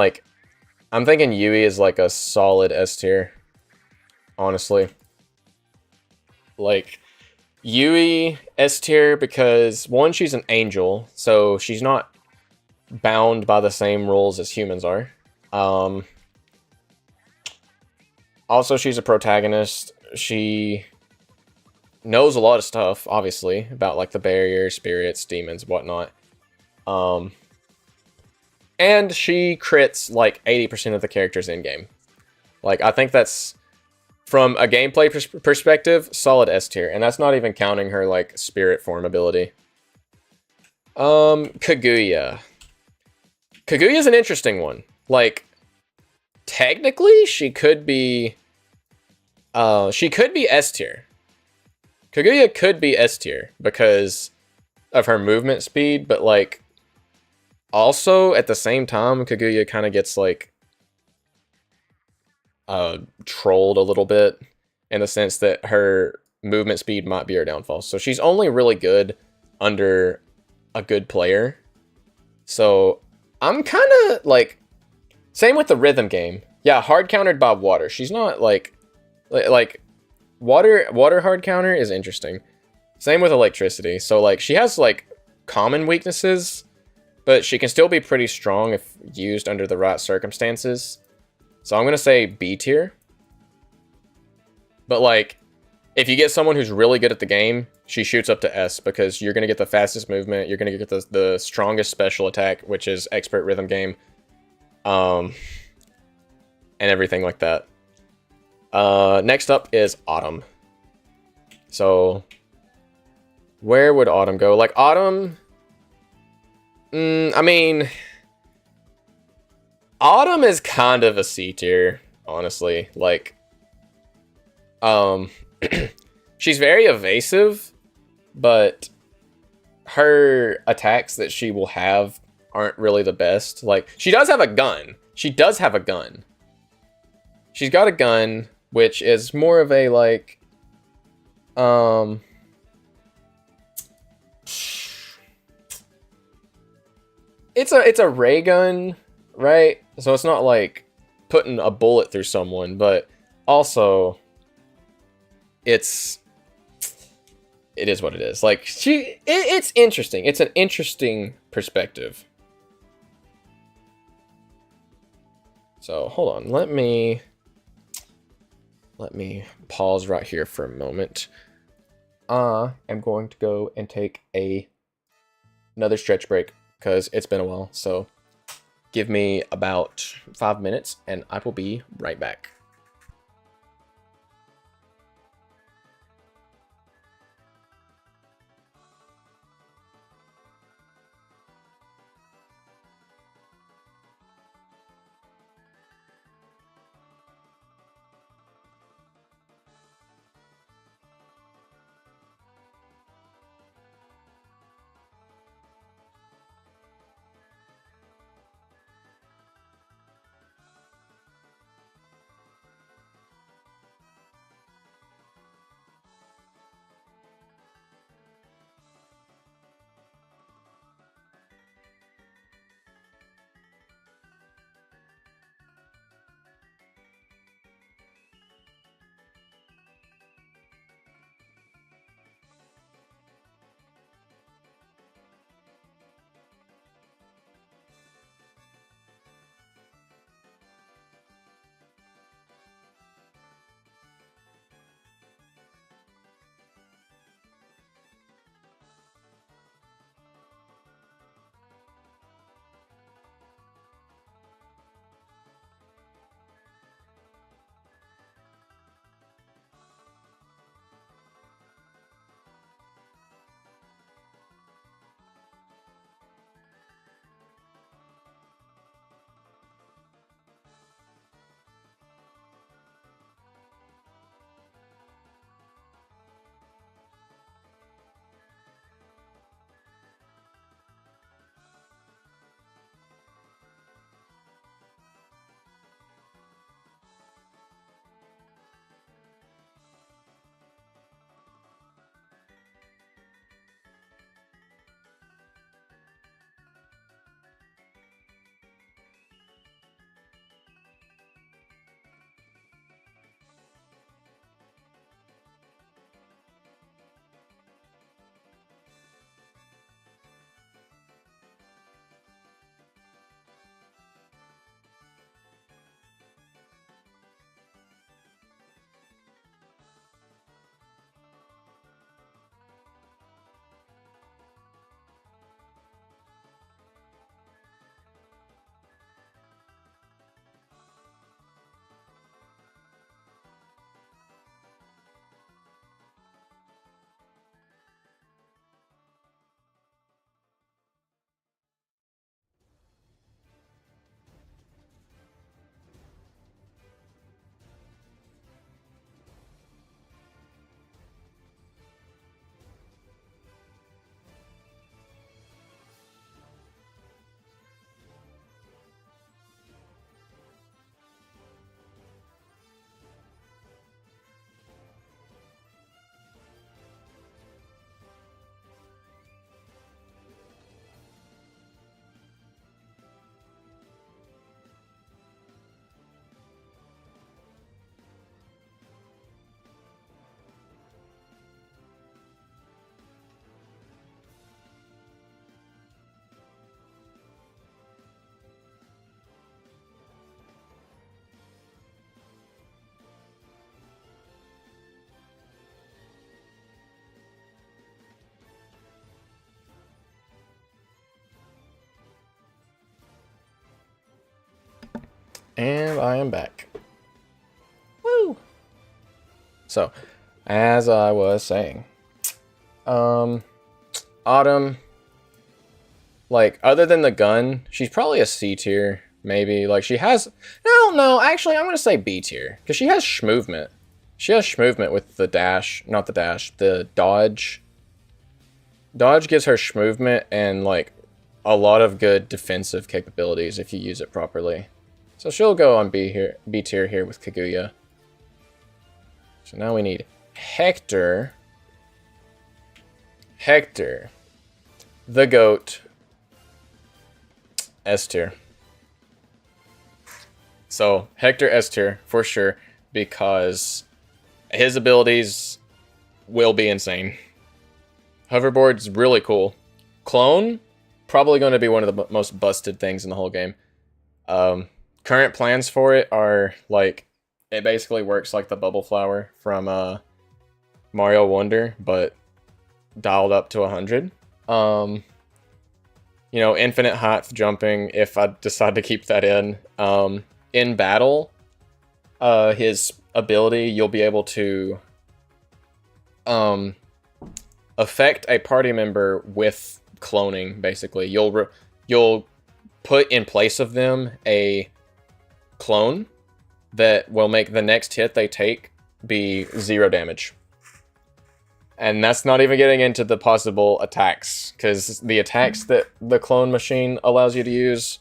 Yui is like a solid S tier. Honestly. Like Yui S tier because one, she's an angel, so she's not bound by the same rules as humans are. Also, she's a protagonist. she knows a lot of stuff, obviously, about like the barrier, spirits, demons, whatnot. And she crits like 80% of the characters in game. Like, I think that's, from a gameplay perspective, solid S tier, and that's not even counting her like spirit form ability. Kaguya. Kaguya's an interesting one. Like, technically, she could be S tier. Kaguya could be S tier because of her movement speed, but like, also at the same time, Kaguya kind of gets like trolled a little bit in the sense that her movement speed might be her downfall. So she's only really good under a good player. So I'm kind of like, same with the rhythm game. Yeah, hard countered by water. She's not like water hard counter is interesting. Same with electricity. So like she has like common weaknesses, but she can still be pretty strong if used under the right circumstances. So I'm going to say B tier. But like, if you get someone who's really good at the game, she shoots up to S because you're going to get the fastest movement. You're going to get the strongest special attack, which is expert rhythm game. And everything like that. Next up is Autumn. So, where would Autumn go? Like, Autumn... I mean... Autumn is kind of a C tier, honestly. Like, she's very evasive, but her attacks that she will have aren't really the best. Like, she does have a gun. She does have a gun. She's got a gun, which is more of a, like, it's a ray gun, right? So it's not like putting a bullet through someone, but also it is what it is. Like, it's interesting. It's an interesting perspective. So hold on, let me pause right here for a moment. I'm going to go and take another stretch break because it's been a while. So give me about 5 minutes and I will be right back. I am back. Woo! So, as I was saying, Autumn, like, other than the gun, she's probably a C tier, maybe. Like, she has, no, actually, I'm gonna say B tier, because she has schmovement. She has schmovement with the dash, not the dash, the dodge. Dodge gives her schmovement and, like, a lot of good defensive capabilities if you use it properly. So she'll go on B tier here with Kaguya. So now we need Hector. Hector, the GOAT, S tier. So Hector S tier for sure, because his abilities will be insane. Hoverboard's really cool. Clone, probably going to be one of the most busted things in the whole game. Current plans for it are, like, it basically works like the bubble flower from Mario Wonder, but dialed up to 100. You know, infinite height jumping, if I decide to keep that in. In battle, his ability, you'll be able to affect a party member with cloning, basically. You'll put in place of them a clone that will make the next hit they take be 0 damage. And that's not even getting into the possible attacks, because the attacks that the clone machine allows you to use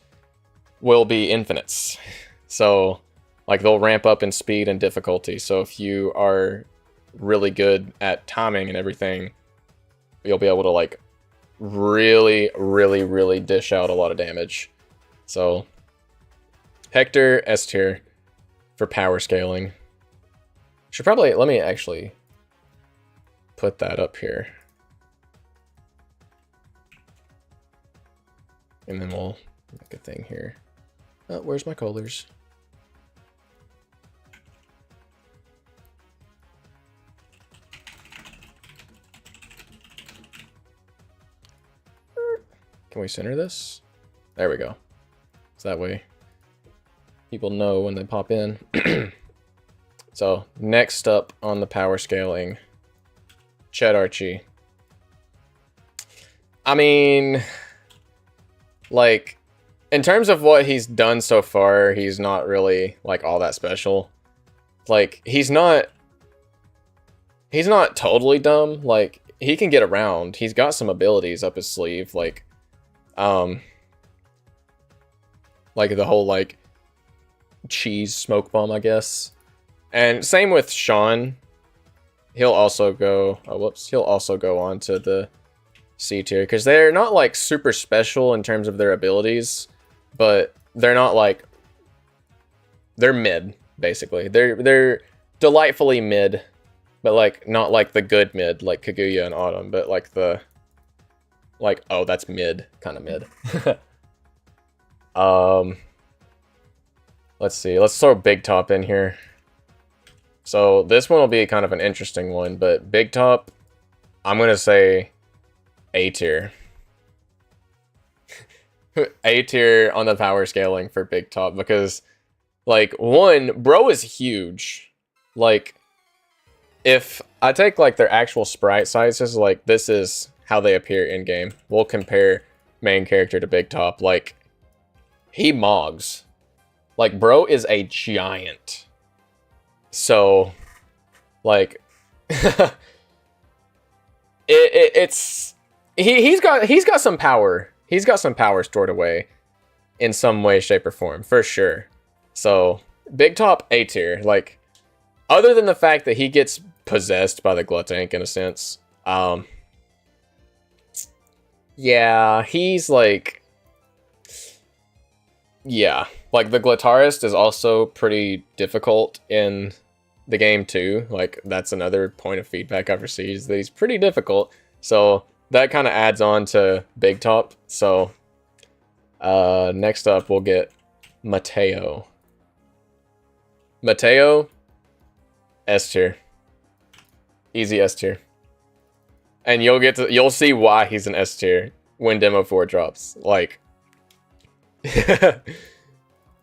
will be infinites. So, like, they'll ramp up in speed and difficulty. So if you are really good at timing and everything, you'll be able to, like, really, really, really dish out a lot of damage. So, Hector, S tier for power scaling. Should probably, let me actually put that up here. And then we'll make a thing here. Oh, where's my colors? Can we center this? There we go. So that way people know when they pop in. So next up on the power scaling, Chet Archie. I mean, like, in terms of what he's done so far, he's not really, like, all that special. Like, he's not totally dumb. Like, he can get around. He's got some abilities up his sleeve, like the whole, like, cheese smoke bomb, I guess. And same with Sean. He'll also go, he'll also go on to the C tier, because they're not, like, super special in terms of their abilities, but they're not, like, they're mid, basically. They're delightfully mid, but, like, not like the good mid, like Kaguya and Autumn, but like the, like, oh, that's mid, kind of mid. Let's see, let's throw Big Top in here. So this one will be kind of an interesting one, but Big Top, I'm gonna say A tier. A tier on the power scaling for Big Top, because, like, one, bro is huge. Like, if I take, like, their actual sprite sizes, like, this is how they appear in game. We'll compare main character to Big Top. Like, he mogs. Like, bro is a giant. So, like, he's got some power. He's got some power stored away in some way, shape, or form, for sure. So, Big Top, A tier. Like, other than the fact that he gets possessed by the Glutank in a sense, yeah, he's like, yeah, like, the Glutarist is also pretty difficult in the game too. Like, that's another point of feedback I've received, is that he's pretty difficult. So that kind of adds on to Big Top. So next up we'll get Mateo. Mateo, S tier. Easy S tier. And you'll see why he's an S tier when Demo 4 drops. Like,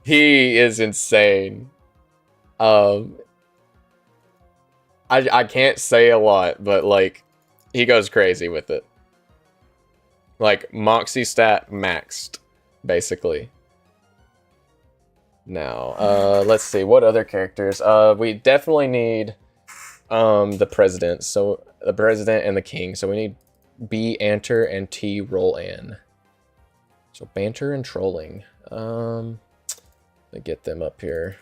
He is insane. I can't say a lot, but like he goes crazy with it. Like Moxie stat maxed, basically. Now, let's see what other characters. We definitely need the president. So the president and the king. So we need B Anter and T Roll-An. So banter and trolling. Let me get them up here.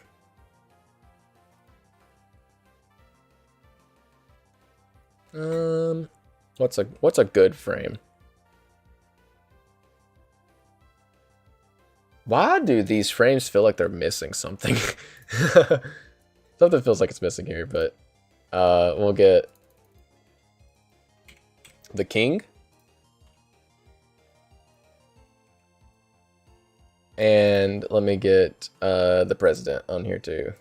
What's a good frame? Why do these frames feel like they're missing something? Something feels like it's missing here, but we'll get the king. And let me get the president on here too.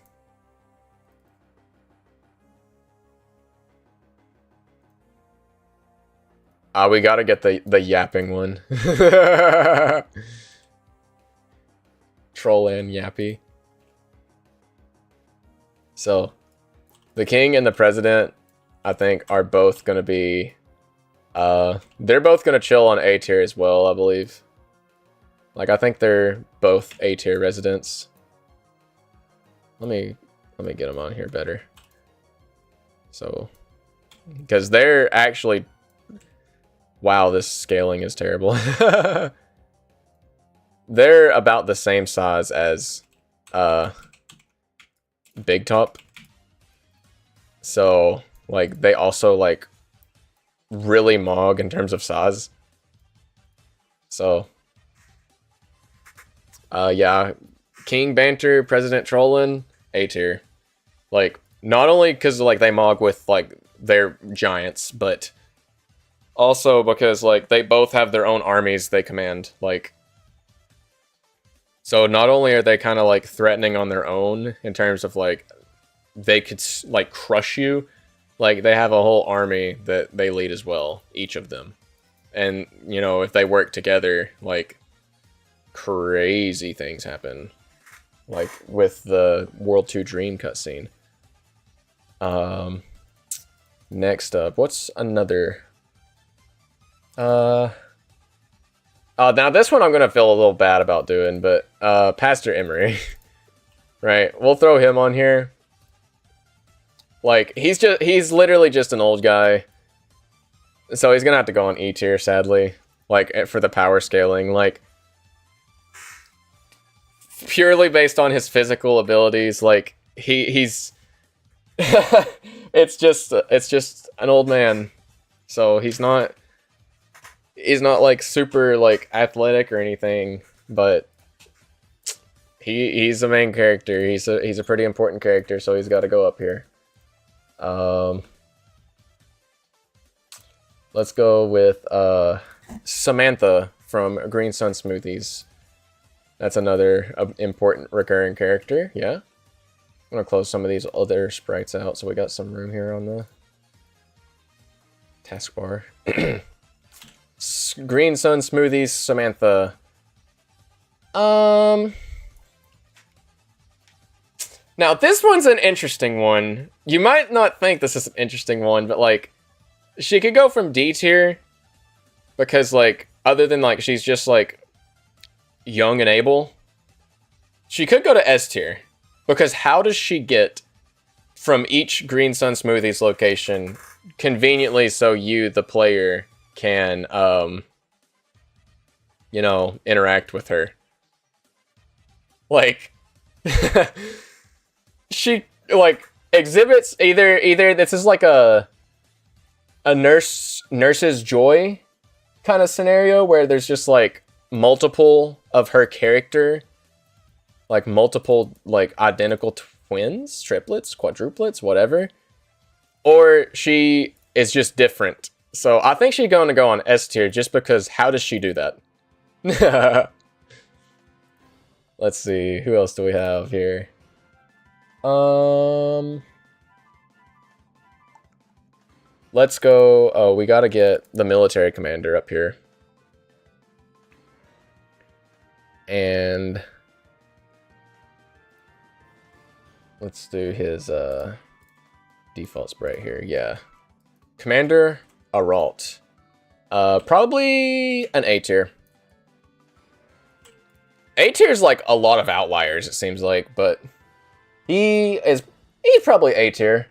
We gotta get the yapping one. Troll and yappy. So, the king and the president, I think, are both gonna be... they're both gonna chill on A tier as well, I believe. Like, I think they're both A tier residents. Let me get them on here better. So, because they're actually... Wow, this scaling is terrible. They're about the same size as Big Top. So, like, they also, like, really mog in terms of size. So, yeah, King Banter, President Trollin, A tier. Like, not only because, like, they mog with, like, their giants, but also because, like, they both have their own armies they command, like... So not only are they kind of, like, threatening on their own in terms of, like, they could, like, crush you, like, they have a whole army that they lead as well, each of them. And, you know, if they work together, like, crazy things happen. Like, with the World 2 Dream cutscene. Next up, what's another... now this one I'm gonna feel a little bad about doing, but Pastor Emery, right? We'll throw him on here. Like he's literally just an old guy, so he's gonna have to go on E tier, sadly. Like for the power scaling, like purely based on his physical abilities, like he's it's just an old man, so he's not like super like athletic or anything, but he's the main character. He's a pretty important character, so he's got to go up here. Let's go with Samantha from Green Sun Smoothies. That's another important recurring character. Yeah, I'm gonna close some of these other sprites out so we got some room here on the taskbar. Green Sun Smoothies, Samantha. Now this one's an interesting one. You might not think this is an interesting one, but like, she could go from D tier because like, other than like, she's just like young and able. She could go to S tier because how does she get from each Green Sun Smoothies location conveniently so you, the player, can, you know, interact with her? Like, she, like, exhibits either this is like a nurse's joy kind of scenario where there's just, like, multiple of her character, like, multiple, like, identical twins, triplets, quadruplets, whatever, or she is just different. So I think she's going to go on S tier just because how does she do that? Let's see, who else do we have here? Let's go. Oh, we got to get the military commander up here. And Let's do his default spray here. Yeah. Commander Aralt. Probably an A tier. A tier is like a lot of outliers, it seems like, but he's probably A tier.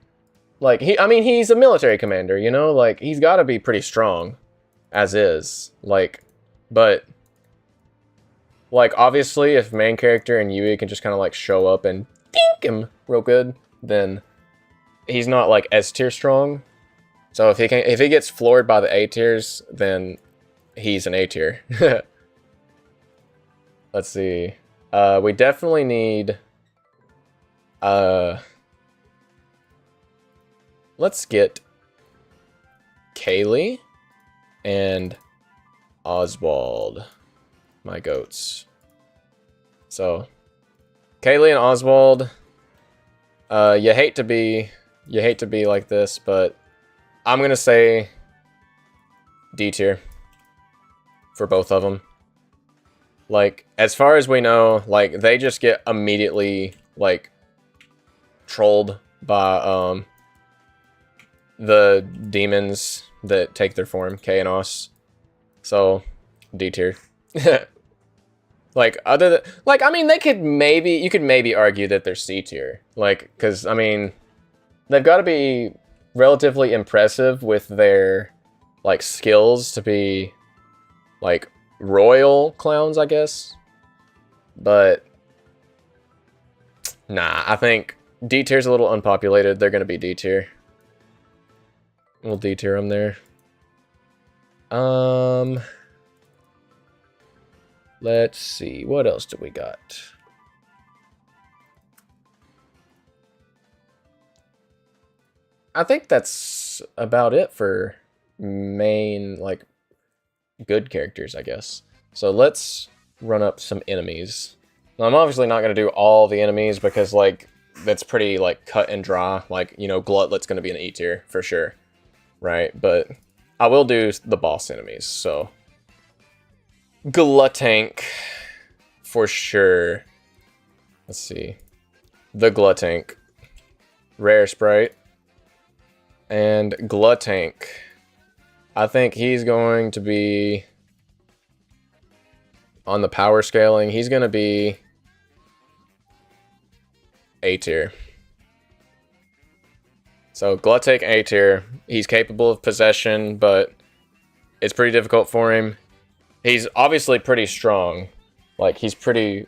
Like, I mean, he's a military commander, you know? Like, he's got to be pretty strong, as is. Like, but, like, obviously, if main character and Yui can just kind of, like, show up and dink him real good, then he's not, like, S tier strong. So if he gets floored by the A tiers, then he's an A tier. Let's see. We definitely need... let's get Kaylee and Oswald, my goats. So, Kaylee and Oswald, you hate to be like this, but I'm gonna say D tier for both of them. Like, as far as we know, like, they just get immediately, like, trolled by, the demons that take their form, K and Os. So, D tier. Like, other than, like, I mean, you could maybe argue that they're C tier. Like, because, I mean, they've got to be relatively impressive with their, like, skills to be, like, royal clowns, I guess. But, nah, I think D tier's a little unpopulated. They're going to be D tier. We'll D tier them there. Let's see. What else do we got? I think that's about it for main, like, good characters, I guess. So let's run up some enemies. Now, I'm obviously not going to do all the enemies because, like, that's pretty, like, cut and dry. Like, you know, Glutlet's going to be an E tier for sure. Right? But I will do the boss enemies, so... Glutank, for sure. Let's see. The Glutank. Rare Sprite. And Glutank. I think he's going to be... On the power scaling, he's going to be... A tier. So, Glutank A tier. He's capable of possession, but it's pretty difficult for him. He's obviously pretty strong. Like, he's a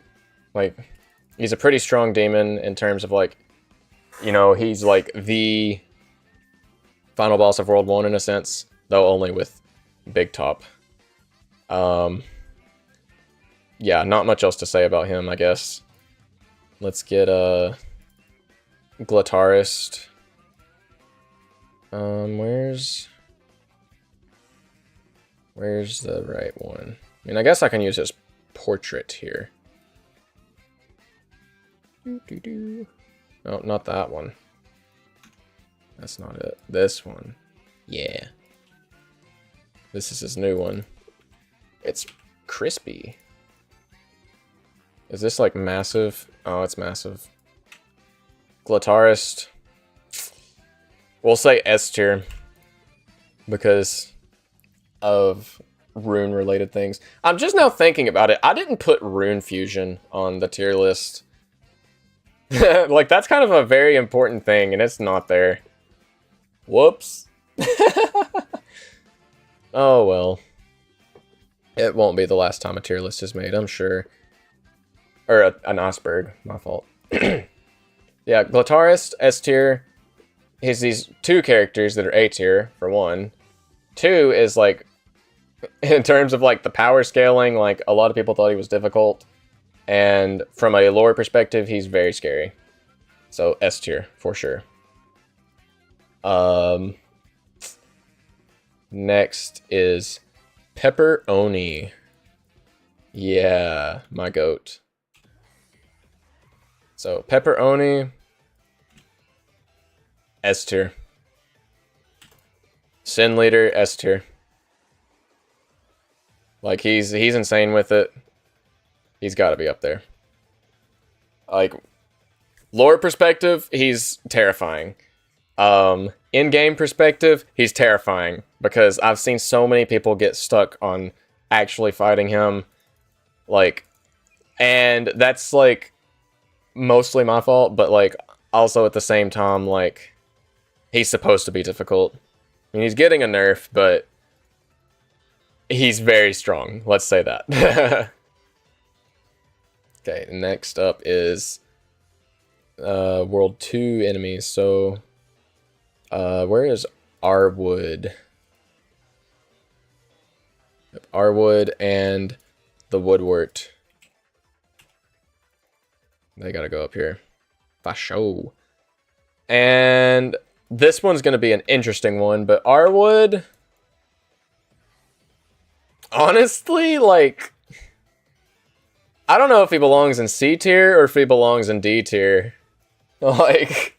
pretty strong demon in terms of, like, you know, he's, like, the final boss of World 1 in a sense, though only with Big Top. Yeah, not much else to say about him, I guess. Let's get, Glutarist. Where's the right one? I mean, I guess I can use his portrait here. No, not that one. That's not it. This one. Yeah. This is his new one. It's crispy. Is this like massive? Oh, it's massive. Glutarist. We'll say S tier because of rune related things. I'm just now thinking about it. I didn't put rune fusion on the tier list. Like, that's kind of a very important thing, and it's not there. Whoops. Oh, well. It won't be the last time a tier list is made, I'm sure. Or an Iceberg, my fault. Yeah, Glutarist, S tier. He's these two characters that are A tier, for one. Two is, like, in terms of, like, the power scaling, like, a lot of people thought he was difficult. And from a lore perspective, he's very scary. So, S tier, for sure. Next is Pepperoni. Yeah, my goat. So, Pepperoni... S tier. Sin Leader, S tier. Like, he's insane with it. He's got to be up there. Like, Lore perspective, he's terrifying. In-game perspective, he's terrifying because I've seen so many people get stuck on actually fighting him, like, and that's like mostly my fault, but like also at the same time, like, he's supposed to be difficult. I mean, he's getting a nerf, but he's very strong. Let's say that. Okay, next up is World 2 enemies. So, where is Arwood? Arwood and the Woodwort. They gotta go up here. Fasho. And this one's gonna be an interesting one, but Arwood, honestly, like, I don't know if he belongs in C tier or if he belongs in D tier. Like,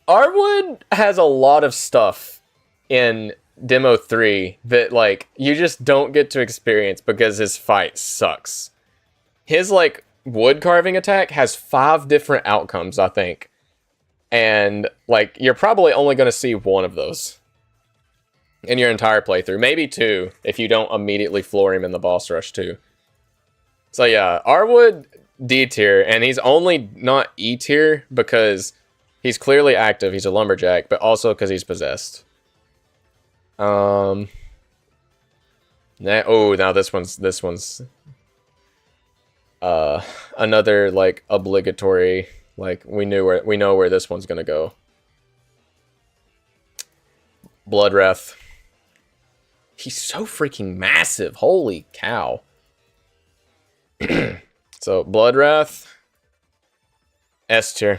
Arwood has a lot of stuff in Demo 3 that, like, you just don't get to experience because his fight sucks. His, like, wood carving attack has 5 different outcomes, I think. And, like, you're probably only going to see one of those in your entire playthrough. Maybe 2, if you don't immediately floor him in the boss rush, too. So, yeah, Arwood, D tier, and he's only not E tier because he's clearly active, he's a lumberjack, but also because he's possessed. Now this one's another, like, obligatory, like, we know where this one's gonna go. Bloodwrath. He's so freaking massive, holy cow. So, Bloodwrath, S tier.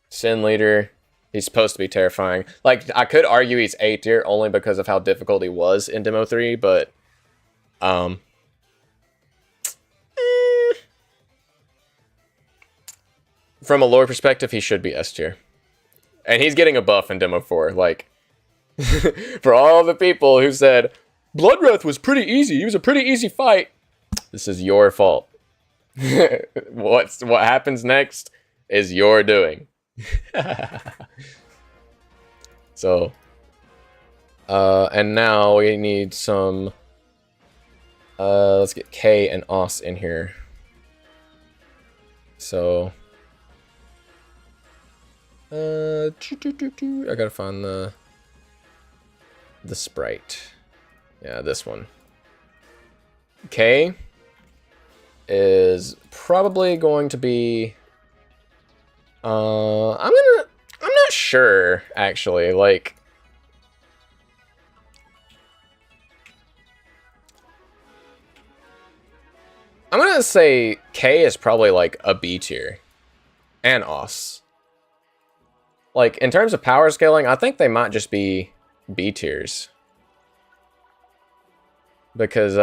Sin Leader, he's supposed to be terrifying. Like, I could argue he's A tier only because of how difficult he was in Demo 3, but from a lore perspective, he should be S tier. And he's getting a buff in Demo 4, like, for all the people who said, Bloodwrath was pretty easy, he was a pretty easy fight, this is your fault. What happens next is your doing. So, and now we need some, let's get K and Os in here. So, I gotta find the sprite. Yeah, this one. K is probably going to be, I'm not sure, actually, like, I'm gonna say K is probably, like, a B tier, and Os. Like, in terms of power scaling, I think they might just be B tiers. Because,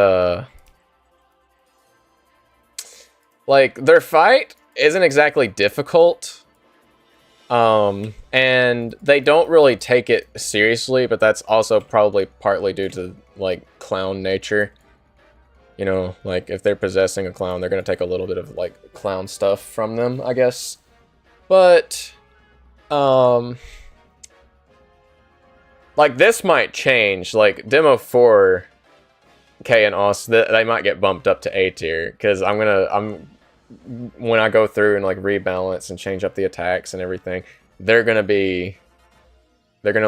like, their fight isn't exactly difficult. And they don't really take it seriously, but that's also probably partly due to, like, clown nature. You know, like, if they're possessing a clown, they're gonna take a little bit of, like, clown stuff from them, I guess. But, like, this might change. Like, Demo 4, K and Os, they might get bumped up to A tier, because when I go through and, like, rebalance and change up the attacks and everything, they're gonna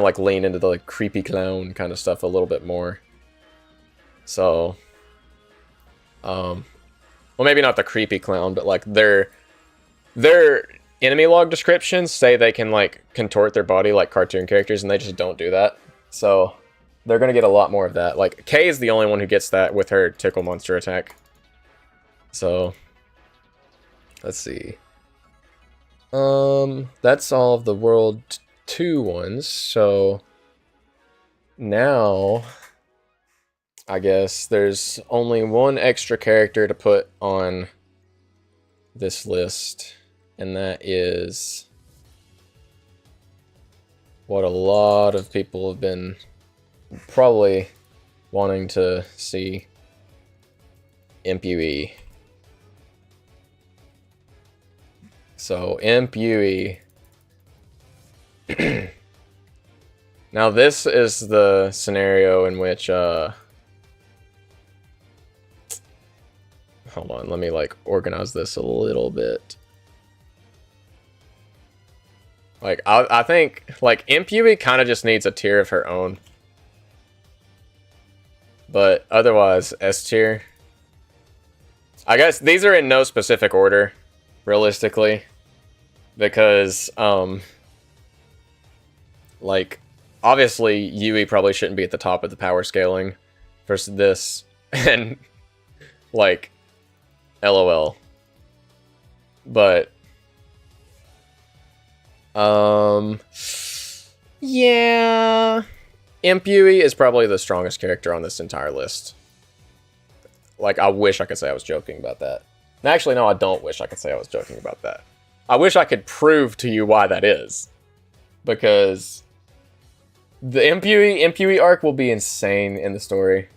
like lean into the, like, creepy clown kind of stuff a little bit more. So, well, maybe not the creepy clown, but, like, their enemy log descriptions say they can, like, contort their body like cartoon characters, and they just don't do that. So, they're gonna get a lot more of that. Like, Kay is the only one who gets that with her tickle monster attack. So, let's see. That's all of the World 2 ones, so now I guess there's only one extra character to put on this list, and that is what a lot of people have been probably wanting to see. Impue. So, Imp Yui. Now, this is the scenario in which, hold on, let me, like, organize this a little bit. Like, I think, like, Imp Yui kind of just needs a tier of her own. But otherwise, S tier. I guess these are in no specific order, realistically. Because, like, obviously, Yui probably shouldn't be at the top of the power scaling versus this. And, like, LOL. But, yeah. Imp Yui is probably the strongest character on this entire list. Like, I wish I could say I was joking about that. Actually, no, I don't wish I could say I was joking about that. I wish I could prove to you why that is. Because the Imp Yui arc will be insane in the story.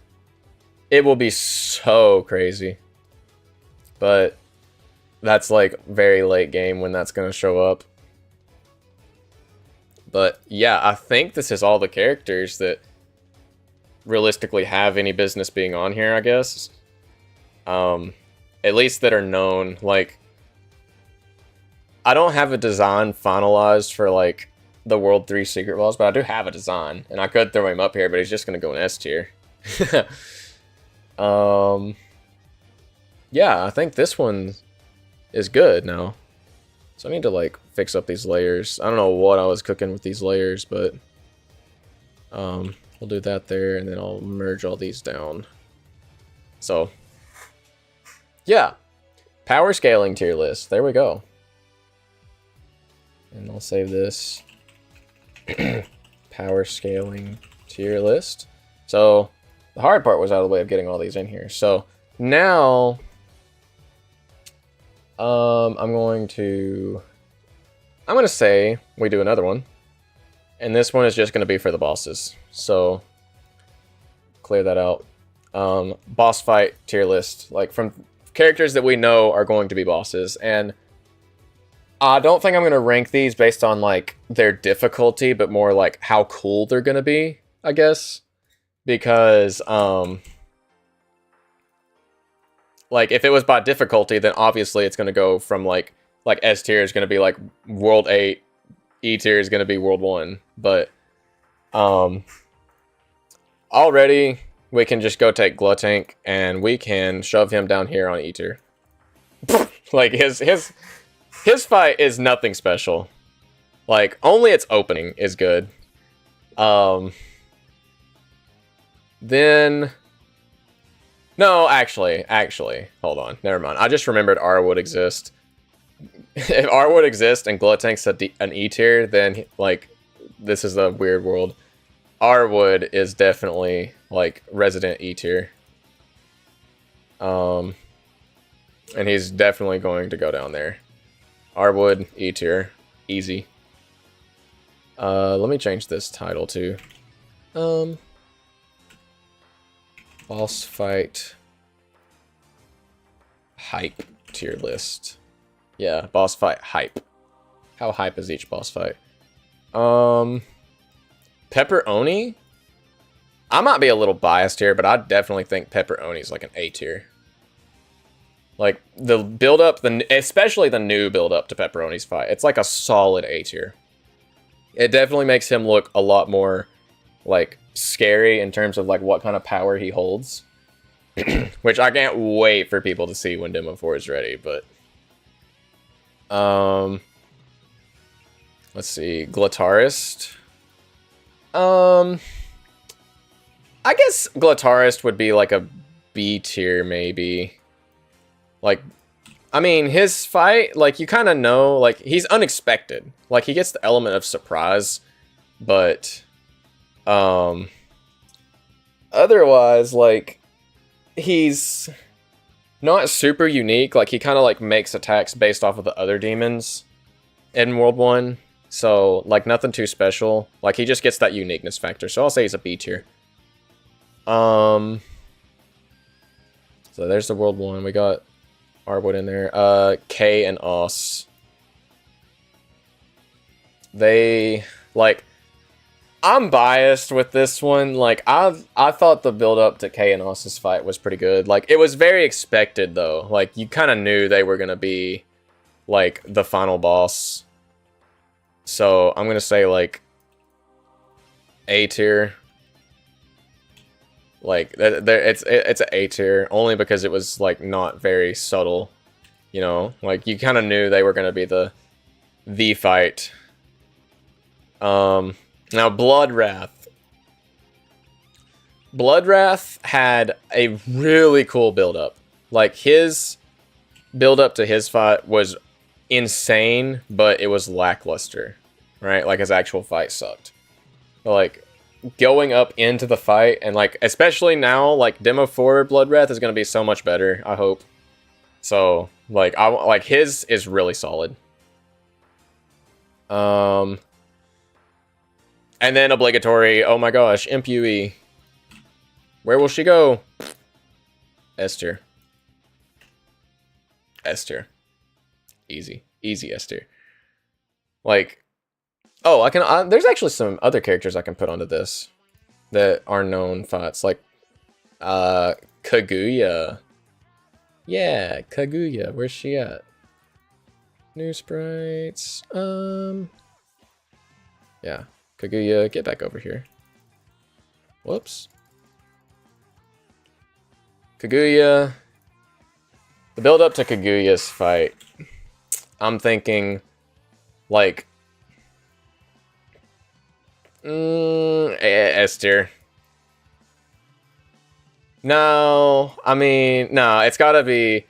It will be so crazy. But that's like very late game when that's going to show up. But yeah, I think this is all the characters that realistically have any business being on here, I guess. At least that are known. Like, I don't have a design finalized for like the World 3 Secret Balls, but I do have a design. And I could throw him up here, but he's just going to go in S tier. Yeah, I think this one is good now. So I need to like fix up these layers. I don't know what I was cooking with these layers, but we'll do that there, and then I'll merge all these down. So yeah, power scaling tier list. There we go. And I'll save this. Power scaling tier list. So the hard part was out of the way of getting all these in here. So now I'm going to say we do another one. And this one is just going to be for the bosses. So clear that out. Boss fight tier list. Like from characters that we know are going to be bosses. And I don't think I'm going to rank these based on like their difficulty, but more like how cool they're going to be, I guess. Because like if it was by difficulty, then obviously it's going to go from like S tier is going to be like World 8, E tier is going to be World 1, but already we can just go take Glutank and we can shove him down here on E tier. Like his fight is nothing special. Like only its opening is good. Then no, actually, hold on. Never mind. I just remembered R would exist. If R would exist and Glutank's an E tier, then like this is a weird world. R would is definitely like resident E tier. And he's definitely going to go down there. R would E tier, easy. Let me change this title to boss fight hype tier list. Yeah, boss fight hype. How hype is each boss fight? Pepperoni? I might be a little biased here, but I definitely think Pepperoni is like an A tier. Like the build up, especially the new build up to Pepperoni's fight, it's like a solid A tier. It definitely makes him look a lot more like scary in terms of like what kind of power he holds. Which I can't wait for people to see when Demo 4 is ready, but let's see, Glutarist. I guess Glutarist would be like a B tier maybe. Like, I mean, his fight, like, you kind of know, like, he's unexpected. Like, he gets the element of surprise, but otherwise, like, he's not super unique. Like, he kind of, like, makes attacks based off of the other demons in World 1. So, like, nothing too special. Like, he just gets that uniqueness factor. So, I'll say he's a B tier. So, there's the World 1. We got Arwood in there. K and Os. They, like, I'm biased with this one. Like, I thought the build-up to Kaenos's fight was pretty good. Like, it was very expected, though. Like, you kind of knew they were going to be, like, the final boss. So, I'm going to say, like, A tier. Like, it's an A tier, only because it was, like, not very subtle. You know? Like, you kind of knew they were going to be the fight. Now, Bloodwrath. Bloodwrath had a really cool build-up. Like, his build-up to his fight was insane, but it was lackluster, right? Like, his actual fight sucked. But, like, going up into the fight, and, like, especially now, like, Demo 4 Bloodwrath is going to be so much better, I hope. So, like, his is really solid. And then obligatory, oh my gosh, Impue. Where will she go? S tier. S tier. Easy. Easy S tier. Like, oh, I can, there's actually some other characters I can put onto this that are known fights, like, Kaguya. Yeah, Kaguya, where's she at? New sprites, yeah. Kaguya, get back over here. Whoops. Kaguya. The build up to Kaguya's fight. I'm thinking, like, S tier. No, I mean, no, it's gotta be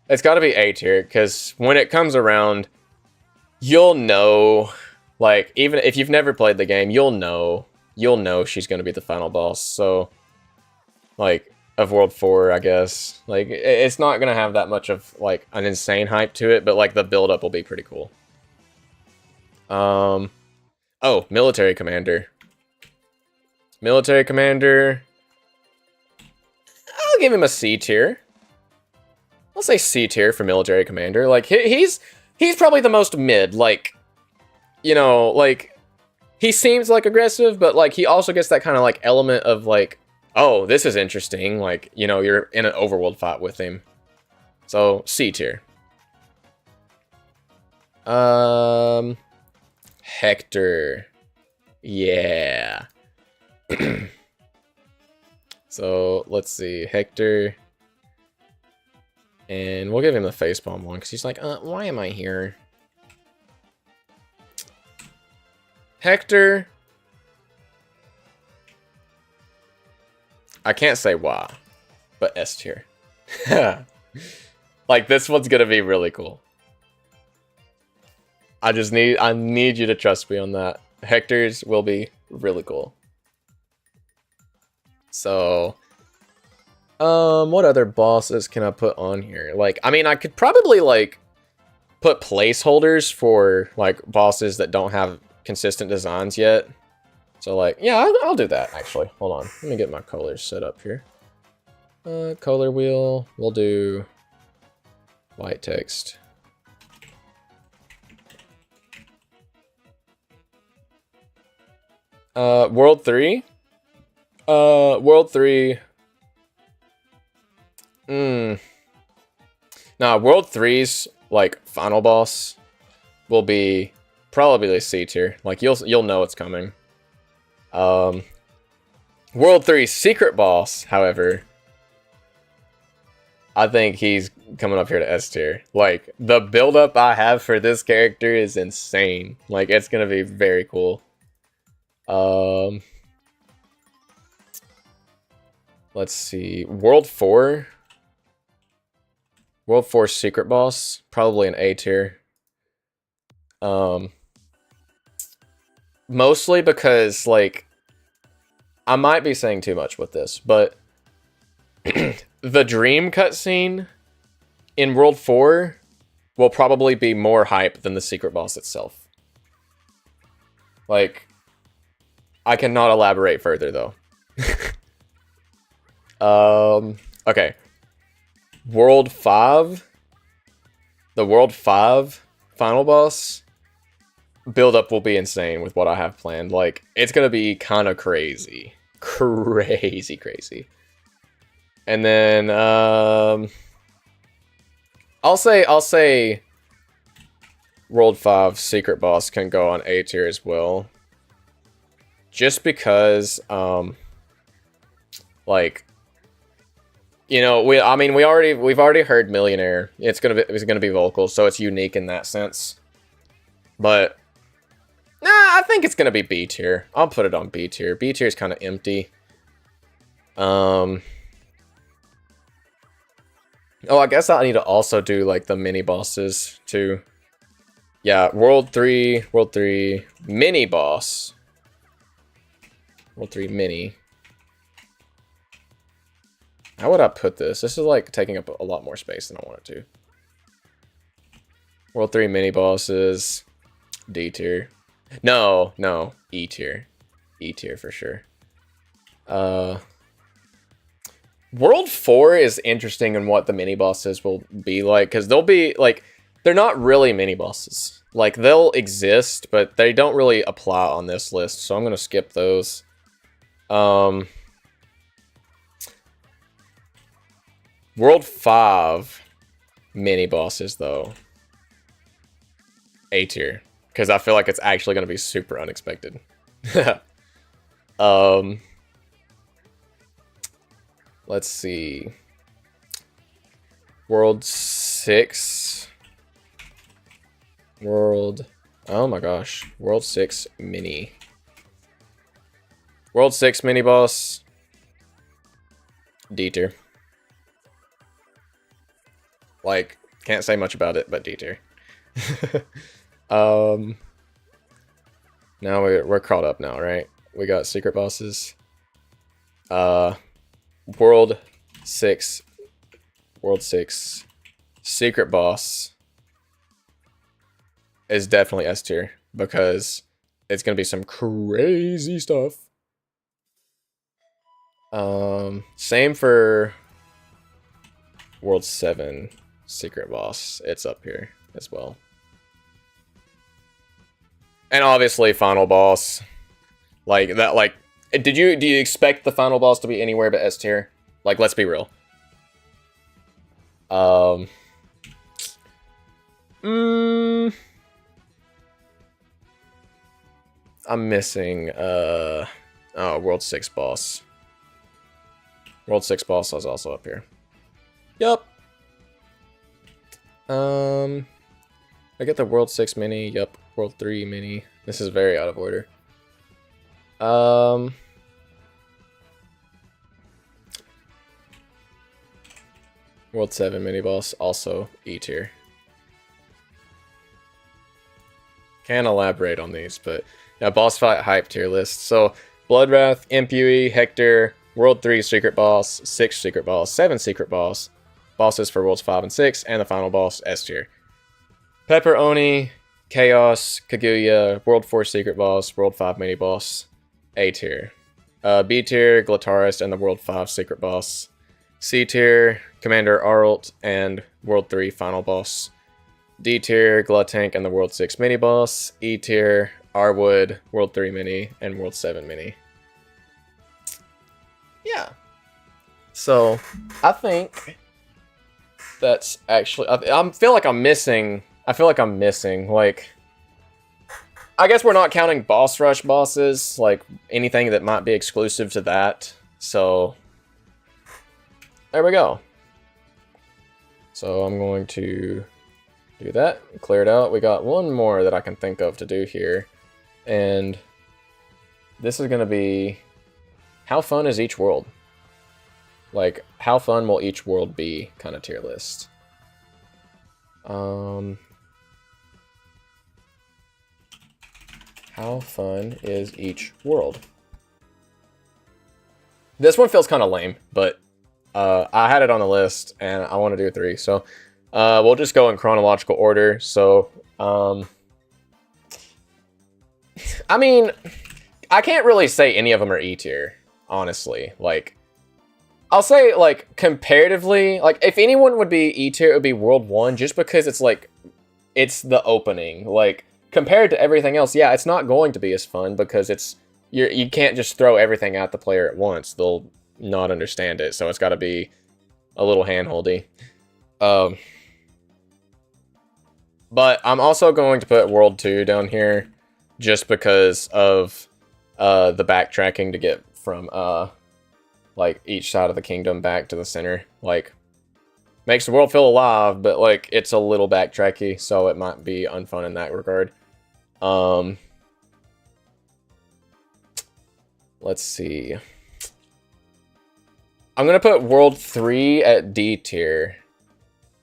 A tier, because when it comes around, you'll know. Like, even if you've never played the game, you'll know she's going to be the final boss. So, like, of World 4, I guess. Like, it's not going to have that much of, like, an insane hype to it, but, like, the build-up will be pretty cool. Oh, Military Commander. Military Commander. I'll give him a C tier. I'll say C tier for Military Commander. Like, he's probably the most mid, like, you know, like, he seems, like, aggressive, but, like, he also gets that kind of, like, element of, like, oh, this is interesting. Like, you know, you're in an overworld fight with him. So, C tier. Hector. Yeah. So, let's see. Hector. And we'll give him the facepalm one, because he's like, why am I here? Hector. I can't say why, but S tier. Like, this one's gonna be really cool. I need you to trust me on that. Hector's will be really cool. So, what other bosses can I put on here? Like, I mean, I could probably, like, put placeholders for, like, bosses that don't have consistent designs yet. So, like, yeah, I'll do that, actually. Hold on. Let me get my colors set up here. Color wheel. We'll do white text. World 3. World 3. Nah, World 3's, like, final boss will be probably the C tier. Like, you'll know it's coming. World 3's secret boss, however, I think he's coming up here to S tier. Like, the build-up I have for this character is insane. Like, it's gonna be very cool. Let's see. World 4. World 4 secret boss, probably an A tier. Mostly because, like, I might be saying too much with this, but the dream cutscene in World 4 will probably be more hype than the secret boss itself. Like, I cannot elaborate further, though. Okay. World 5. The World 5 final boss build up will be insane with what I have planned. Like, it's gonna be kind of crazy. Crazy. And then, I'll say World 5 Secret Boss can go on A tier as well. Just because, like, you know, we've already heard Millionaire. It's gonna be vocal, so it's unique in that sense. But nah, I think it's gonna be B tier. I'll put it on B tier. B tier is kind of empty. Oh, I guess I need to also do like the mini bosses too. Yeah, World 3 mini boss. World 3 mini. How would I put this? This is like taking up a lot more space than I want it to. World 3 mini bosses. D tier. No, E tier. E tier for sure. World 4 is interesting in what the mini bosses will be like, because they'll be like, they're not really mini bosses. Like, they'll exist, but they don't really apply on this list, so I'm gonna skip those. World 5 mini bosses though. A tier. Because I feel like it's actually gonna be super unexpected. Let's see. World 6. Oh my gosh. World 6 mini. World 6 mini boss. D tier. Like, can't say much about it, but D tier. Now we're caught up now, right? We got secret bosses. World 6 secret boss is definitely S tier because it's gonna be some crazy stuff. Same for World 7 secret boss. It's up here as well. And obviously final boss. Like that, like, do you expect the final boss to be anywhere but S tier? Like, let's be real. I'm missing World 6 boss. World 6 boss is also up here. Yup. I get the World 6 mini. Yup. World 3 mini. This is very out of order. World 7 mini boss, also E tier. Can't elaborate on these, but yeah, boss fight hype tier list. So Bloodwrath, Impui, Hector, World 3 secret boss, 6 secret boss, 7 secret boss, bosses for Worlds 5 and 6, and the final boss S tier. Pepperoni, Chaos, Kaguya, World 4 secret boss, World 5 mini boss, A tier. B tier, Glataris and the World 5 secret boss. C tier, Commander Arlt and World 3 final boss. D tier, Glutank and the World 6 mini boss. E tier, Arwood, World 3 mini, and World 7 mini. Yeah. So, I think that's actually, I feel like I'm missing, like, I guess we're not counting boss rush bosses, like anything that might be exclusive to that. So, there we go. So I'm going to do that, clear it out. We got one more that I can think of to do here. And this is going to be, how fun is each world? Like, how fun will each world be kind of tier list. How fun is each world? This one feels kind of lame, but I had it on the list, and I want to do 3. So we'll just go in chronological order. So, I mean, I can't really say any of them are E tier, honestly. Like, I'll say, like, comparatively, like, if anyone would be E tier, it would be World 1, just because it's, like, it's the opening. Like, compared to everything else, yeah, it's not going to be as fun because you can't just throw everything at the player at once. They'll not understand it, so it's got to be a little handholdy. But I'm also going to put World 2 down here just because of the backtracking to get from like each side of the kingdom back to the center. Like, makes the world feel alive, but like it's a little backtracky, so it might be unfun in that regard. Let's see. I'm gonna put World 3 at D tier.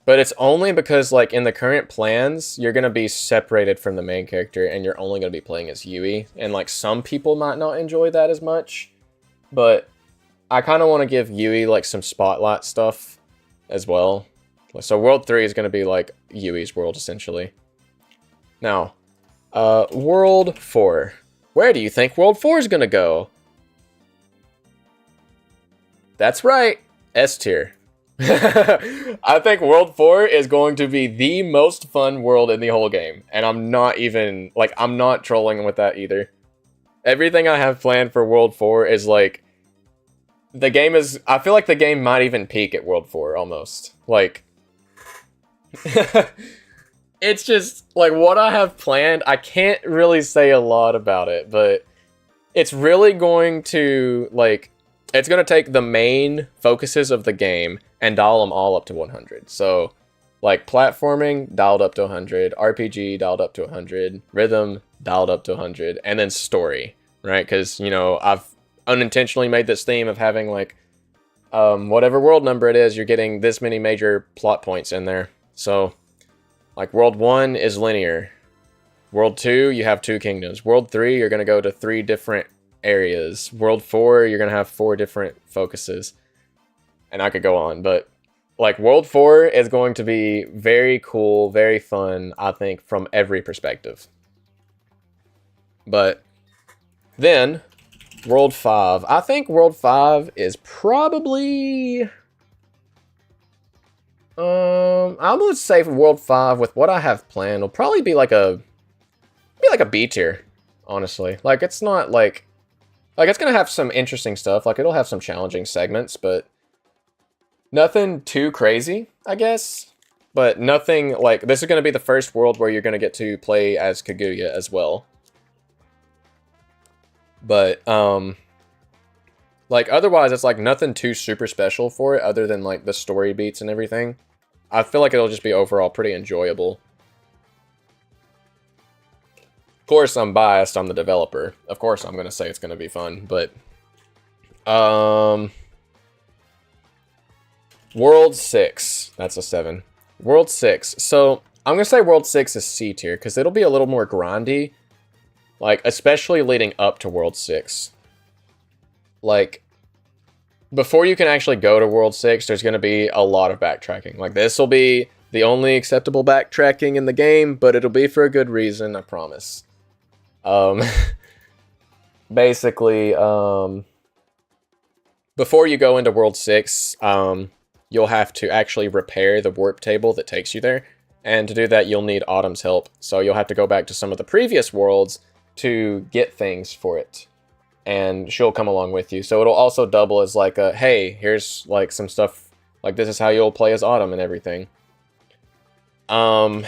But it's only because, like, in the current plans, you're going to be separated from the main character, and you're only going to be playing as Yui. And, like, some people might not enjoy that as much. But I kind of want to give Yui, like, some spotlight stuff as well. So World 3 is going to be, like, Yui's world, essentially. Now, World 4. Where do you think World 4 is going to go? That's right. S tier. I think World 4 is going to be the most fun world in the whole game. And I'm not even, like, I'm not trolling with that either. Everything I have planned for World 4 is, like, the game is, I feel like the game might even peak at World 4, almost. Like, it's just, like, what I have planned, I can't really say a lot about it, but it's really going to, like, it's going to take the main focuses of the game and dial them all up to 100. So, like, platforming, dialed up to 100. RPG, dialed up to 100. Rhythm, dialed up to 100. And then story, right? Because, you know, I've unintentionally made this theme of having, like, whatever world number it is, you're getting this many major plot points in there. So, like, World 1 is linear. World 2, you have 2 kingdoms. World 3, you're going to go to 3 different areas. World 4, you're going to have 4 different focuses. And I could go on, but like World 4 is going to be very cool, very fun, I think, from every perspective. But then World 5. I think World 5 is probably I would say for World 5 with what I have planned will probably be like a B tier, honestly. Like, it's not like it's gonna have some interesting stuff. Like, it'll have some challenging segments, but nothing too crazy, I guess. But nothing, like, this is gonna be the first world where you're gonna get to play as Kaguya as well. But, like, otherwise, it's, like, nothing too super special for it, other than, like, the story beats and everything. I feel like it'll just be overall pretty enjoyable. Of course, I'm biased. I'm the developer. Of course, I'm going to say it's going to be fun, but... World 6. That's a 7. World 6. So, I'm going to say World 6 is C tier, because it'll be a little more grindy. Like, especially leading up to World 6. Like, before you can actually go to World 6, there's going to be a lot of backtracking. Like, this will be the only acceptable backtracking in the game, but it'll be for a good reason, I promise. Basically, before you go into World 6, you'll have to actually repair the warp table that takes you there. And to do that, you'll need Autumn's help. So you'll have to go back to some of the previous worlds to get things for it. And she'll come along with you. So it'll also double as like a, hey, here's like some stuff, like this is how you'll play as Autumn and everything. World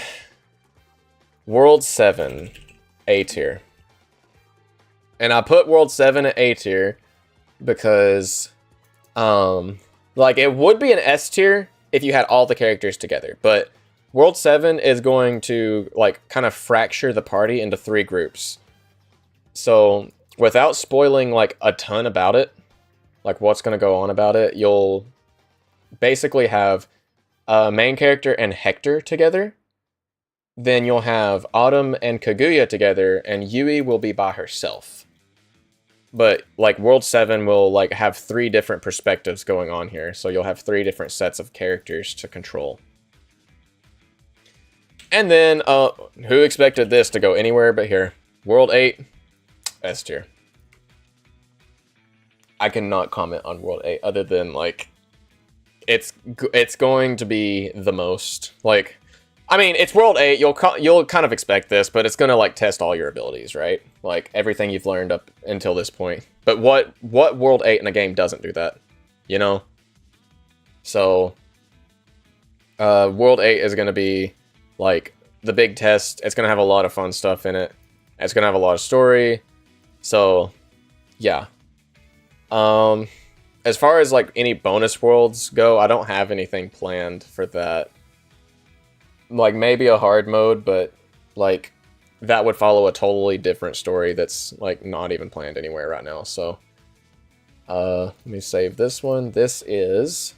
7, A tier. And I put World 7 at A tier because, like, it would be an S tier if you had all the characters together. But World 7 is going to, like, kind of fracture the party into 3 groups. So, without spoiling, like, a ton about it, like, what's going to go on about it, you'll basically have a main character and Hector together. Then you'll have Autumn and Kaguya together, and Yui will be by herself. But, like, World 7 will, like, have 3 different perspectives going on here. So you'll have 3 different sets of characters to control. And then, who expected this to go anywhere but here? World 8, S tier. I cannot comment on World 8 other than, like, it's going to be the most. Like, I mean, it's World 8. You'll kind of expect this, but it's gonna like test all your abilities, right? Like everything you've learned up until this point. But what World 8 in a game doesn't do that, you know? So, World 8 is gonna be like the big test. It's gonna have a lot of fun stuff in it. It's gonna have a lot of story. So, yeah. As far as like any bonus worlds go, I don't have anything planned for that. Like maybe a hard mode, but like that would follow a totally different story that's like not even planned anywhere right now. So let me save this one. This is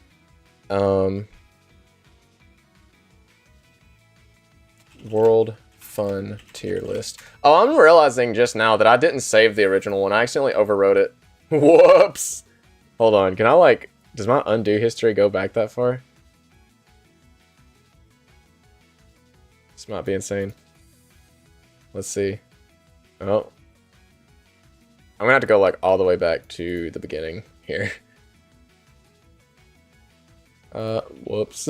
World Fun tier list. Oh, I'm realizing just now that I didn't save the original one. I accidentally overwrote it. Whoops. Hold on. Can I like, does my undo history go back that far? This might be insane. Let's see. Oh. I'm gonna have to go like all the way back to the beginning here. Whoops.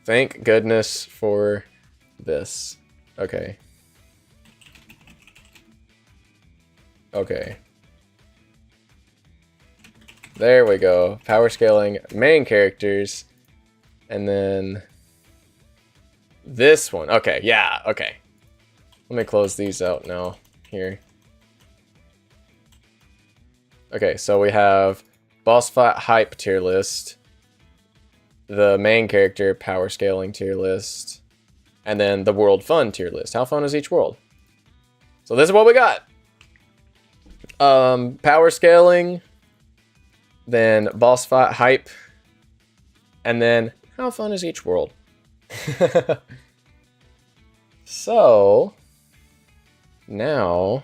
Thank goodness for this. Okay. Okay. There we go. Power scaling main characters. And then this one. Okay, yeah, okay. Let me close these out now here. Okay, so we have boss fight hype tier list, the main character power scaling tier list, and then the world fun tier list. How fun is each world? So this is what we got. Power scaling, then boss fight hype, and then how fun is each world? So now,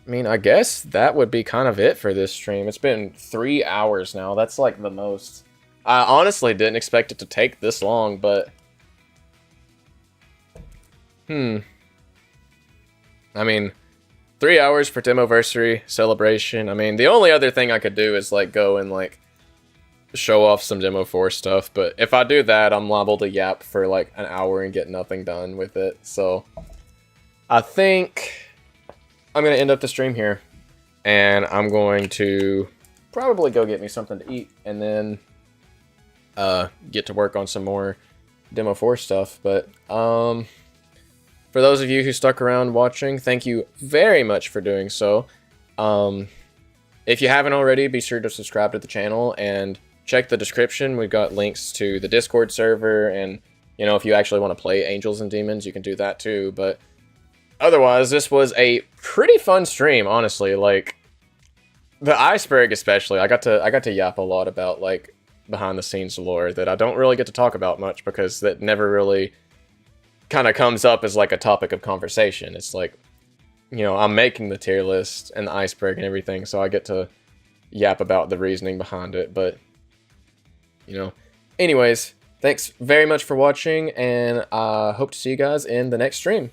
I mean, I guess that would be kind of it for this stream. It's been 3 hours now. That's like the most. I honestly didn't expect it to take this long, but I mean, 3 hours for Demoversary celebration. I mean, the only other thing I could do is like go and like show off some Demo 4 stuff, but if I do that, I'm liable to yap for like an hour and get nothing done with it. So I think I'm going to end up the stream here, and I'm going to probably go get me something to eat and then get to work on some more Demo 4 stuff. But for those of you who stuck around watching, thank you very much for doing so. If you haven't already, be sure to subscribe to the channel and check the description. We've got links to the Discord server, and you know, if you actually want to play Angels and Demons, you can do that too. But otherwise, this was a pretty fun stream, honestly. Like the Iceberg especially, I got to yap a lot about like behind the scenes lore that I don't really get to talk about much because that never really kind of comes up as like a topic of conversation. It's like, you know, I'm making the tier list and the Iceberg and everything, so I get to yap about the reasoning behind it. But you know, anyways, thanks very much for watching, and I hope to see you guys in the next stream.